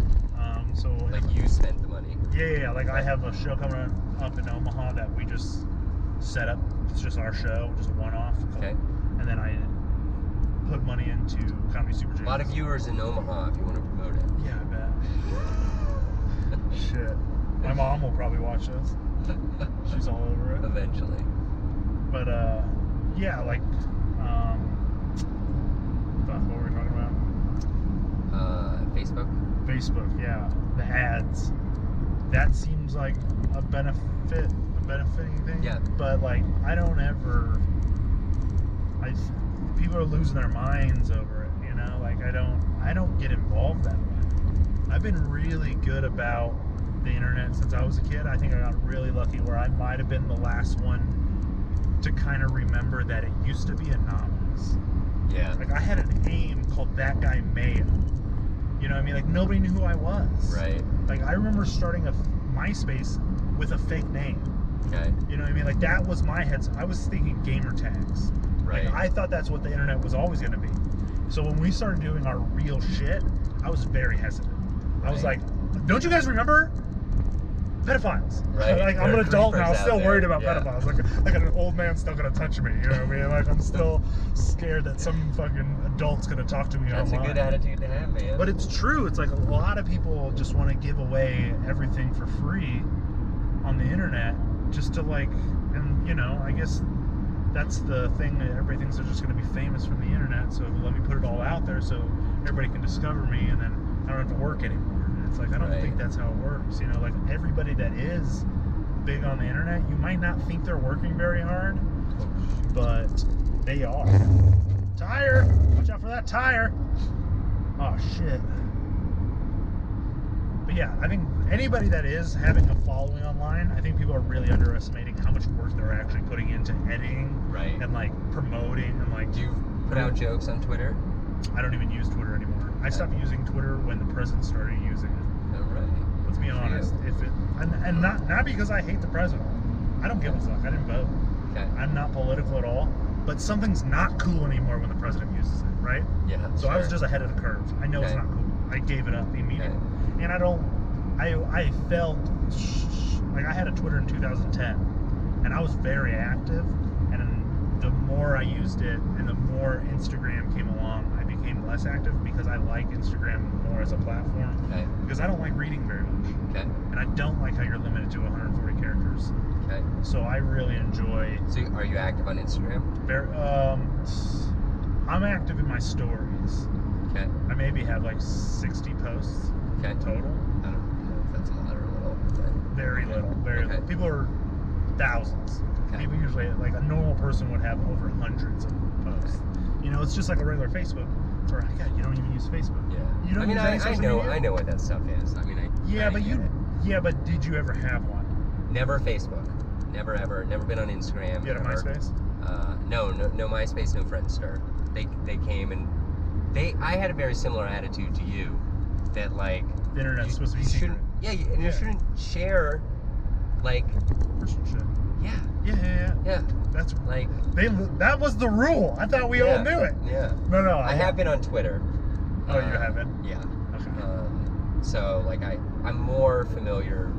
So like you spent the money. Yeah. Like I have a show coming up in Omaha that we just set up. It's just our show, just a one-off. Okay. And then I put money into Comedy Super Jams. A lot of viewers in Omaha if you want to promote it. Yeah, I bet. Shit. My mom will probably watch this. She's all over it. Eventually. But, yeah, like, fuck, what were we talking about? Facebook? Facebook, yeah. The ads. That seems like a benefiting thing. Yeah. But, like, I don't ever... people are losing their minds over it, you know? Like, I don't get involved that way. I've been really good about the internet since I was a kid. I think I got really lucky where I might have been the last one to kind of remember that it used to be anonymous. Yeah. Like I had an AIM called That Guy Mayo. You know what I mean? Like nobody knew who I was. Right. Like I remember starting a MySpace with a fake name. Okay. You know what I mean? Like that was my head. I was thinking gamer tags. Right. Like I thought that's what the internet was always going to be. So when we started doing our real shit, I was very hesitant. I was like, don't you guys remember? Pedophiles. Right. Like I'm There an are adult now, creepers still out there. worried about Yeah. pedophiles. Like an old man's still gonna touch me. You know what I mean? Like I'm still scared that some fucking adult's gonna talk to me That's online. a good attitude to have, man. But it's true. It's like a lot of people just want to give away everything for free on the internet, just to like, and you know, I guess that's the thing that everybody thinks they're just gonna be famous from the internet. So let me put it all out there so everybody can discover me, and then I don't have to work anymore. It's like I don't think that's how it works. You know, like everybody that is big on the internet, you might not think they're working very hard, but they are. Tire! Watch out for that tire! Oh shit. But yeah, I think anybody that is having a following online, I think people are really underestimating how much work they're actually putting into editing, and like promoting, and like. Do you put out jokes on Twitter? I don't even use Twitter anymore. I stopped using Twitter when the president started using it. Oh, right. Let's be honest. If it and not because I hate the president. I don't give a fuck. I didn't vote. Okay. I'm not political at all. But something's not cool anymore when the president uses it, right? Yeah. So I was just ahead of the curve. I know it's not cool. I gave it up immediately. And I felt like I had a Twitter in 2010, and I was very active. And the more I used it, and the more Instagram came along, I became less active because I like Instagram more as a platform. Okay. Because I don't like reading very much. Okay. And I don't like how you're limited to 140 characters. Okay. So I really enjoy. So are you active on Instagram? I'm active in my stories. Okay. I maybe have like 60 posts total. I don't know if that's a lot or a little. But Very little. Very little. People are thousands. Okay. People usually, like a normal person would have over hundreds of posts. You know, it's just like a regular Facebook. It's where, God, you don't even use Facebook. Yeah. You don't I mean, use any social media? I know what that stuff is. I mean, but did you ever have one? Never Facebook. Never ever. Never been on Instagram. You had a MySpace? No MySpace, no Friendster. They came and I had a very similar attitude to you, that like the internet's supposed to be secret. You shouldn't share like personal shit. Yeah. That's like that was the rule. I thought we all knew it. Yeah. No. I have been on Twitter. Oh, you haven't? Yeah. Okay. So like I'm more familiar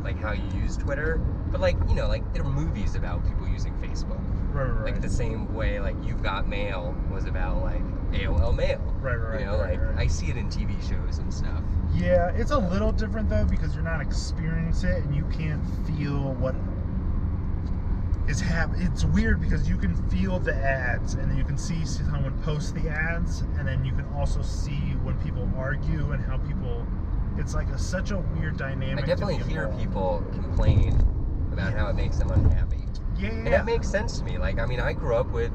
with how you use Twitter, but like you know like there are movies about people using Facebook. Right. Like the same way like You've Got Mail was about like AOL Mail. Right. You know, right. I see it in TV shows and stuff. Yeah, it's a little different though because you're not experiencing it and you can't feel what is happening. It's weird because you can feel the ads and then you can see someone post the ads and then you can also see when people argue and how people. It's like such a weird dynamic. I definitely hear people complain about how it makes them unhappy. Yeah. And that makes sense to me. Like, I mean, I grew up with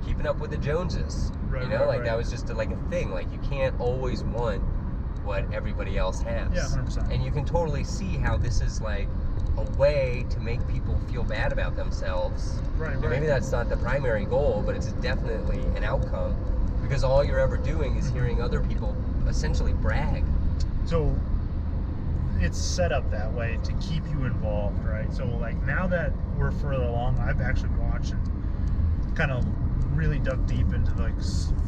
Keeping Up with the Joneses. Right, you know, right, like right. that was just like a thing. Like you can't always want what everybody else has. Yeah, 100%. And you can totally see how this is like a way to make people feel bad about themselves. Right, And right. maybe that's not the primary goal, but it's definitely an outcome, because all you're ever doing is hearing other people essentially brag. So it's set up that way to keep you involved, right? So like now that we're further along, I've actually watched and kind of really dug deep into like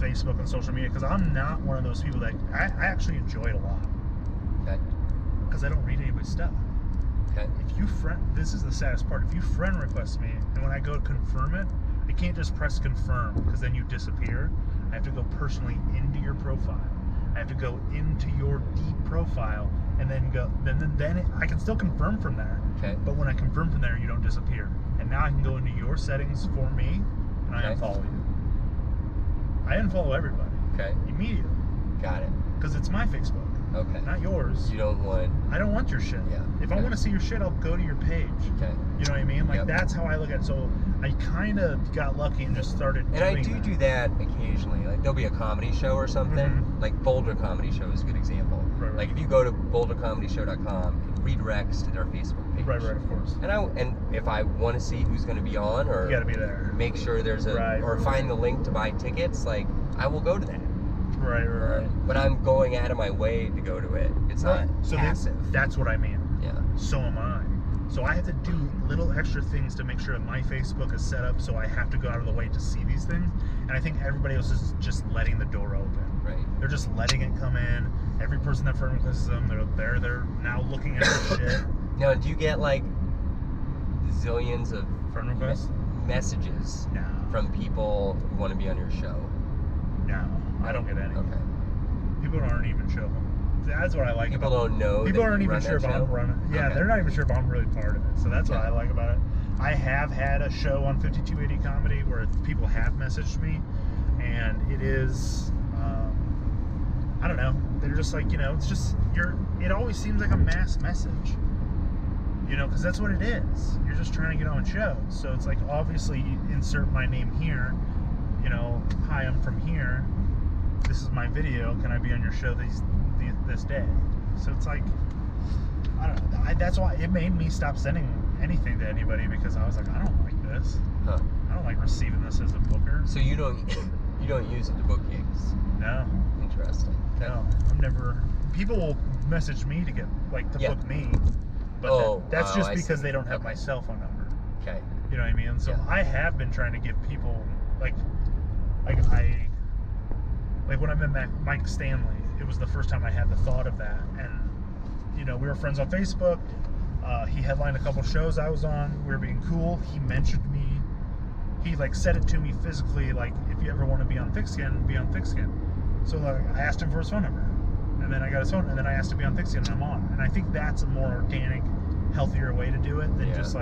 Facebook and social media, because I'm not one of those people that I actually enjoy it a lot, Okay. because I don't read anybody's stuff. Okay. If you this is the saddest part, if you friend request me and when I go to confirm it, I can't just press confirm because then you disappear. I have to go personally into your profile. I have to go into your deep profile and then I can still confirm from there. Okay. But when I confirm from there, you don't disappear. And now I can go into your settings for me and I Okay. unfollow you. I unfollow everybody Okay. immediately Got it. because it's my Facebook, Okay. not yours. You don't want. I don't want your shit. Yeah. If I Okay. want to see your shit, I'll go to your page. Okay. You know what I mean? Like Yep. that's how I look at it. So I kind of got lucky and just started. And I doing do that occasionally. Like there'll be a comedy show or something. Mhm. Like Boulder Comedy Show is a good example. Right. Like if you go to bouldercomedyshow.com, it redirects to their Facebook page. Right, of course. And if I want to see who's going to be on, or You got to be there. make sure there's a Right, or right. find the link to buy tickets, like I will go to that. Right. But I'm going out of my way to go to it. It's not So passive. that's what I mean. Yeah. So am I. So I have to do little extra things to make sure that my Facebook is set up so I have to go out of the way to see these things. And I think everybody else is just letting the door open. Right. They're just letting it come in. Every person that friend requests them, they're now looking at their shit. Now, do you get like zillions of Friend requests? messages No. from people who want to be on your show? No. I don't get any. Okay. People aren't even sure. That's what I like People about don't know. People that aren't you even run sure if that I'm show? running. Yeah, Okay. they're not even sure if I'm really part of it. So that's what Okay. I like about it. I have had a show on 5280 Comedy where people have messaged me, and it is, I don't know. They're just like, it's just it always seems like a mass message, because that's what it is. You're just trying to get on shows. So it's like, obviously, you insert my name here. Hi, I'm from here. This is my video. Can I be on your show this day? So it's like, I don't know. That's why it made me stop sending anything to anybody, because I was like, I don't like this. Huh. I don't like receiving this as a booker. So you don't use it to book gigs? No, Interesting. Okay. no. I'm never. People will message me to get to Yeah. book me, but Oh, that's just I because see. they don't have Okay. my cell phone number. Okay. You know what I mean? So Yeah. I have been trying to give people like when I met Mike Stanley, it was the first time I had the thought of that, and we were friends on Facebook. He headlined a couple shows I was on. We were being cool. He mentioned me. He said it to me physically, if you ever want to be on Thick Skin, be on Thick Skin. So I asked him for his phone number, and then I got his phone, and then I asked to be on Thick Skin, and I'm on. And I think that's a more organic, healthier way to do it than Yeah. just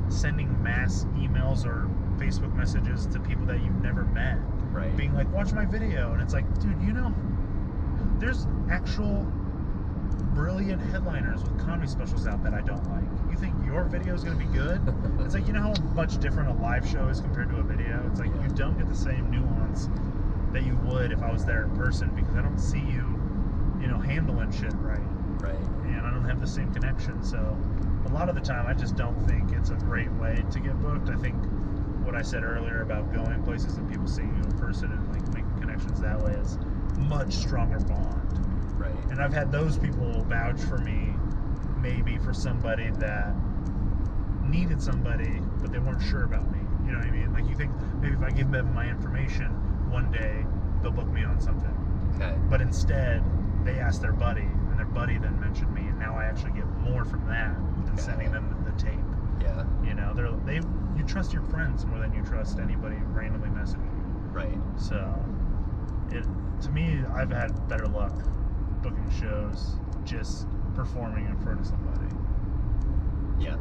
sending mass emails or Facebook messages to people that you've never met. Right. Being like, watch my video, and it's like, dude, there's actual brilliant headliners with comedy specials out that I don't like. You think your video is going to be good? It's like, how much different a live show is compared to a video? It's like, Yeah. you don't get the same nuance that you would if I was there in person, because I don't see you, handling shit right. Right. And I don't have the same connection. So a lot of the time, I just don't think it's a great way to get booked. I think what I said earlier about going places and people seeing you in person and making connections that way is much stronger bond. Right. And I've had those people vouch for me, maybe for somebody that needed somebody, but they weren't sure about me. You know what I mean? You think maybe if I give them my information one day, they'll book me on something. Okay. But instead, they asked their buddy, and their buddy then mentioned me, and now I actually get more from that than Okay. sending them the tape. Yeah. You trust your friends more than you trust anybody randomly messaging you. Right. So, to me, I've had better luck booking shows just performing in front of somebody. Yeah.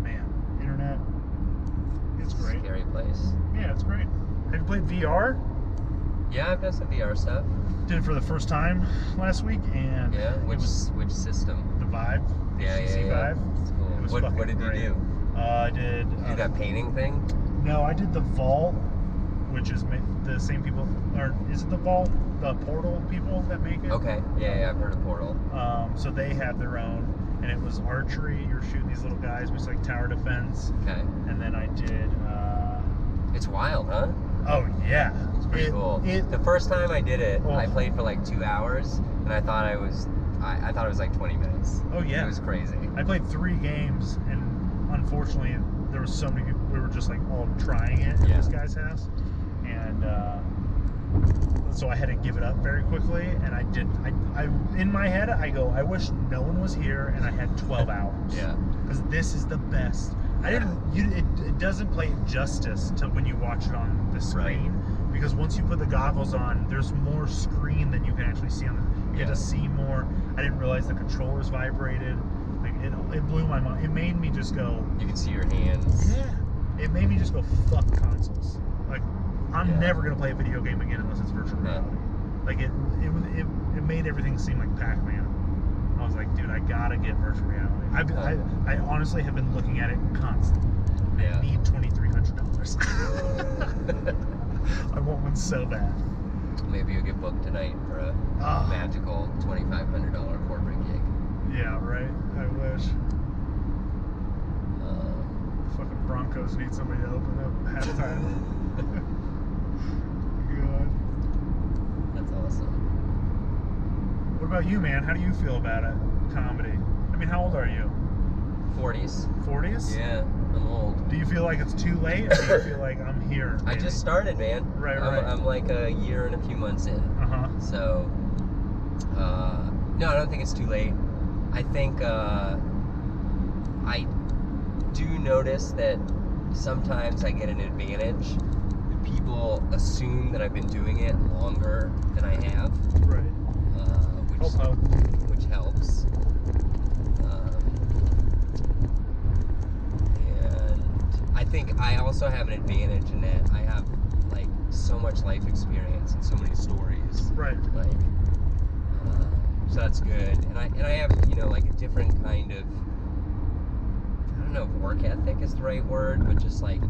Man, internet, it's great. Scary place. Yeah, it's great. Have you played VR? Yeah, I've done some VR stuff. Did it for the first time last week, and Yeah. it was Which system? the Vive, Yeah, HTC yeah. Vive. It's cool. It was What fucking did great. you do? I did. You do that painting thing? No, I did the vault which is the same people, or is it the Portal people that make it? Okay, yeah, I've heard of Portal. So they have their own, and it was archery. You're shooting these little guys, which is like tower defense. Okay. And then I did. It's wild, huh? Oh yeah. It's pretty cool. The first time I did it, I played for like 2 hours, and I thought it was like 20 minutes. Oh yeah. It was crazy. I played 3 games, and unfortunately, there was so many people. We were just like all trying it at this guy's house, and so I had to give it up very quickly. And I in my head, I go, I wish no one was here, and I had 12 hours. Yeah. Because this is the best. It doesn't play it justice to when you watch it on the screen. Right. Because once you put the goggles on, there's more screen than you can actually see on the. You get to see more. I didn't realize the controllers vibrated. Like it blew my mind. It made me just go. You can see your hands. Yeah. It made me just go fuck consoles. Like I'm never gonna play a video game again unless it's virtual reality. Like it made everything seem like Pac-Man. I was like, dude, I gotta get virtual reality. I honestly have been looking at it constantly. I need $2,300. I want one so bad. Maybe you'll get booked tonight for a magical $2,500 corporate gig. Yeah, right. I wish. Fucking Broncos need somebody to open up halftime. God. That's awesome. What about you, man? How do you feel about it? Comedy. I mean, how old are you? 40s. 40s? Yeah, I'm old. Do you feel like it's too late, or do you feel like I'm here? I just started, man. Right. I'm like a year and a few months in. So, no, I don't think it's too late. I think I do notice that sometimes I get an advantage. People assume that I've been doing it longer than I have. Right. Which helps. And I think I also have an advantage in that I have like so much life experience and so many stories. Right. Like, so that's good. And I have, like a different kind of, I don't know if work ethic is the right word, but just like,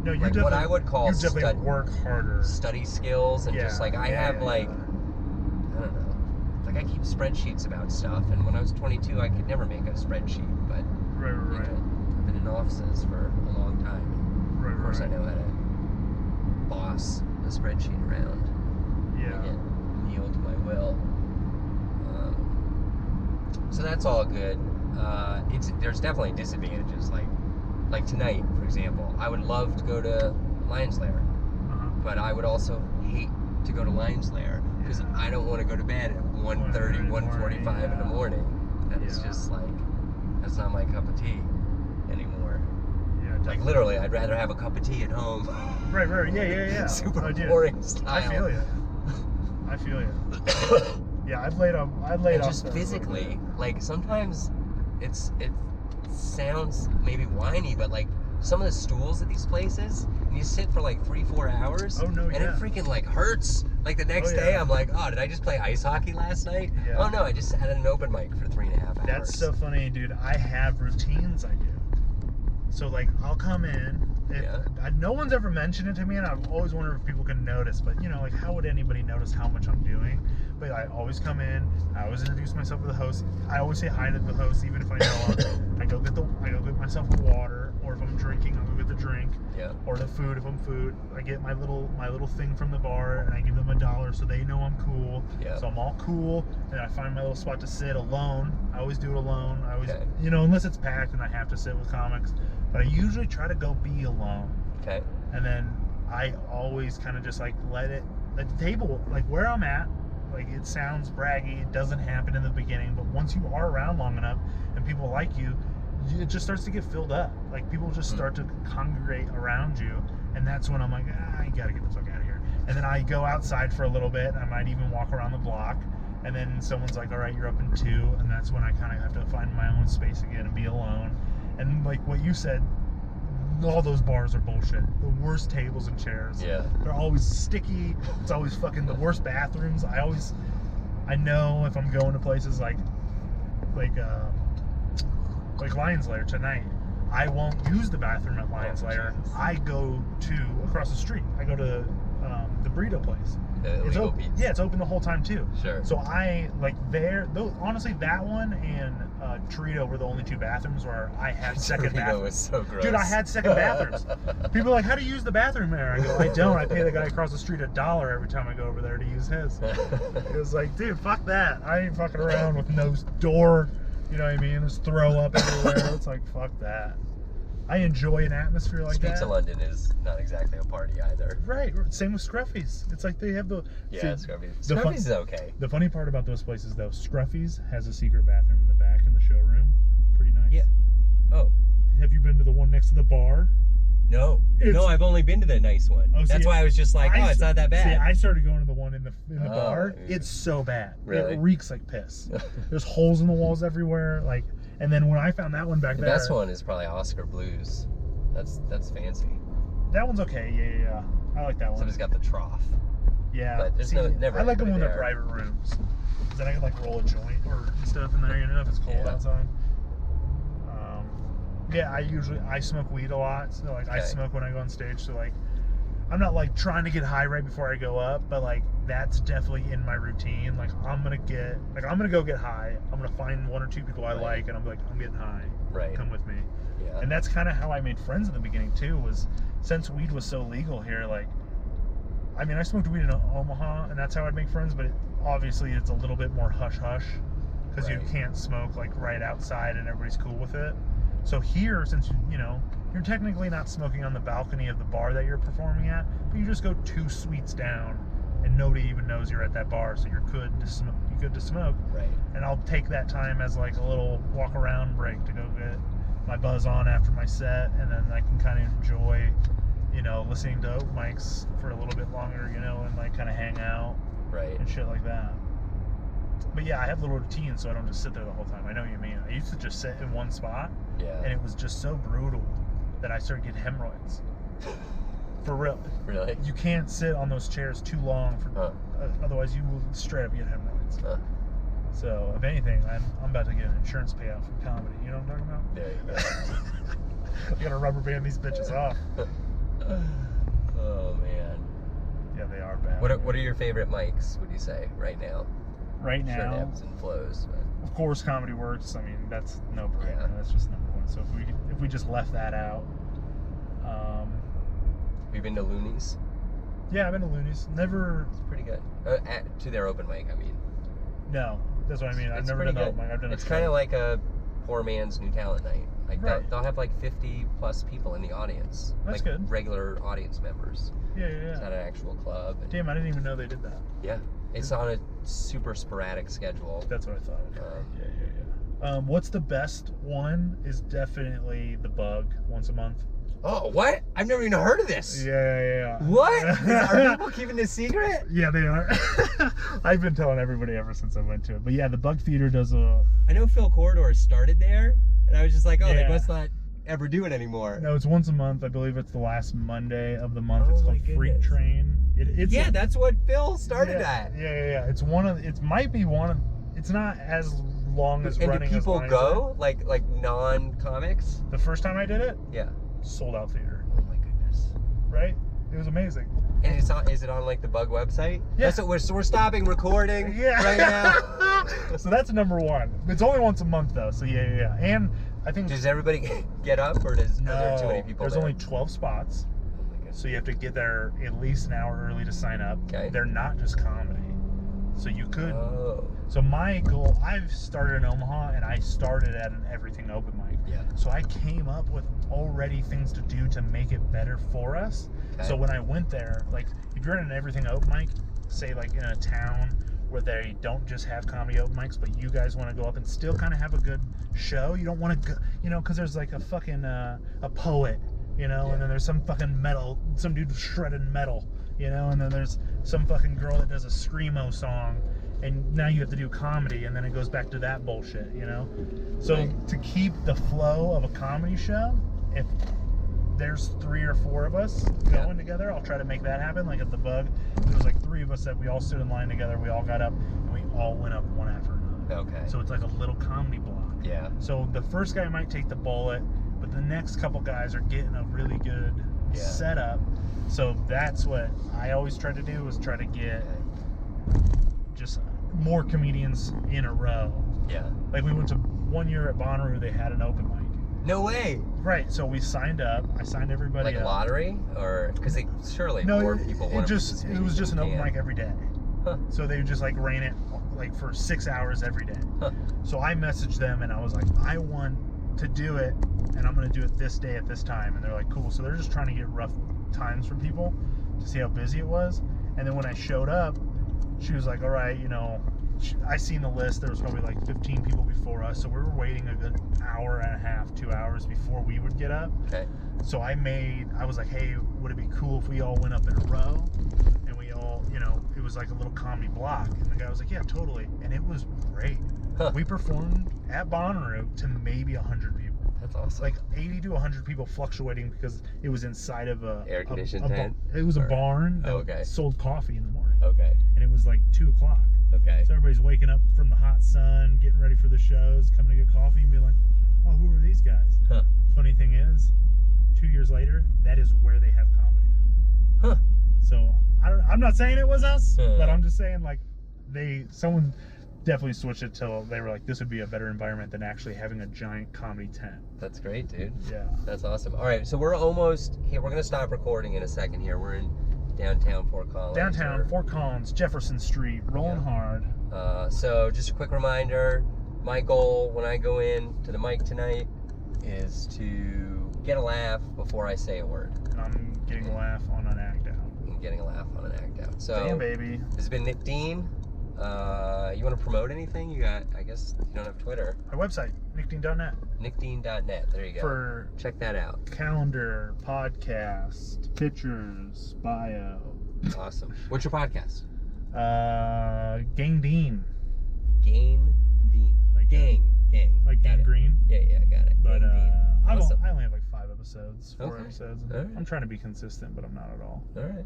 no, you like what I would call work harder. Study skills, and just like I have like, yeah. I don't know, like I keep spreadsheets about stuff, and when I was 22 I could never make a spreadsheet, but right. I've been in offices for a long time. Right. Of course I know how to boss the spreadsheet around. Yeah. And get Neil to my will. So that's all good. There's definitely disadvantages, like tonight, for example. I would love to go to Lion's Lair, but I would also hate to go to Lion's Lair because I don't want to go to bed at 1:30, 1:45 in the morning. That is just like, that's not my cup of tea anymore. Yeah, definitely. Like literally, I'd rather have a cup of tea at home. Right. Yeah. Super boring style. I feel you. Yeah, I've laid off. Just physically, like sometimes it sounds maybe whiny, but like some of the stools at these places, and you sit for like 3-4 hours. Oh no, and it freaking like hurts. Like the next day, I'm like, oh, did I just play ice hockey last night? Yeah. Oh no, I just sat at an open mic for 3.5 hours. That's so funny, dude. I have routines I do. So like, I'll come in. No one's ever mentioned it to me, and I've always wondered if people can notice. But like, how would anybody notice how much I'm doing? But I always come in. I always introduce myself to the host. I always say hi to the host, even if I know him. I go get myself a water, or if I'm drinking, I'll go get the drink. Yeah. Or the food if I'm food. I get my little thing from the bar, and I give them $1 so they know I'm cool. Yeah. So I'm all cool, and I find my little spot to sit alone. I always do it alone. I always, unless it's packed and I have to sit with comics. But I usually try to go be alone. Okay. And then I always kind of just like let the table, like where I'm at, like it sounds braggy, it doesn't happen in the beginning, but once you are around long enough and people like you, it just starts to get filled up. Like people just start to congregate around you, and that's when I'm like, you gotta get the fuck out of here. And then I go outside for a little bit. I might even walk around the block, and then someone's like, all right, you're up in 2, and that's when I kind of have to find my own space again and be alone. And like what you said, all those bars are bullshit. The worst tables and chairs. Yeah. They're always sticky. It's always fucking the worst bathrooms. I know if I'm going to places like Lion's Lair tonight, I won't use the bathroom at Lion's Lair. Jesus. I go to across the street. I go to the burrito place. The It's illegal open. Pete's. Yeah, it's open the whole time too. Sure. So I like there. Though honestly, that one and Torito were the only two bathrooms where I had second Torito bathrooms. was so gross. Dude, I had second bathrooms. People are like, "How do you use the bathroom there?" I go, "I don't. I pay the guy across the street $1 every time I go over there to use his." It was like, dude, fuck that. I ain't fucking around with no door. You know what I mean? Just throw up everywhere. It's like, fuck that. I enjoy an atmosphere like Pizza that. London is not exactly a party either. Right. Same with Scruffy's. It's like they have the... Yeah, see, Scruffy's. the fun- Scruffy's is okay. The funny part about those places, though, Scruffy's has a secret bathroom in the back in the showroom. Pretty nice. Yeah. Oh. Have you been to the one next to the bar? No. No, I've only been to the nice one. Oh, see, That's why I was just like, oh, it's not that bad. See, I started going to the one in the bar. Yeah. It's so bad. Really? It reeks like piss. There's holes in the walls everywhere. Like, and then when I found that one back The there, best one is probably Oscar Blues. That's fancy. that one's okay. Yeah. I like that one. Somebody's got the trough. Yeah. But there's never I like them when anybody they're there. private rooms. 'Cause then I can like roll a joint or stuff in there, you know, if it's cold Yeah. outside. Yeah, I smoke weed a lot. So like I Okay. smoke when I go on stage. So like I'm not like trying to get high right before I go up, but like that's definitely in my routine. Like I'm gonna go get high. I'm gonna find one or two people I Right. like, and I'm like, I'm getting high. Right. Come with me. Yeah. And that's kind of how I made friends in the beginning too. Was since weed was so legal here, like, I mean, I smoked weed in Omaha, and that's how I'd make friends. But obviously, it's a little bit more hush hush because you Right. can't smoke like right outside, and everybody's cool with it. So here, since you know, you're technically not smoking on the balcony of the bar that you're performing at, but you just go 2 suites down, and nobody even knows you're at that bar, so you're good to smoke. You good to smoke. Right. And I'll take that time as like a little walk around break to go get my buzz on after my set, and then I can kind of enjoy, you know, listening to open mics for a little bit longer, you know, and like kind of hang out Right. and shit like that. But yeah, I have little routines, so I don't just sit there the whole time. I know what you mean. I used to just sit in one spot, Yeah. and it was just so brutal that I started getting hemorrhoids. For real. Really? You can't sit on those chairs too long, for otherwise you will straight up get hemorrhoids. Huh. So, if anything, I'm about to get an insurance payout from comedy. You know what I'm talking about? There you go. I gotta rubber band these bitches off. Oh man. Yeah, they are bad. What are your favorite mics? Would you say right now? Right Sure, it now, ebbs and flows. But of course, Comedy Works. I mean, that's no brainer. Yeah. That's just number one. So if we just left that out, we've been to Loonee's. yeah, I've been to Looney's. Never. It's pretty good. To their open mic, I mean. No, that's what I mean. I've It's never pretty done the good. open mic. I've done. It's kind of like a poor man's new talent night. Like Right. they'll have like 50 plus people in the audience. That's like good. Regular audience members. Yeah. It's not an actual club. And Damn, I didn't even know they did that. yeah. It's on a super sporadic schedule. That's what I thought. Okay. Yeah. What's the best one is definitely the Bug once a month. Oh, what? I've never even heard of this. Yeah. What? Are people keeping this secret? Yeah, they are. I've been telling everybody ever since I went to it. But yeah, the Bug Theater does a... I know Phil Corridor started there, and I was just like, oh, Yeah. they must not ever do it anymore. No, it's once a month. I believe it's the last Monday of the month. Oh It's my called Freak goodness. Train. It's Yeah, that's what Phil started yeah, at. Yeah. It's one of... It might be one of... It's not as long as And do running as people long as go? Like non-comics? The first time I did it, Yeah. sold out theater. Oh my goodness. Right? It was amazing. And it's on, is it on like the Bug website? Yeah. That's what we're stopping recording Yeah. right now. So that's number one. It's only once a month though. So yeah. And I think Does everybody get up, or are there too many people there's there? only 12 spots. Oh my goodness. So you have to get there at least an hour early to sign up. Okay. They're not just comedy. So you could. Oh. So my goal, I've started in Omaha and I started at an everything open mic. Yeah. So I came up with already things to do to make it better for us. Okay. So when I went there, like if you're in an everything open mic, say like in a town where they don't just have comedy open mics, but you guys want to go up and still kind of have a good show. You don't want to go, you know, because there's like a fucking a poet, you know, Yeah. and then there's some fucking metal, some dude shredding metal, you know, and then there's some fucking girl that does a screamo song, and now you have to do comedy, and then it goes back to that bullshit, you know. So Right. to keep the flow of a comedy show, if there's 3 or 4 of us going together, I'll try to make that happen. Like at the Bug, there was like 3 of us that we all stood in line together. We all got up and we all went up one after another. Okay. So it's like a little comedy block. Yeah. So the first guy might take the bullet, but the next couple guys are getting a really good setup. So that's what I always try to do, is try to get just more comedians in a row. Yeah. Like we went to one year at Bonnaroo, they had an open mic. No way. Right, so we signed up. I signed everybody Like up. lottery, or because they surely more people want to participate. It was just an open mic every day. Huh. So they just like ran it like for 6 hours every day. Huh. So I messaged them and I was like, I want to do it, and I'm going to do it this day at this time. And they're like, cool. So they're just trying to get rough times from people to see how busy it was. And then when I showed up, she was like, all right, you know, I seen the list. There was probably like 15 people before us. So we were waiting a good hour and a half, 2 hours before we would get up. Okay. So I was like, hey, would it be cool if we all went up in a row? And we all, you know, it was like a little comedy block. And the guy was like, yeah, totally. And it was great. Huh. We performed at Bonnaroo to maybe 100 people. That's awesome. Like 80 to 100 people, fluctuating, because it was inside of a air-conditioned tent? It was a barn that sold coffee in the morning. Okay. And it was like 2 o'clock. Okay. So everybody's waking up from the hot sun, getting ready for the shows, coming to get coffee, and being like, oh, who are these guys? Huh. Funny thing is, 2 years later, that is where they have comedy now. Huh. So I'm not saying it was us, but I'm just saying, like, someone definitely switched it till they were like, this would be a better environment than actually having a giant comedy tent. That's great, dude. Yeah. That's awesome. All right, so we're almost here. We're gonna stop recording in a second here. We're in downtown Fort Collins. Fort Collins, Jefferson Street, rolling hard. So just a quick reminder, my goal when I go in to the mic tonight is to get a laugh before I say a word. And I'm getting a laugh on an act out. I'm getting a laugh on an act out. So damn, baby. This has been Nic Dean. You want to promote anything? You got, I guess you don't have Twitter. Our website, nicdean.net. Nicdean.net. There you go. Check that out. Calendar, podcast, pictures, bio. Awesome. What's your podcast? Gang Dean. Gang Dean. Like gang. Like Dean Green. Yeah, got it. But Dean. Awesome. I only have like 5 episodes, 4 episodes. All right. I'm trying to be consistent, but I'm not at all. All right.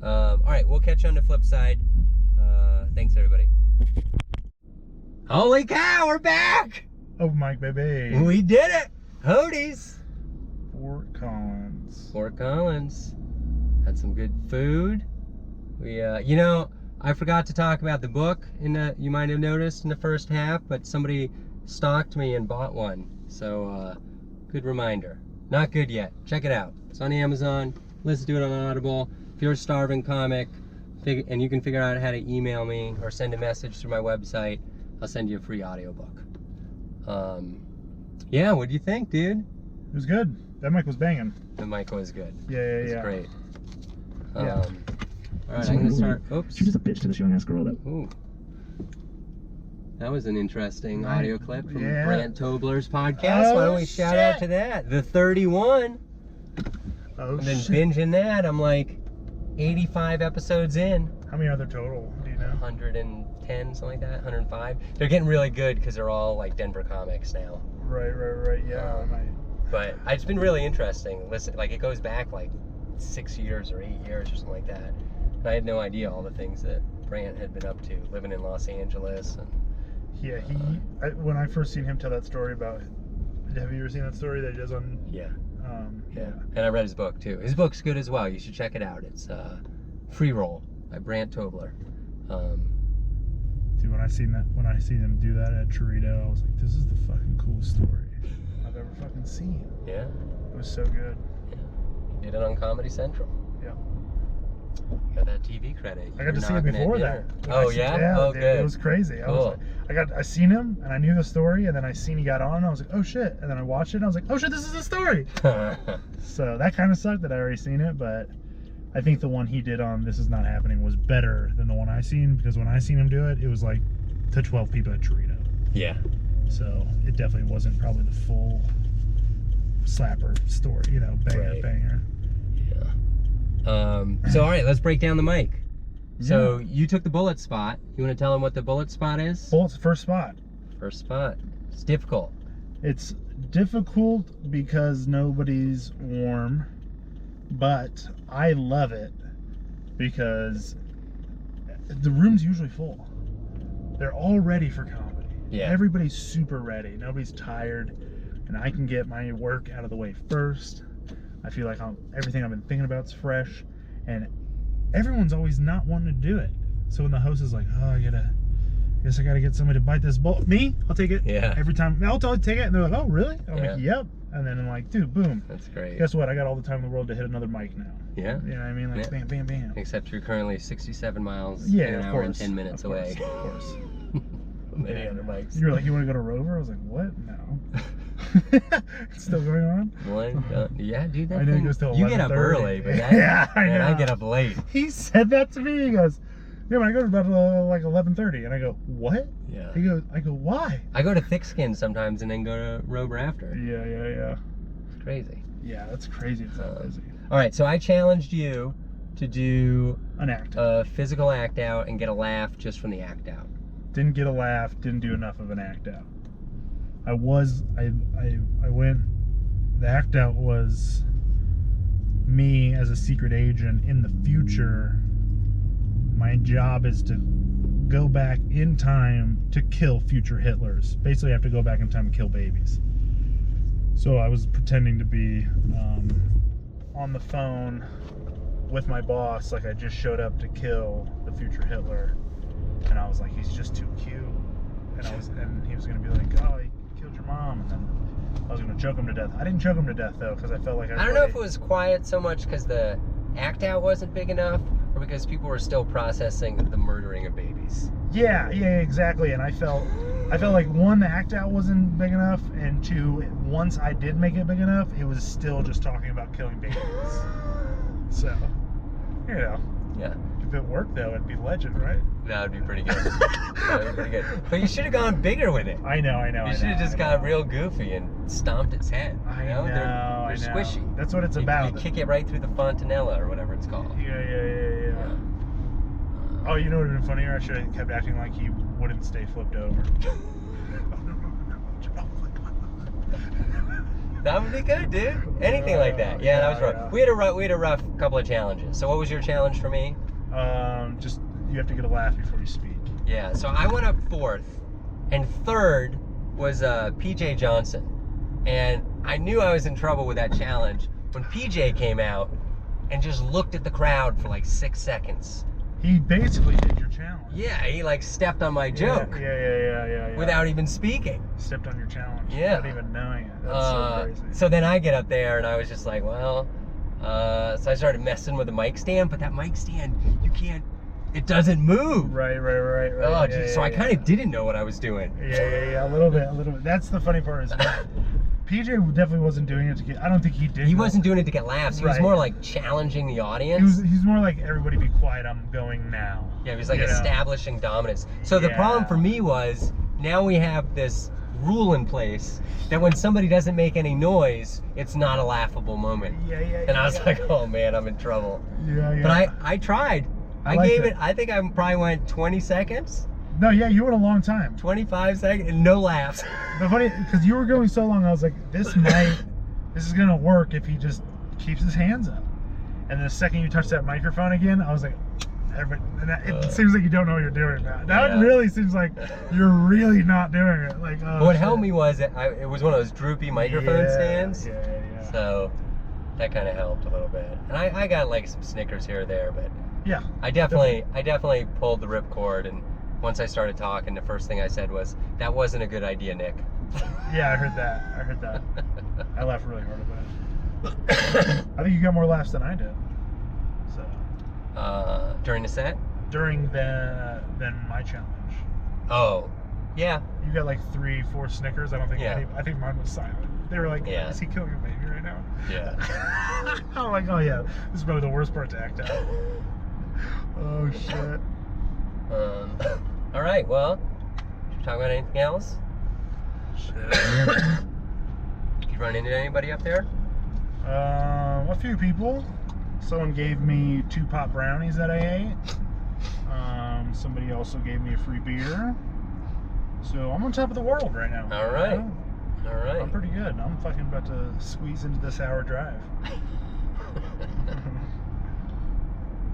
All right, we'll catch you on the flip side. Thanks, everybody. Holy cow, we're back! Oh, Mike, baby. We did it! Hodi's. Fort Collins. Had some good food. We, you know, I forgot to talk about the book you might have noticed in the first half, but somebody stalked me and bought one. So, good reminder. Not good yet. Check it out. It's on Amazon. Listen to it on Audible. If you're a starving comic, and you can figure out how to email me or send a message through my website, I'll send you a free audiobook. Yeah, what do you think, dude? It was good. That mic was banging. The mic was good. Yeah. It was great. Yeah. All right, I'm gonna start. Oops. She's just a bitch to this young ass girl that. Ooh. That was an interesting audio clip from Yeah. Brandt Tobler's podcast. Why don't we shout out to that? The 31. Oh, I've been shit. binging that. I'm like 85 episodes in. How many are there total? Do you know? 110, something like that. 105. They're getting really good because they're all like Denver comics now. Right. Yeah. But it's been really interesting. Listen, like it goes back like 6 years or 8 years or something like that. And I had no idea all the things that Brandt had been up to, living in Los Angeles. And Yeah, when I first seen him tell that story about, have you ever seen that story that he does on? Yeah. Yeah. And I read his book too. His book's good as well. You should check it out. It's Free Roll by Brandt Tobler. Dude, when I seen him do that at Chorito, I was like, this is the fucking coolest story I've ever fucking seen. Yeah. It was so good. Yeah. He did it on Comedy Central. Yeah. Got that TV credit. I got to see it before that. Oh yeah? Oh, dude, good. It was crazy. Cool. I seen him and I knew the story, and then I seen he got on and I was like, oh shit. And then I watched it and I was like, oh shit, this is the story. So that kind of sucked that I already seen it, but I think the one he did on This Is Not Happening was better than the one I seen, because when I seen him do it, it was like to 12 people at Chorito. Yeah. So it definitely wasn't probably the full slapper story, banger. Yeah. So all right, let's break down the mic. So you took the bullet spot. You want to tell them what the bullet spot is? Bullet's the first spot. First spot. It's difficult. It's difficult because nobody's warm, but I love it because the room's usually full. They're all ready for comedy. Yeah. Everybody's super ready. Nobody's tired. and I can get my work out of the way first. I feel like everything I've been thinking about is fresh, and everyone's always not wanting to do it. So when the host is like, oh, guess I gotta get somebody to bite this bullet. Me? I'll take it. Yeah. Every time. I'll take it. And they're like, oh, really? I'm Yeah. like, yep. And then I'm like, dude, boom. That's great. Guess what? I got all the time in the world to hit another mic now. Yeah. You know what I mean? Like, Yeah. bam, bam, bam. Except you're currently 67 miles Yeah, in an of hour and course. 10 minutes Of away. course, of course. Many other bikes. You were like, you want to go to Rover? I was like, what? No. It's still going on? Yeah, dude, that I know thing, he goes till you get up 11:30. early, but that, Yeah, I man, know. I get up late. He said that to me. He goes, yeah, man, I go to about like 11:30. And I go, what? Yeah. I go, why? I go to thick skin sometimes and then go to Rover after. Yeah. It's crazy. Yeah, that's crazy. It's that busy. All right, so I challenged you to do An act. a physical act out and get a laugh just from the act out. Didn't get a laugh. Didn't do enough of an act out. I went. The act out was me as a secret agent in the future. My job is to go back in time to kill future Hitlers. Basically, I have to go back in time and kill babies. So I was pretending to be on the phone with my boss, like I just showed up to kill the future Hitler, and I was like, he's just too cute, and he was gonna be like, oh, he killed your mom, and then I was gonna choke him to death. I didn't choke him to death though, because I felt like I don't know if it was quiet so much because the act out wasn't big enough, or because people were still processing the murdering of babies. Yeah, exactly. And I felt like one, the act out wasn't big enough, and two, once I did make it big enough, it was still just talking about killing babies. So, you know. Yeah. If it worked though, it'd be legend, right? That would be pretty good. That would be pretty good. But you should have gone bigger with it. I know. You should have just got real goofy and stomped its head. I You know? They're squishy. That's what it's You about. kick it right through the fontanella or whatever it's called. Yeah. Oh, you know what would have been funnier? I should have kept acting like he wouldn't stay flipped over. That would be good, dude. Anything like that. Yeah, that was rough. Yeah. We had a rough couple of challenges. So what was your challenge for me? Just you have to get a laugh before you speak. Yeah, so I went up fourth, and third was PJ Johnson. And I knew I was in trouble with that challenge when PJ came out and just looked at the crowd for like 6 seconds. He basically did your challenge. Yeah, he like stepped on my joke. Yeah. Without even speaking. Stepped on your challenge. Yeah. Without even knowing it. That's so crazy. So then I get up there and I was just like, well, so I started messing with the mic stand, but that mic stand, it doesn't move. Right. Oh, geez, so I kind of didn't know what I was doing. Yeah, a little bit. That's the funny part is PJ definitely wasn't doing it to get, I don't think he did. He wasn't doing it to get laughs. He was Right. more like challenging the audience. He's more like, everybody be quiet, I'm going now. Yeah, he was like establishing dominance. So the problem for me was, now we have this rule in place that when somebody doesn't make any noise, it's not a laughable moment. Yeah. And I was like, oh man, I'm in trouble. Yeah. But I tried. I liked gave it, I think I probably went 20 seconds, No, yeah, you went a long time. 25 seconds, and no laughs. The funny, because you were going so long, I was like, this is gonna work if he just keeps his hands up. And the second you touch that microphone again, I was like, it seems like you don't know what you're doing now. That really seems like you're really not doing it. Like, What helped me was it was one of those droopy microphone stands. Yeah. So that kind of helped a little bit. And I got like some Snickers here or there, but yeah, I definitely pulled the ripcord. And once I started talking, the first thing I said was, "That wasn't a good idea, Nick." Yeah, I heard that. I laughed really hard about it. I think you got more laughs than I did. So. During the set? Than my challenge. Oh, yeah. You got like 3-4 Snickers. I don't think I think mine was silent. They were like, is he killing a baby right now? Yeah. I'm like, oh yeah, this is probably the worst part to act out. Oh shit. All right, well, should we talk about anything else? You run into anybody up there? A few people. Someone gave me 2 pop brownies that I ate. Somebody also gave me a free beer. So I'm on top of the world right now. All right. All right. I'm pretty good. I'm fucking about to squeeze into this hour drive.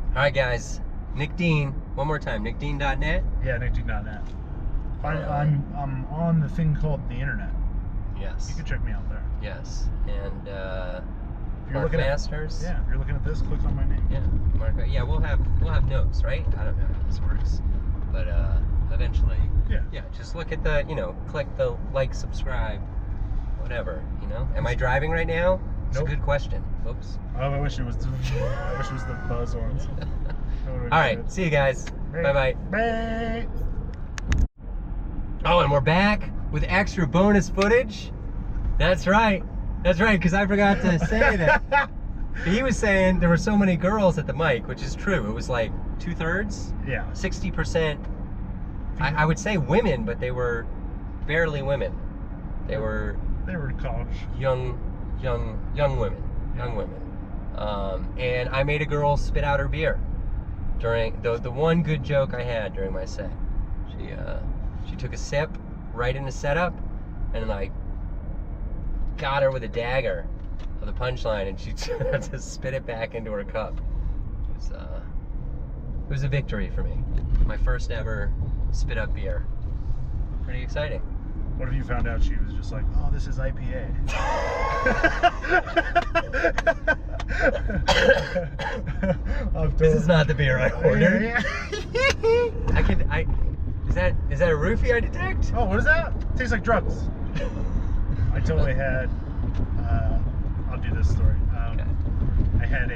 All right, guys. Nic Dean. One more time. NicDean.net. Yeah, NicDean.net. I'm on the thing called the internet. Yes. You can check me out there. Yes. And If you're Mark looking Masters. If you're looking at this, click on my name. Yeah. Mark. Yeah, we'll have notes, right? I don't know how this works, but eventually. Yeah. Yeah. Just look at the, click the like, subscribe, whatever. Am I driving right now? It's Nope. a good question, folks. Oh, I wish it was the buzz ones. All right. See you guys. Bye bye. Bye. Oh, and we're back with extra bonus footage. That's right. That's right, because I forgot to say that. He was saying there were so many girls at the mic, which is true. It was like 2/3. Yeah. 60%. I would say women, but they were barely women. They were college. young women. Young women. And I made a girl spit out her beer during the one good joke I had during my set. She took a sip right in the setup, and then I got her with a dagger of the punchline, and she had to spit it back into her cup. It was a victory for me. My first ever spit up beer. Pretty exciting. What if you found out she was just like, oh, this is IPA? This is not the beer I ordered. Yeah. Is that a roofie I detect? Oh, what is that? Tastes like drugs. I totally had. I'll do this story. Okay. I had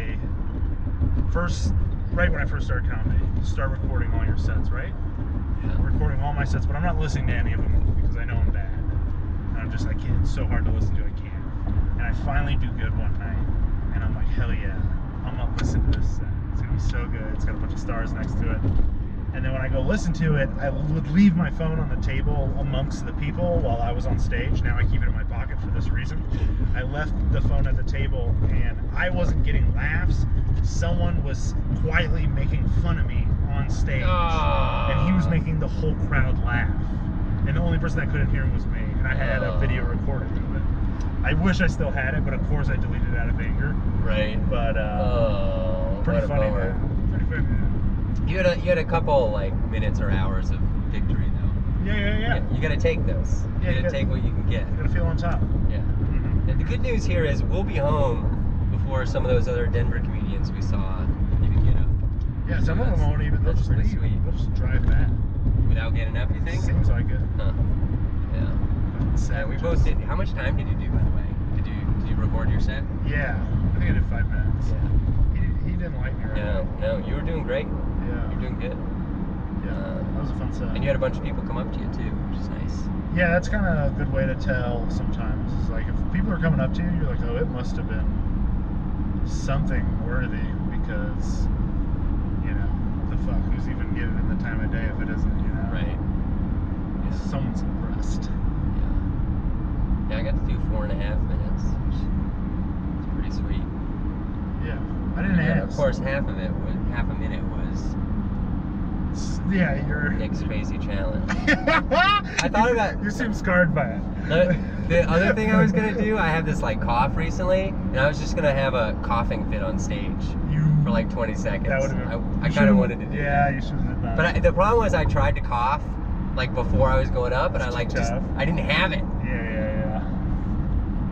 right when I first started comedy, you start recording all your sets, right? Yeah. Recording all my sets, but I'm not listening to any of them because I know I'm bad. And I can't, it's so hard to listen to, I can't. And I finally do good one night, and I'm like, hell yeah, I'm gonna listen to this set. It's gonna be so good. It's got a bunch of stars next to it. And then when I go listen to it, I would leave my phone on the table amongst the people while I was on stage. Now I keep it in my pocket for this reason. I left the phone at the table, and I wasn't getting laughs. Someone was quietly making fun of me on stage, and he was making the whole crowd laugh. And the only person that couldn't hear him was me, and I had a video recording of it. I wish I still had it, but of course I deleted it out of anger. Right. But pretty funny, man. Pretty funny, man. You had a couple like minutes or hours of victory though. Yeah. You gotta take those. You gotta take what you can get. You gotta feel on top. Yeah. Mm-hmm. And the good news here is we'll be home before some of those other Denver comedians we saw even get up. Yeah, some of them won't even. They'll just leave. Sweet. They'll just drive back. Without getting up, you think? Seems like it. Huh. Yeah. Yeah, we both did. How much time did you do, by the way? Did you record your set? Yeah, I think I did 5 minutes. Yeah. He didn't like me. Right? No, you were doing great. Yeah. You're doing good. Yeah, that was a fun set. And you had a bunch of people come up to you too, which is nice. Yeah, that's kind of a good way to tell sometimes. It's like if people are coming up to you, you're like, oh, it must have been something worthy because, what the fuck, who's even giving it the time of day if it isn't, Right. Yeah. Someone's impressed. Yeah, I got to do 4.5 minutes, which is pretty sweet. Yeah, I didn't ask. Of course, half a minute was you're Nick's crazy challenge. I thought about. You seem scarred by it. The other thing I was gonna do, I had this like cough recently, and I was just gonna have a coughing fit on stage for like 20 seconds. That would have been. I kind of wanted to do. Yeah, you shouldn't have done. But the problem was I tried to cough like before I was going up, and I I didn't have it.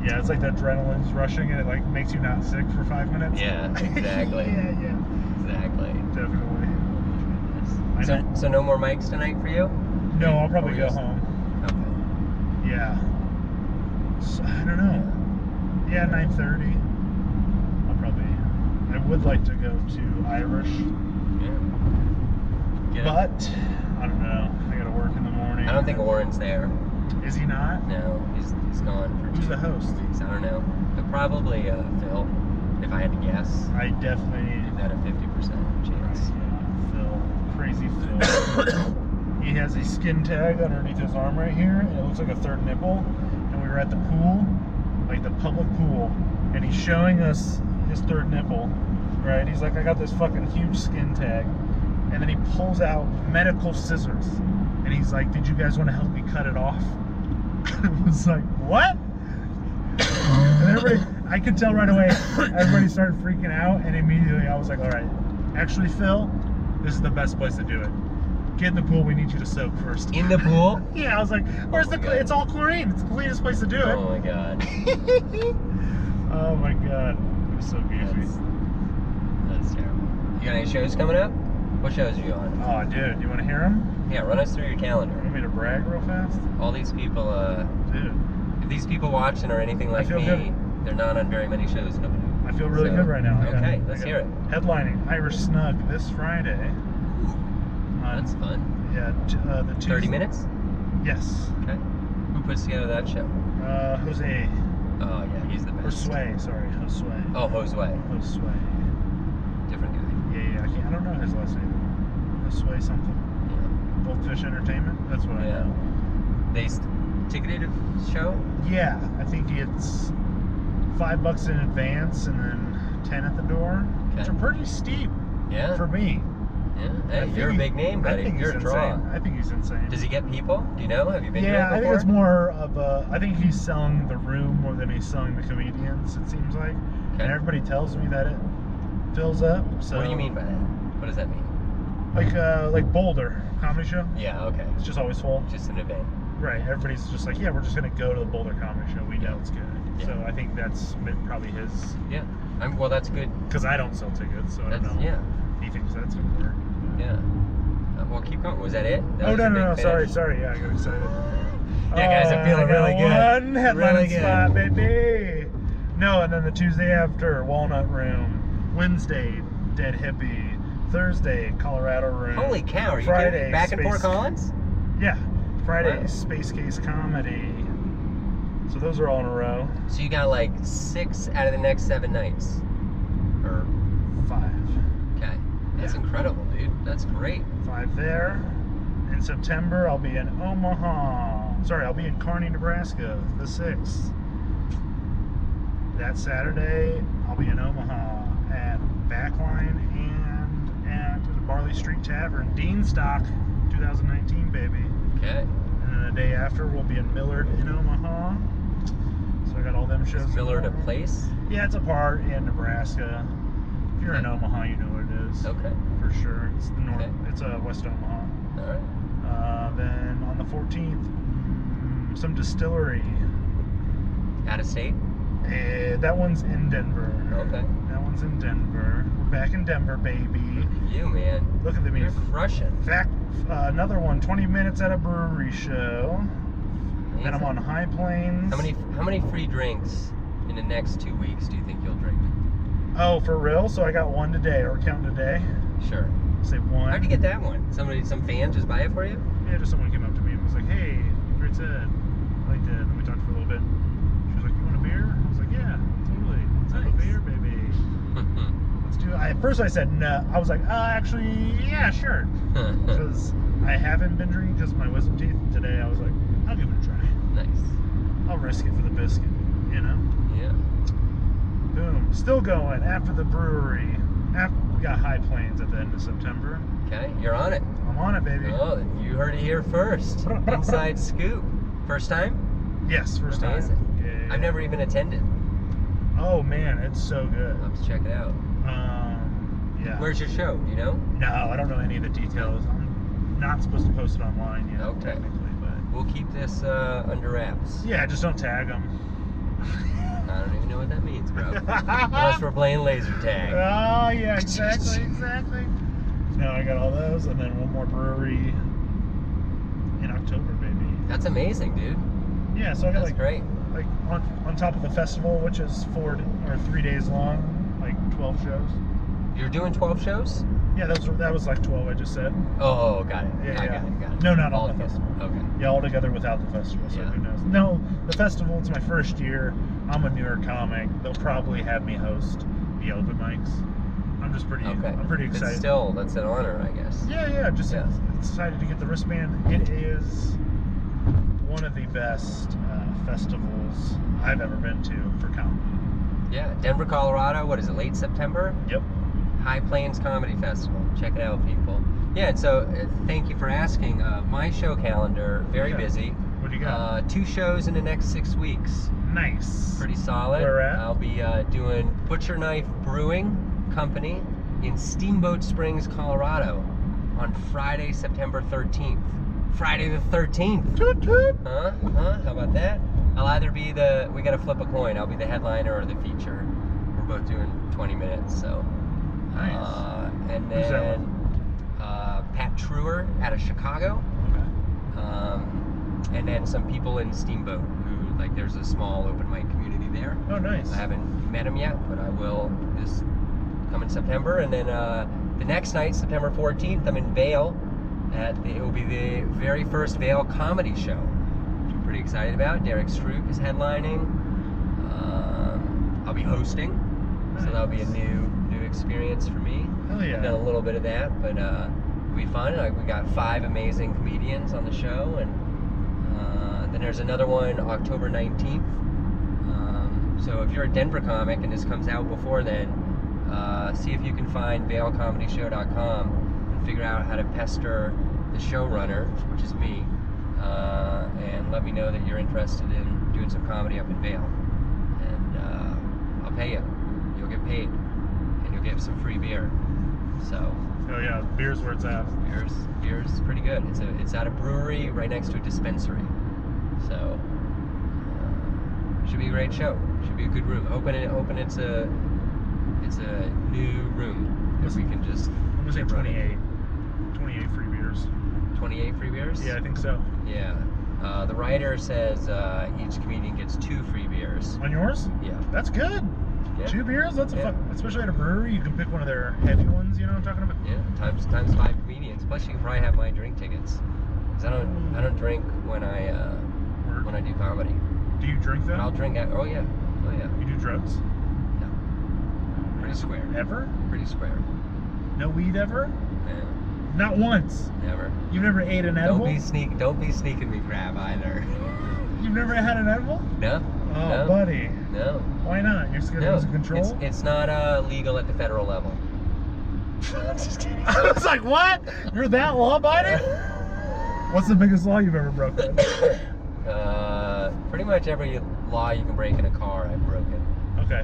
Yeah, it's like the adrenaline's rushing and it like makes you not sick for 5 minutes. Yeah, exactly. yeah. Exactly. Definitely. So no more mics tonight for you? No, I'll probably go home. Okay. Yeah. So, I don't know. Yeah, 9:30. I would like to go to Irish. Yeah. But I don't know. I gotta work in the morning. I don't think Warren's there. Is he not? No, he's gone for Who's 2 the host? weeks. I don't know. But probably Phil, if I had to guess. I definitely. Give that a 50% chance. Yeah, Phil. Crazy Phil. He has a skin tag underneath his arm right here, and it looks like a third nipple. And we were at the pool, like the public pool, and he's showing us his third nipple, right? He's like, I got this fucking huge skin tag. And then he pulls out medical scissors. And he's like, did you guys want to help me cut it off? I was like, what? And everybody, I could tell right away, everybody started freaking out. And immediately I was like, all right, actually, Phil, this is the best place to do it. Get in the pool. We need you to soak first. In the pool? Yeah, I was like, where's my the? God. It's all chlorine. It's the cleanest place to do it. Oh my God. Oh my God. It was so goofy. That's terrible. You got any shows coming up? What shows are you on? Oh, dude, you want to hear them? Yeah, run us through your calendar. You want me to brag real fast? All these people, Dude, if these people watching are anything like feel me, good. they're not on very many shows coming up. I feel really good right now. Okay, let's hear it. Headlining Irish Snug this Friday. That's fun. Yeah, the Tuesday. 30 minutes? Yes. Okay. Who puts together that show? Jose. Oh yeah, he's the best. Josue, sorry, Josue. Oh, Josue. Josue. Different guy. Yeah, I don't know his last name. Josue something. Yeah. Goldfish Entertainment. That's what I know. They ticketed a show? Yeah, I think it's $5 in advance and then 10 at the door, which are pretty steep. Yeah. For me. Yeah. Hey, you're a big name, buddy. You're a draw. I think he's insane. Does he get people? Do you know? Have you been here before? I think it's more of a. I think he's selling the room more than he's selling the comedians. It seems like, and everybody tells me that it fills up. So. What do you mean by that? What does that mean? Like Boulder comedy show. Yeah. Okay. It's just always full. Just an event. Right. Everybody's just like, yeah, we're just gonna go to the Boulder comedy show. We know it's good. Yeah. So I think that's probably his. Yeah. Well, that's good. Because I don't sell tickets, so I don't know. Yeah. He thinks that's gonna work. Yeah. Well, keep going. Was that it? No. Sorry. Yeah, I got excited. Yeah, guys, I'm feeling really good. One headline Really good. spot, baby. No, and then the Tuesday after, Walnut Room. Wednesday, Dead Hippie. Thursday, Colorado Room. Holy cow! Are you Friday, kidding me? Back in Fort Collins? Yeah. Friday, Wow. Space Case Comedy. So those are all in a row. So you got like 6 out of the next 7 nights, or 5. okay? That's incredible, dude. That's great. 5 there. In September, I'll be in Omaha. Sorry, I'll be in Kearney, Nebraska, the 6th. That Saturday, I'll be in Omaha at Backline and at the Barley Street Tavern, Deanstock, 2019, baby. Okay. And then the day after, we'll be in Millard in Omaha. So I got all them shows. Is Millard a tomorrow. place? Yeah, it's a part in Nebraska. If you're in Omaha, you know what it is. Okay. For sure. It's the north. Okay. It's West Omaha. All right. Then on the 14th, some distillery. Out of state? That one's in Denver. Okay. That one's in Denver. We're back in Denver, baby. You, man. Look at the You're music. crushing. Fact, another one, 20 minutes at a brewery show. Amazing. Then I'm on High Plains. How many free drinks in the next 2 weeks do you think you'll drink? Oh, for real? So I got one today, or counting today. Sure. Say one. How'd you get that one? Some fan just buy it for you? Yeah, just someone came up to me and was like, "Hey, great set. I liked it." And we talked for a little bit. She was like, "You want a beer?" I was like, "Yeah, totally. Let's have a Nice. beer, baby. Let's do it." At first I said no. I was like, actually, yeah, sure." Because I haven't been drinking because of my wisdom teeth. Today I was like, I'll give it a try. Nice. I'll risk it for the biscuit, you know? Yeah. Boom. Still going after the brewery. We got High Plains at the end of September. Okay, you're on it. I'm on it, baby. Oh, you heard it here first. Inside scoop. First time? Yes, first Amazing. time. Yeah. I've never even attended. Oh man, it's so good. I'll have to check it out. Yeah. Where's your show? Do you know? No, I don't know any of the details. I'm not supposed to post it online yet, Okay. technically, but We'll keep this under wraps. yeah, just don't tag them. I don't even know what that means, bro. Unless we're playing laser tag. Oh yeah, exactly. No, I got all those, and then one more brewery in October, baby. That's amazing, dude. Yeah, so I got That's great. like on top of the festival, which is 3 days long, like 12 shows. You're doing 12 shows? Yeah, that was like 12 I just said. Oh, got it. Yeah, I yeah. got it. No, not All on the festival. Okay. Yeah, all together without the festival, so Yeah. who knows? No, the festival, it's my first year. I'm a newer comic. They'll probably have me host the open mics. I'm pretty It's excited. still, that's an honor, I guess. Yeah, just Yeah. excited to get the wristband. It is one of the best festivals I've ever been to for comedy. Yeah, Denver, Colorado. What is it, late September? Yep. High Plains Comedy Festival. Check it out, people. Yeah, and so thank you for asking. My show calendar, very Yeah. busy. What do you got? 2 shows in the next 6 weeks. Nice. Pretty solid. Where at? I'll be doing Butcher Knife Brewing Company in Steamboat Springs, Colorado on Friday, September 13th. Friday the 13th. Toot toot. Huh? How about that? I'll either be we gotta flip a coin. I'll be the headliner or the feature. We're both doing 20 minutes, so. Nice. And Who's that then Pat Treuer out of Chicago. Okay. And then some people in Steamboat who, like, there's a small open mic community there. Oh, nice. I haven't met him yet, but I will this coming September. And then the next night, September 14th, I'm in Vail. It will be the very first Vail comedy show, which I'm pretty excited about. Derrick Stroup is headlining. I'll be hosting, so that'll be a new experience for me. Hell yeah. I've done a little bit of that, but it'll be fun. We got 5 amazing comedians on the show, and then there's another one October 19th. So if you're a Denver comic and this comes out before then, see if you can find VailComedyShow.com and figure out how to pester the showrunner, which is me, and let me know that you're interested in doing some comedy up in Vail, and I'll pay you. You'll get paid, and you'll get some free beer. So. Oh yeah, beer's where it's at. Beer's pretty good. It's at a brewery right next to a dispensary, so should be a great show. Should be a good room. Hoping it's a new room if we can just. I'm gonna say 28. 28 free beers. 28 free beers? Yeah, I think so. Yeah. The writer says each comedian gets 2 free beers. On yours? Yeah. That's good. Yeah. 2 beers? That's a fun, especially at a brewery. You can pick one of their heavy ones. You know what I'm talking about? Yeah. Times 5 comedians. Plus, you can probably have my drink tickets. Cause I don't drink when I do comedy. Do you drink But them? I'll drink. Oh yeah. You do drugs? No. Pretty square. Ever? Pretty square. No weed ever? Yeah. Not once. Never. You've never ate an edible? Don't be sneaking me crab either. You've never had an edible? No. Oh, No. buddy. No. Why not? You're scared No. of losing control? It's not legal at the federal level. Just kidding. I was like, what? You're that law-abiding? What's the biggest law you've ever broken? Pretty much every law you can break in a car, I've broken. Okay.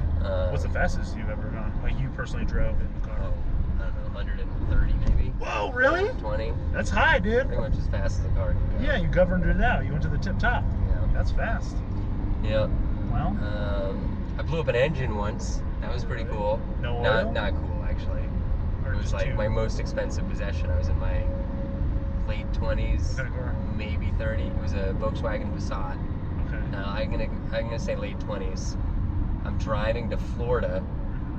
What's the fastest you've ever gone? Like you personally drove in the car? Oh, I don't know, 130 maybe. Whoa, really? 20. That's high, dude. Pretty much as fast as a car can go. Yeah, you governed it out. You went to the tip top. Yeah. That's fast. Yeah. Well, I blew up an engine once. That was pretty cool. No oil? Not cool, actually. or It was just like two? my most expensive possession. I was in my late 20s, What kind of car? maybe 30. It was a Volkswagen Passat. Okay. No, I'm gonna say late 20s. I'm driving to Florida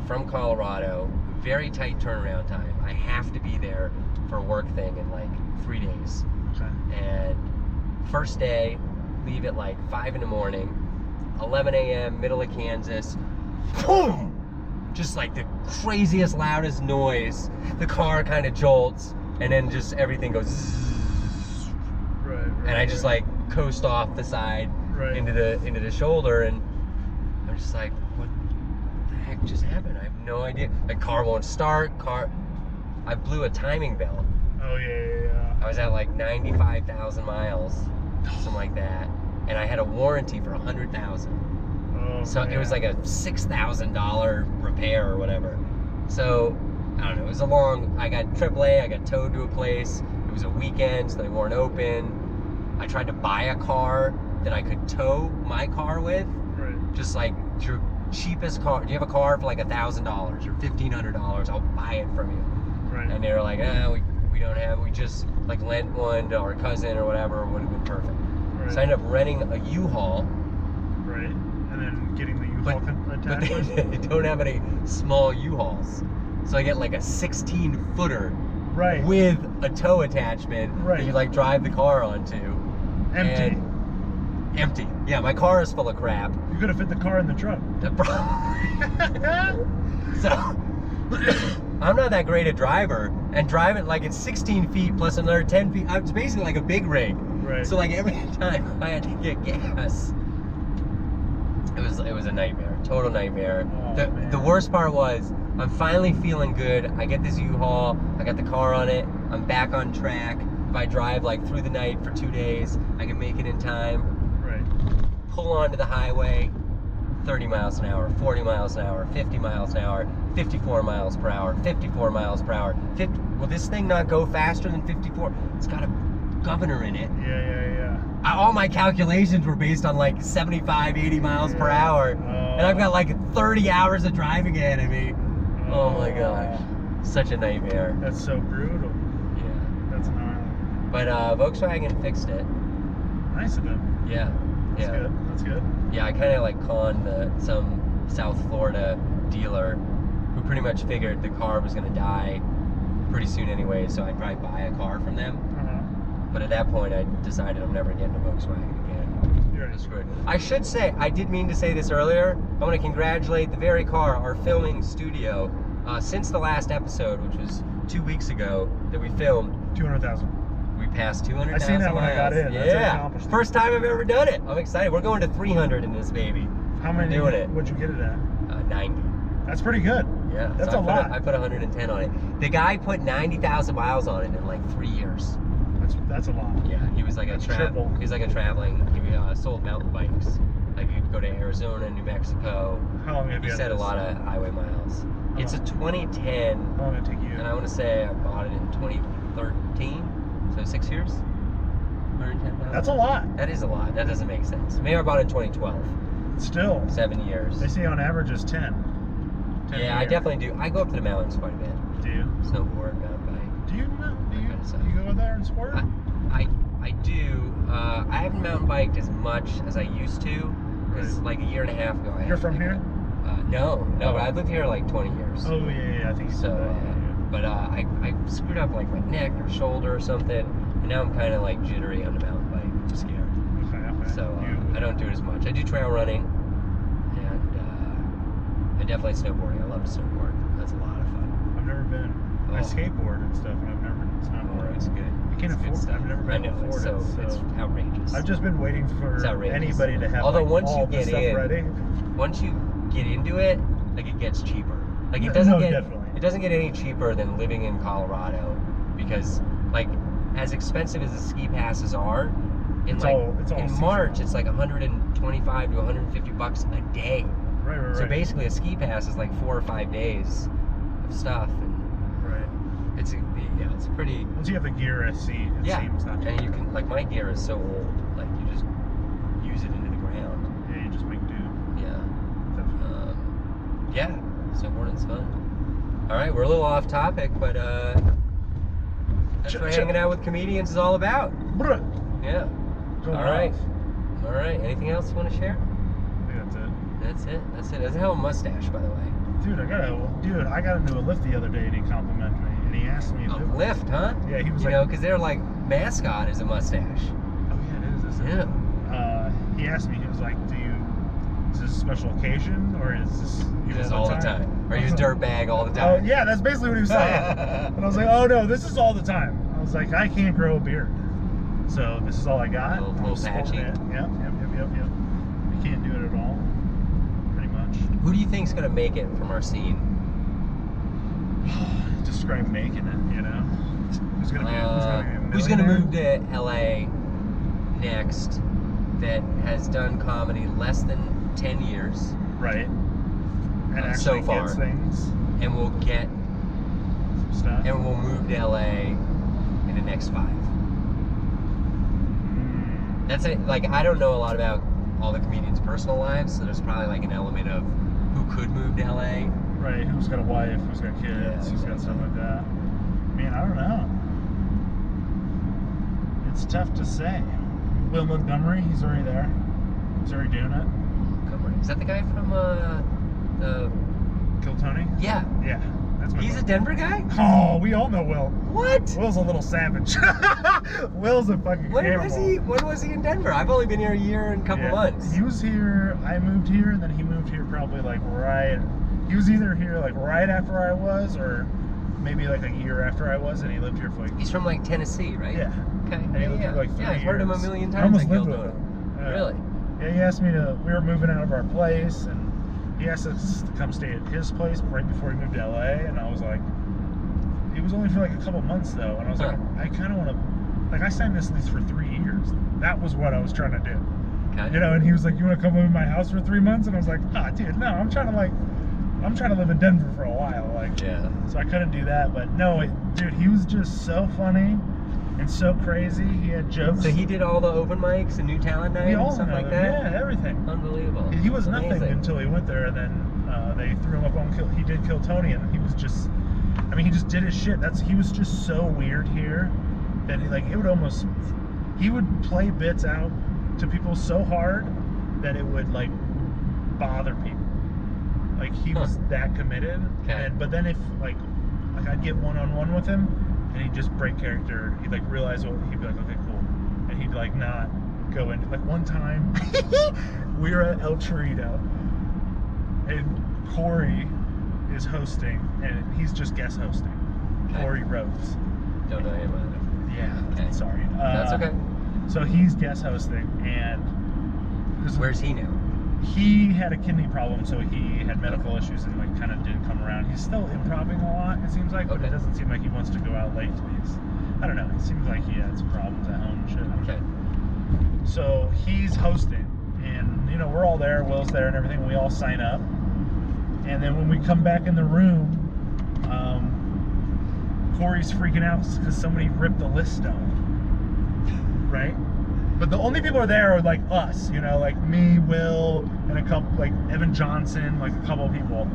from Colorado. Very tight turnaround time. I have to be there for a work thing in like 3 days. Okay. And first day, leave at like 5 in the morning, 11 a.m., middle of Kansas. Boom! Just like the craziest, loudest noise. The car kind of jolts, and then just everything goes zzz, Right. and I just like coast off the side Right. into the shoulder, and I'm just like, what the heck just happened? I have no idea. The car won't start. I blew a timing belt. Oh yeah. I was at like 95,000 miles, something like that, and I had a warranty for 100,000. Oh, So it was like a $6,000 repair or whatever. So I don't know. It was I got AAA. I got towed to a place. It was a weekend, so they weren't open. I tried to buy a car that I could tow my car with. Right. Just like your cheapest car. Do you have a car for like $1,000 or $1,500? I'll buy it from you. Right. And they were like, we don't have. We just like lent one to our cousin or whatever. Would have been perfect. Right. So I ended up renting a U-Haul. Right. And then getting the U-Haul But attachment. they don't have any small U-Hauls. So I get like a 16-footer Right. with a tow attachment Right. that you like drive the car onto. Empty. And empty. Yeah, my car is full of crap. You could have fit the car in the truck. So I'm not that great a driver, and driving like it's 16 feet plus another 10 feet. It's basically like a big rig. Right. So like every time I had to get gas, it was a nightmare, total nightmare. Oh, man. The worst part was I'm finally feeling good. I get this U-Haul, I got the car on it, I'm back on track. If I drive like through the night for 2 days, I can make it in time. Right. Pull onto the highway, 30 miles an hour, 40 miles an hour, 50 miles an hour, 54 miles per hour, 54 miles per hour. Will this thing not go faster than 54? It's got a governor in it. Yeah. All my calculations were based on like 75, 80 miles per hour. And I've got like 30 hours of driving ahead of me. Oh my gosh. Such a nightmare. That's so brutal. Yeah. That's gnarly. But Volkswagen fixed it. Nice of them. Yeah. That's good. Yeah, I kind of like conned some South Florida dealer who pretty much figured the car was going to die pretty soon anyway, so I'd probably buy a car from them. But at that point, I decided I'm never getting a Volkswagen again. You're screwed. I should say, I did mean to say this earlier, I want to congratulate the very car, our filming studio, since the last episode, which was 2 weeks ago, that we filmed. 200,000. We passed 200,000 miles. I seen that when I got in. That's an accomplishment. First time I've ever done it. I'm excited. We're going to 300 in this baby. How many? We're doing it. What'd you get it at? 90. That's pretty good. Yeah. That's so a lot. I put 110 on it. The guy put 90,000 miles on it in like 3 years. That's a lot. Yeah, he was like triple. He was like a traveling. He sold mountain bikes. Like he'd go to Arizona, New Mexico. How long have you He had said a this? lot of highway miles. It's a 2010. How long did it take you? And I want to say I bought it in 2013. So 6 years. 110,000. That's a lot. That is a lot. That doesn't make sense. Maybe I bought it in 2012. Still. 7 years. They say on average is 10. 10 Yeah, I definitely do. I go up to the mountains quite a bit. Do you? Snowboard, mountain bike. Do you kind of stuff. you go there and sport? I do. I haven't mountain biked as much as I used to. Because like a year and a half ago, You're from here? No, but I've lived here like 20 years. Oh yeah, I think So, but I screwed up like my neck or shoulder or something, and now I'm kind of like jittery on the mountain bike, which is scared. Okay. So I don't do it as much. I do trail running, and I definitely snowboarding. I love to snowboard. That's a lot of fun. I've never been. I skateboard and stuff, and I've never. It's not hard. It's good. I can't afford it. I've never been able to afford it. It's outrageous. I've just been waiting for anybody to have Although like, once all you the get stuff in, ready. Once you get into it, like it gets cheaper. Like it No, doesn't get definitely. it doesn't get any cheaper than living in Colorado, because like as expensive as the ski passes are, in It's like all in seasonal. March it's like 125 to 150 bucks a day. Right. So basically a ski pass is like 4 or 5 days of stuff, and Right. it's pretty. Once you have the gear, it seems not too and you bad. can, like, my gear is so old, like you just use it into the ground. Yeah, you just make do. Yeah. Definitely. Yeah, snowboarding's fun. All right, we're a little off topic, but that's what hanging out with comedians is all about. Bruh. Yeah. Going All right. off. All right. Anything else you want to share? I think that's it. That's it. That's a hell of a mustache, by the way. Dude, I got into a lift the other day and he complimented me and he asked me if A it was. lift, huh? Yeah, he was You like, know, because they're like mascot is a mustache. oh yeah, it is. Yeah. He asked me, he was like, is this a special occasion or is this He does all the time. Or you use dirtbag all the Oh time. yeah, that's basically what he was saying. And I was like, oh no, this is all the time. I was like, I can't grow a beard, so this is all I got. Little I'm sporting patchy. it. Yep. I can't do it at all. Pretty much. Who do you think's gonna make it from our scene? Describe making it. You know, who's gonna be? A Who's gonna millionaire? move to LA next that has done comedy less than 10 years Right. And so actually far. gets things. and will get Some stuff. and will move to LA in the next 5? That's it. Like, I don't know a lot about all the comedians' personal lives, so there's probably like an element of who could move to LA. Right. Who's got a wife? Who's got kids? Yeah, Who's got exactly. stuff like that? I mean, I don't know. It's tough to say. Will Montgomery, he's already there. He's already doing it. Montgomery. Is that the guy from Kill Tony? Yeah. Yeah. That's my He's a Denver guy? Oh, we all know Will. What? Will's a little savage. Will's a fucking When animal. was he in Denver? I've only been here a year and a couple Yeah. months. He was here, I moved here, and then he moved here probably like he was either here like right after I was, or maybe like a year after I was, and he lived here for like, He's from like Tennessee, right? yeah. Okay. And he lived here like 3 Yeah, I've heard him a years. million I times. almost on lived Kill with Tony. him. Yeah. Really? Yeah, he asked me we were moving out of our place, and he asked us to come stay at his place right before he moved to LA, and I was like, it was only for like a couple months though, and I was like, I kind of want to, like, I signed this lease for 3 years. That was what I was trying to do. Okay. You know, and he was like, "You want to come over to my house for 3 months?" And I was like, "Ah, dude, no, I'm trying to live in Denver for a while." Like, Yeah. so I couldn't do that. But no, dude, he was just so funny and so crazy. He had jokes. So he did all the open mics and new talent nights and stuff like that? Yeah, everything. Unbelievable. He was Amazing. nothing until he went there, and then they threw him up on Kill. He did Kill Tony, and he was just, I mean, he just did his shit. He was just so weird here that he would play bits out to people so hard that it would like bother people. Like he was that committed. Okay. But then if like I'd get one-on-one with him, and he'd just break character. He'd like realize he'd be like, okay, cool, and he'd like not go into like one time. We were at El Torito, and Corey is hosting, and he's just guest hosting. Okay. Corey Rose. Don't know him either. Yeah. Okay. Sorry. That's okay. So he's guest hosting, and Where's he now? he had a kidney problem, so he had medical issues and like kind of didn't come around. He's still improving a lot, it seems like, but Okay. it doesn't seem like he wants to go out late. I don't know. It seems like he had some problems at home and shit. I don't know. Okay. So he's hosting, and you know we're all there. Will's there and everything. We all sign up, and then when we come back in the room, Corey's freaking out because somebody ripped the list out. Right? But the only people are there are like us, you know, like me, Will, and a couple, like Evan Johnson, like a couple of people.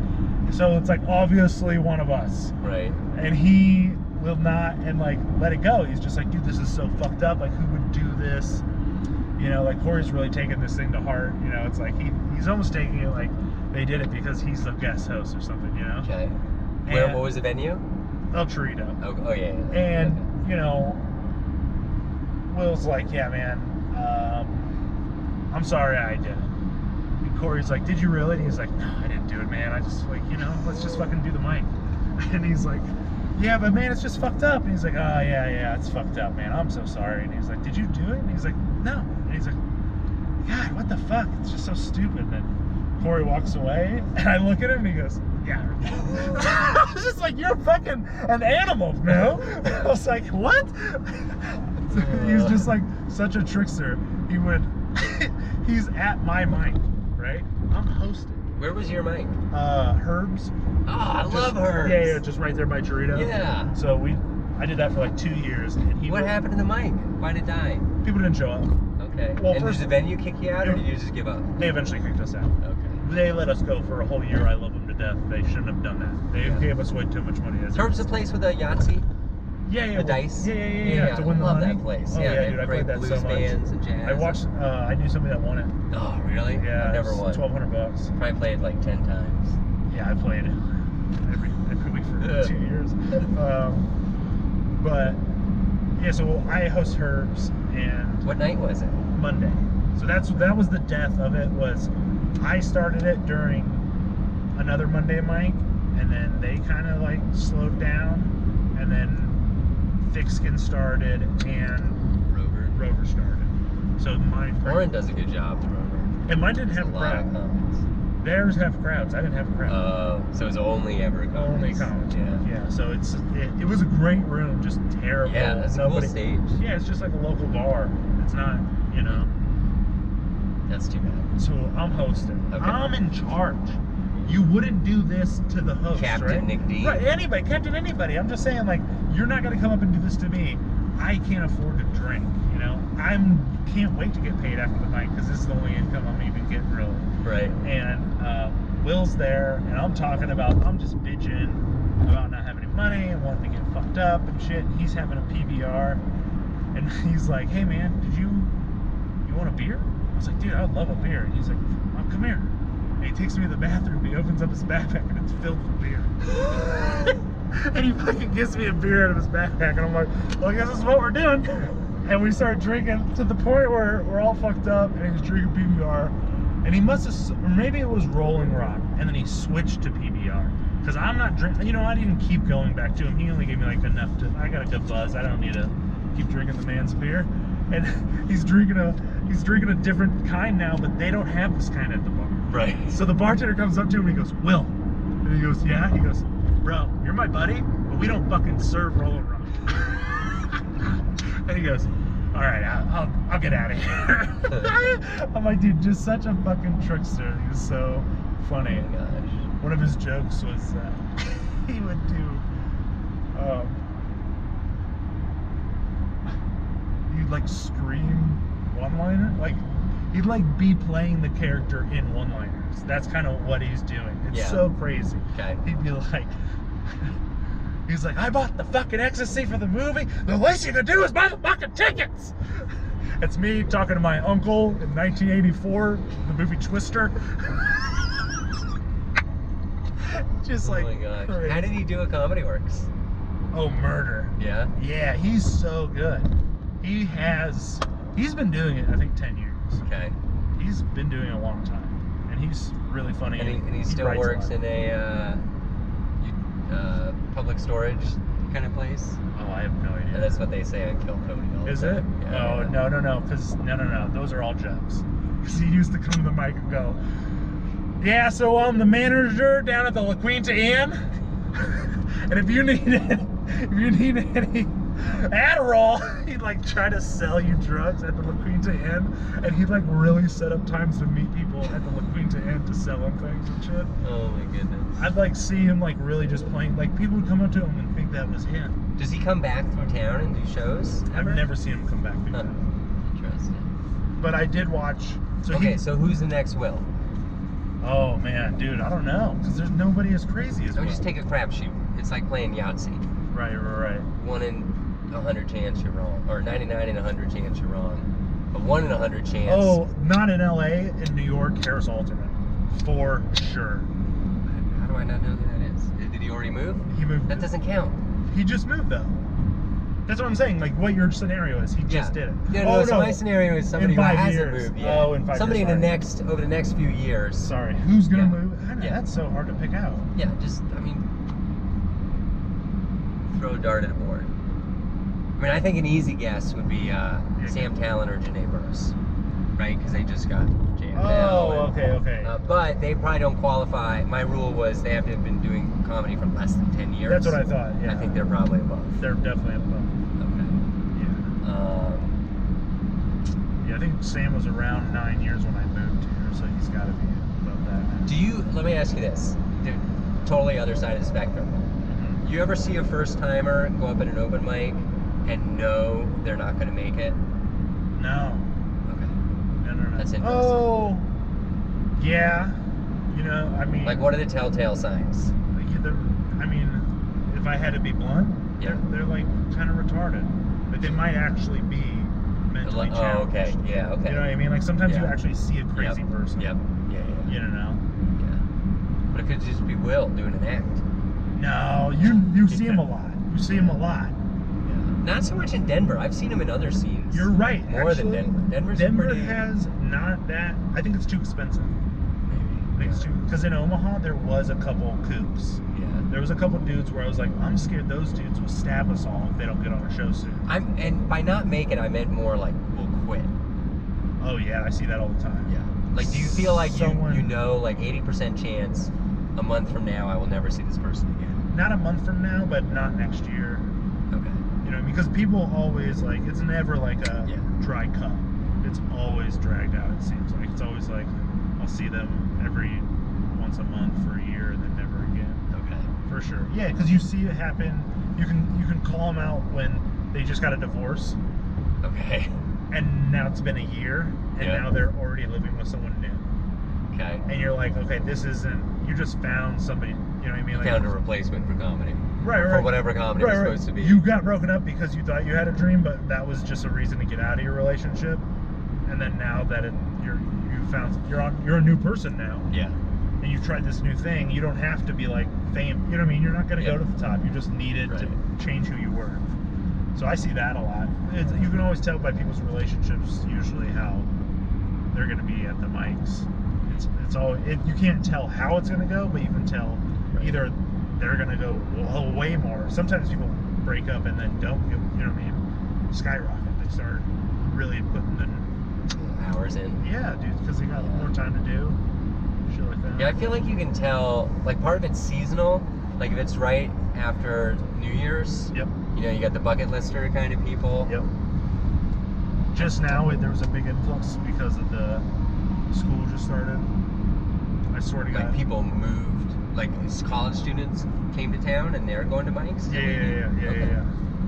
So it's like obviously one of us. Right. And he will not and like let it go. He's just like, dude, this is so fucked up. Like, who would do this? You know, like Corey's really taking this thing to heart. You know, it's like he's almost taking it like they did it because he's the guest host or something. You know. Okay. What was the venue? El Torito. Oh yeah. And you know, Will's like, yeah, man, I'm sorry I did it. And Corey's like, did you really? And he's like, no, I didn't do it, man. I just like, you know, let's just fucking do the mic. And he's like, yeah, but man, it's just fucked up. And he's like, oh yeah, it's fucked up, man. I'm so sorry. And he's like, did you do it? And he's like, no. And he's like, God, what the fuck? It's just so stupid. And then Corey walks away, and I look at him, and he goes, yeah. I was just like, you're fucking an animal, man. I was like, what? He was just like such a trickster. He's at my mic, right? I'm hosting. Where was your mic? Herbs. Oh, I love Herbs. Yeah, just right there by Torito. Yeah. So I did that for like 2 years, and What happened to the mic? Why'd it die? People didn't show up. Okay. Well, and first- did the venue kick you out, or did you just give up? They eventually kicked us out. Okay. They let us go for a whole year. I love them to death. They shouldn't have done that. They Yeah. gave us way too much money. Is Herbs the place with the Yahtzee? Yeah. The dice? Yeah. To win the I love money. that place. Oh, yeah, they dude, I have great played that blues so much. bands and jazz. I watched. I knew somebody that won it. Oh, really? Yeah, I've never won. $1,200. Probably played like 10 times. Yeah, I played every week for 2 years. But yeah, so I host Herbs, and What night was it? Monday. So that was the death of it. Was I started it during another Monday mic, and then they kind of like slowed down, and then Thick Skin started, and Rover started. So mine. Warren does a good job, the Rover. And mine didn't have a a lot of crowd. comments. Theirs have crowds. I didn't have a crowd. So it's only ever comments. Only comments. Yeah. Yeah. So it was a great room, just terrible. Yeah, that's a cool stage. Yeah, it's just like a local bar. It's not, you know. That's too bad. So I'm hosting. Okay. I'm in charge. You wouldn't do this to the host, Captain right? Nic Dean. Right, anybody, Captain anybody. I'm just saying, like, you're not gonna come up and do this to me. I can't afford to drink, you know. Can't wait to get paid after the night because this is the only income I'm even getting really. Right. And Will's there, and I'm just bitching about not having any money and wanting to get fucked up and shit. And he's having a PBR, and he's like, "Hey man, you want a beer?" I was like, "Dude, I would love a beer." And he's like, "Oh, come here." And he takes me to the bathroom. He opens up his backpack, and it's filled with beer. And he fucking gives me a beer out of his backpack, and I'm like, "Well, I guess this is what we're doing." And we start drinking to the point where we're all fucked up, and he's drinking PBR. And he must have, or maybe it was Rolling Rock, and then he switched to PBR. Because I'm not drinking, you know, I didn't keep going back to him. He only gave me like enough I got a good buzz. I don't need to keep drinking the man's beer. And he's drinking a different kind now, but they don't have this kind at the bar. Right. So the bartender comes up to him and he goes, "Will." And he goes, "Yeah?" He goes, "Bro, you're my buddy, but we don't fucking serve Rolling Rock." And he goes, all right, I'll get out of here. I'm like, dude, just such a fucking trickster. He was so funny. Oh my gosh. One of his jokes was he would do, he'd like scream one-liner, like he'd like be playing the character in one-liners. That's kind of what he's doing. It's so crazy. Okay. He'd be like, he's like, I bought the fucking ecstasy for the movie. The least you could do is buy the fucking tickets. It's me talking to my uncle in 1984, the movie Twister. Just like, oh my gosh. crazy. How did he do at Comedy Works? Oh, murder. Yeah? Yeah, he's so good. He's been doing it, I think, 10 years. Okay. He's been doing it a long time. And he's really funny. And he still writes a works lot. in a public storage kind of place? Oh, I have no idea. And that's what they say on Kill Cody all the Is it? time. Yeah, Oh, yeah. no. Because, no. Those are all jokes. Because he used to come to the mic and go, yeah, so I'm the manager down at the La Quinta Inn. And if you need any Adderall, he'd like try to sell you drugs at the La Quinta Inn. And he'd like really set up times to meet people at the La Quinta Inn to sell them things and shit. Oh my goodness. I'd like see him like really just playing, like people would come up to him and think that was him. Does he come back through town and do shows? I've never seen him come back before. Huh. Interesting. But I did watch. So Okay, so who's the next Will? Oh man, dude, I don't know, because there's nobody as crazy as Don't Will. just take a crapshoot. It's like playing Yahtzee. Right. 1 in 100 chance you're wrong, or 99 in 100 chance you're wrong, but 1 in 100 chance. Oh, not in LA, in New York, Harris Alterman, for sure. How do I not know who that is? Did he already move? He moved. That doesn't count. He just moved though. That's what I'm saying. Like what your scenario is, he just did it. Yeah, oh no, so my scenario is somebody in who 5 hasn't years. moved yet. Oh, in 5 somebody years. in the next, over the next few years. Sorry, who's gonna Yeah. move? I know, Yeah. that's so hard to pick out. Yeah, just, I mean, throw a dart at a board. I mean, I think an easy guess would be Sam Talent or Janae Burris, right? Because they just got jammed out. Oh, and- okay. but they probably don't qualify. My rule was they have to have been doing comedy for less than 10 years. That's what I thought. Yeah, I think they're probably above. they're definitely above. Okay. Yeah, I think Sam was around 9 years when I moved here, so he's got to be above that. Do you, let me ask you this, dude, totally other side of the spectrum. Mhm. You ever see a first timer go up at an open mic and know they're not going to make it? No. Okay. No. That's interesting. Oh, yeah. You know, I mean, Like, what are the telltale signs? like I mean, if I had to be blunt, Yeah. they're like kind of retarded, but they might actually be mentally Oh, challenged. okay. Yeah, okay. You know what I mean? Like sometimes you Yeah. actually see a crazy Yep. person. Yep. Yeah. You know? Yeah. But it could just be Will doing an act. No, you see him a lot. You see him a lot. Not so much in Denver. I've seen him in other scenes. You're right. More actually, than Denver. Denver pretty, has not that. I think it's too expensive. I maybe. think it's too, because in Omaha there was a couple kooks. Yeah. There was a couple dudes where I was like, I'm scared those dudes will stab us all if they don't get on a show soon. And by not make it, I meant more like we'll quit. Oh yeah, I see that all the time. Yeah. Like, do you feel like Someone- you know, like 80% chance a month from now I will never see this person again? Not a month from now, but not next year. Okay. You know, because people always like, it's never like a Yeah. dry cup. It's always dragged out, it seems like. It's always like, I'll see them once a month for a year and then never again. Okay. For sure. Yeah, because you see it happen. You can call them out when they just got a divorce, Okay. and now it's been a year, and Yeah. now they're already living with someone new. Okay. And you're like, okay, this isn't. You just found somebody. You know what I mean? Like, Found a replacement for comedy. right. For whatever comedy was supposed to be. You got broken up because you thought you had a dream, but that was just a reason to get out of your relationship. And then now that you're a new person now, Yeah. and you tried this new thing, you don't have to be like fame. You know what I mean? You're not going to Yeah. go to the top. You just needed to Right. change who you were. So I see that a lot. You can always tell by people's relationships usually how they're going to be at the mics. You can't tell how it's going to go, but you can tell Right. either they're going to go way more. Sometimes people break up and then don't go, you know what I mean? Skyrocket. They start really putting the Hours in. yeah, dude, because they got more time to do shit like that. Yeah, I feel like you can tell, like, part of it's seasonal. Like, if it's right after New Year's, Yep. you know, you got the bucket lister kind of people. Yep. just now there was a big influx because of the school just started. I swear to God. Like people moved, like college students came to town and they're going to Mike's? Yeah.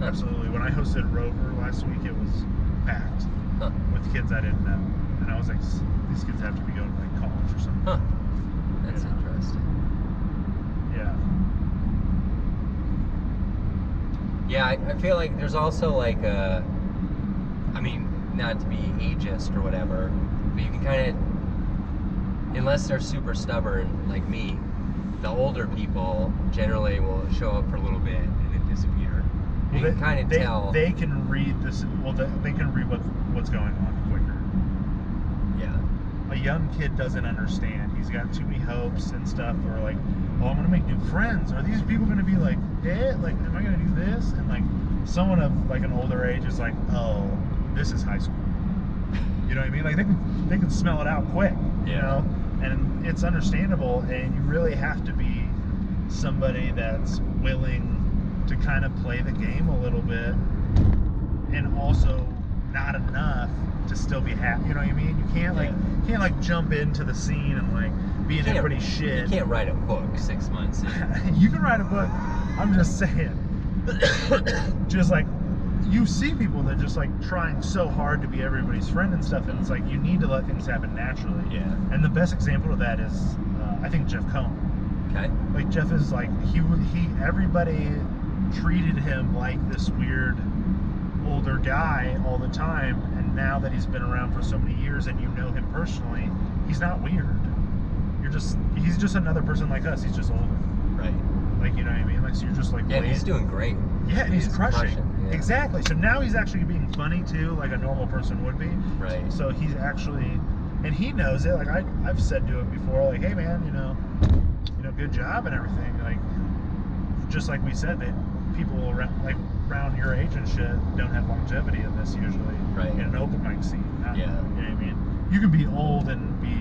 Absolutely. When I hosted Rover last week, it was packed with kids I didn't know. And I was like, these kids have to be going to like college or something. Huh. That's interesting. Yeah. Yeah, I feel like there's also like a, I mean, not to be ageist or whatever, but you can kind of, unless they're super stubborn like me, the older people generally will show up for a little bit and then disappear. You can kind of tell. They can read this. Well, they can read what's going on quicker. Yeah. A young kid doesn't understand. He's got too many hopes and stuff. Or like, oh, I'm gonna make new friends. Are these people gonna be like, like, am I gonna do this? And like, someone of like an older age is like, oh, this is high school. You know what I mean? Like they can smell it out quick. Yeah. You know, and it's understandable. And you really have to be somebody that's willing to kind of play the game a little bit, and also not enough to still be happy. You know what I mean? You can't like jump into the scene and like be in everybody's shit. You can't write a book 6 months in. You can write a book. I'm just saying. Just like you see people that just like trying so hard to be everybody's friend and stuff, and it's like you need to let things happen naturally. Yeah. And the best example of that is I think Jeff Cohn. Okay. Like Jeff is like he everybody treated him like this weird older guy all the time, and now that he's been around for so many years and you know him personally, he's not weird. He's just another person like us. He's just older. Right. Like, you know what I mean? Like, so you're just like, yeah, he's doing great. Yeah, and he's crushing. Yeah. Exactly. So now he's actually being funny too, like a normal person would be. Right. So he's actually, and he knows it. Like I've said to him before, like, hey man, you know, good job and everything. Like, just like we said, that people around your age and shit don't have longevity in this usually. Right. In an open mic scene. Yeah. You know what I mean? You can be old and be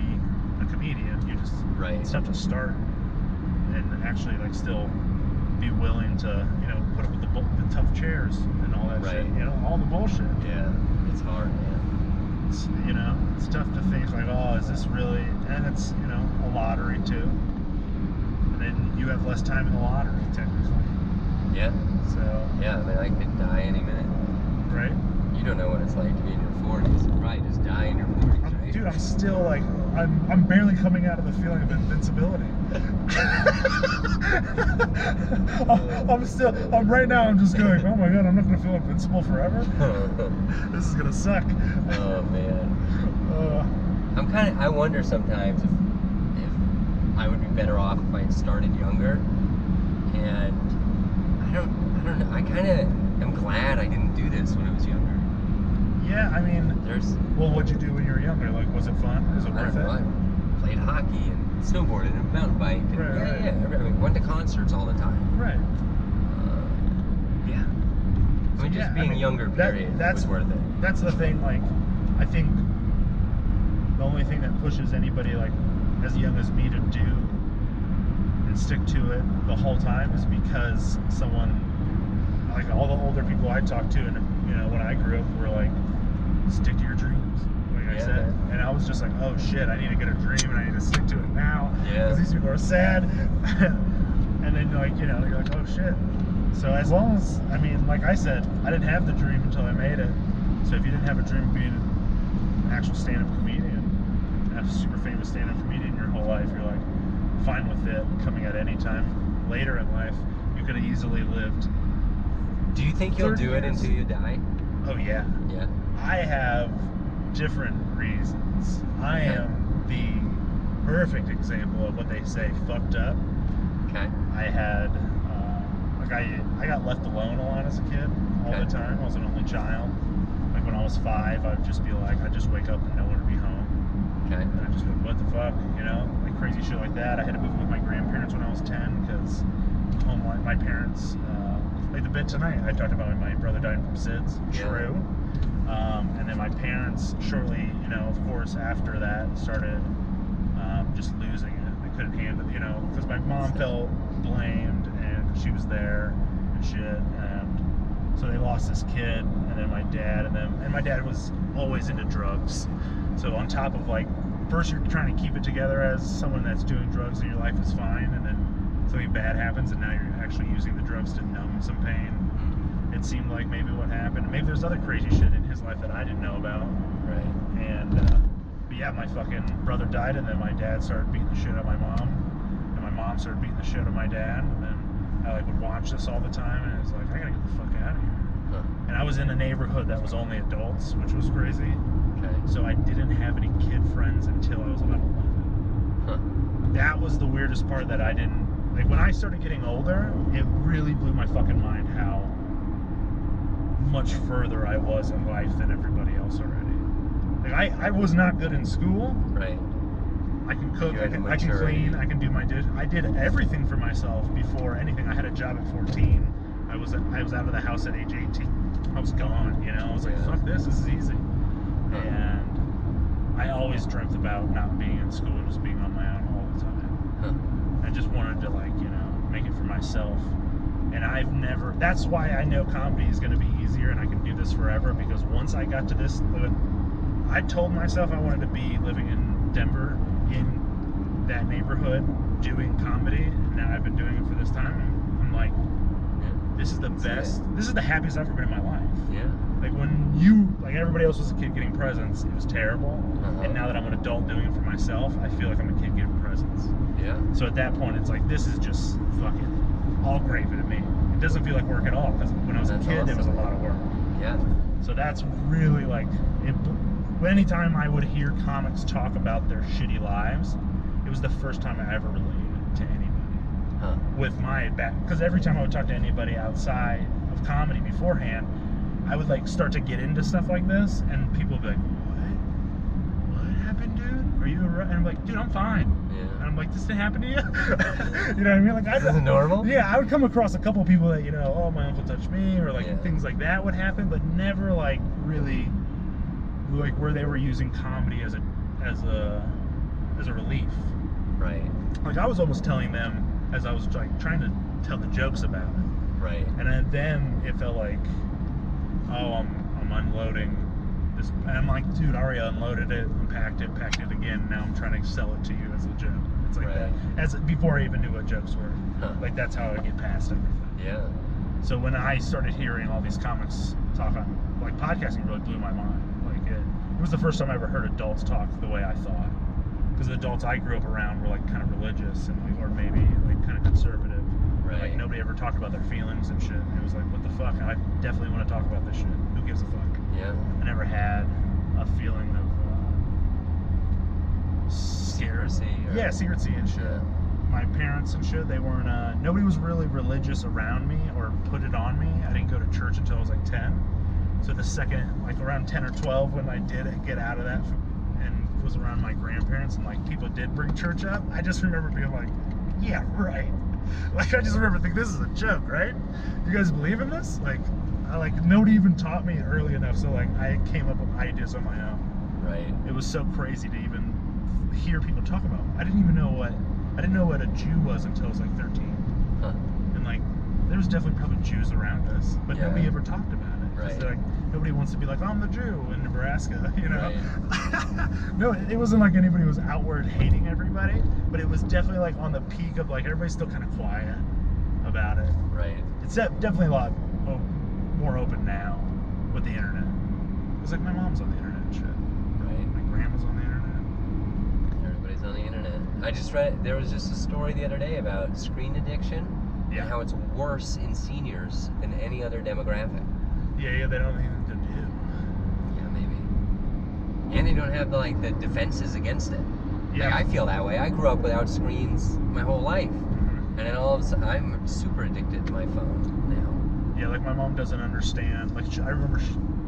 a comedian. You just it's tough to start and actually like still be willing to put up with the tough chairs and all that shit. You know, all the bullshit. Yeah. It's hard, man. It's it's tough to think like, oh, is this really? And it's a lottery too. And then you have less time in the lottery technically. Yeah. So. Yeah, I mean, I could die any minute. Right. You don't know what it's like to be in your 40s. You probably just die in your 40s, right? Dude, I'm still like, I'm barely coming out of the feeling of invincibility. I'm right now, I'm just going, oh my God, I'm not going to feel invincible forever? This is going to suck. Oh, man. I wonder sometimes if I would be better off if I had started younger. And I don't know, I kind of am glad I didn't do this when I was younger. Yeah, I mean, well, what'd you do when you were younger? Like, was it fun? Was it worth it? I played hockey and snowboarded and mountain bike. And I mean, went to concerts all the time. Right. Yeah. I mean, just being younger, period, was worth it. That's the thing, like, I think the only thing that pushes anybody, like, as young as me to do and stick to it the whole time is because someone, like, all the older people I talked to, and, when I grew up, were like, stick to your dreams, like I said. And I was just like, oh shit, I need to get a dream and I need to stick to it now. Yeah. Because these people are sad. And then you're like, oh shit. So as long as, I mean, like I said, I didn't have the dream until I made it. So if you didn't have a dream of being an actual stand-up comedian, a super famous stand-up comedian your whole life, you're like fine with it coming at any time later in life. You could have easily lived. Do you think you'll do it until you die? Oh yeah. Yeah. I have different reasons. I am the perfect example of what they say fucked up. Okay. I had I got left alone a lot as a kid all the time. I was an only child. Like when I was 5, I'd just be like, I'd just wake up and nowhere to be home. Okay. And I'd just be like, what the fuck, like crazy shit like that. I had to move with my grandparents when I was 10 because my parents, like the bit tonight, I talked about when my brother died from SIDS. True. And then my parents shortly, of course, after that started just losing it. They couldn't handle it, because my mom felt blamed and she was there and shit. And So they lost this kid, and then my dad, and my dad was always into drugs. So on top of like, first you're trying to keep it together as someone that's doing drugs and your life is fine, and then something bad happens and now you're actually using the drugs to numb some pain. It seemed like maybe what happened. Maybe there's other crazy shit in his life that I didn't know about. Right. And but yeah, my fucking brother died, and then my dad started beating the shit out of my mom, and my mom started beating the shit out of my dad, and then I like would watch this all the time, and it was like, I gotta get the fuck out of here. Huh. And I was in a neighborhood that was only adults, which was crazy. Okay. So I didn't have any kid friends until I was about 11. Huh. That was the weirdest part that I didn't, like when I started getting older, it really blew my fucking mind how much further I was in life than everybody else already. Like I was not good in school. Right. I can cook, You I had can maturity. clean, I can do my dish. I did everything for myself before anything. I had a job at 14. I was out of the house at age 18. I was gone, you know. I was like, Yeah. fuck this is easy. Huh. And I always dreamt about not being in school and just being on my own all the time. Huh. I just wanted to, like, you know, make it for myself. And I've never, that's why I know comedy is going to be easier and I can do this forever, because once I got to this, I told myself I wanted to be living in Denver in that neighborhood doing comedy, and now I've been doing it for this time, and I'm like, this is the best, this is the happiest I've ever been in my life. Yeah. Like when you, like everybody else was a kid getting presents, it was terrible. Uh-huh. And now that I'm an adult doing it for myself, I feel like I'm a kid getting presents. Yeah. So at that point, it's like, this is just fucking all gravy to me. It doesn't feel like work at all, because when I was That's a kid, it was a awesome. lot of work. Yeah. So that's really like, anytime I would hear comics talk about their shitty lives, it was the first time I ever related to anybody. Huh. With my back, because every time I would talk to anybody outside of comedy beforehand, I would like start to get into stuff like this, and people would be like, what happened, dude? Are you alright? And I'm like, dude, I'm fine. Yeah. And I'm like, this didn't happen to you? You know what I mean? Like, This isn't normal? Yeah, I would come across a couple people that, you know, oh, my uncle touched me, or like Yeah. things like that would happen, but never like really like where they were using comedy as a relief. Right. Like I was almost telling them as I was like trying to tell the jokes about it. Right. And then it felt like, oh, I'm unloading this. And I'm like, dude, I already unloaded it, packed it again. Now I'm trying to sell it to you as a joke. It's like Right. that. As before I even knew what jokes were. Huh. Like that's how I get past everything. Yeah. So when I started hearing all these comics talk on, like podcasting really blew my mind. Like it was the first time I ever heard adults talk the way I thought. Because the adults I grew up around were like kind of religious and like, or maybe like kind of conservative. Right. Like nobody ever talked about their feelings and shit. And it was like, what the fuck? And I definitely want to talk about this shit. Who gives a fuck? Yeah. I never had a feeling of Secrecy. Or... yeah, secrecy and shit. Yeah. My parents and shit, they weren't, nobody was really religious around me or put it on me. I didn't go to church until I was like 10. So the second, like around 10 or 12 when I did get out of that and was around my grandparents and like people did bring church up, I just remember being like, yeah, right. Like I just remember thinking, this is a joke, right? You guys believe in this? Like nobody even taught me early enough, so like I came up with ideas on my own. Right. It was so crazy to even hear people talk about it. I didn't know what a Jew was until I was like 13. Huh. And like there was definitely probably Jews around us, but Yeah. nobody ever talked about it. 'Cause Right. they're like nobody wants to be like, I'm the Jew in Nebraska, you know. Right. No, it wasn't like anybody was outward hating everybody, but it was definitely like on the peak of like everybody's still kind of quiet about it. Right. It's definitely a lot more open now with the internet. It's like my mom's on the internet and shit. Right. My grandma's on the internet. Everybody's on the internet. I just read, there was just a story the other day about screen addiction Yeah. and how it's worse in seniors than any other demographic. Yeah, they don't have anything to do. Yeah, maybe. And they don't have the defenses against it. Yeah. Like, I feel that way. I grew up without screens my whole life. Mhm. And then all of a sudden, I'm super addicted to my phone now. Yeah, like my mom doesn't understand. Like I remember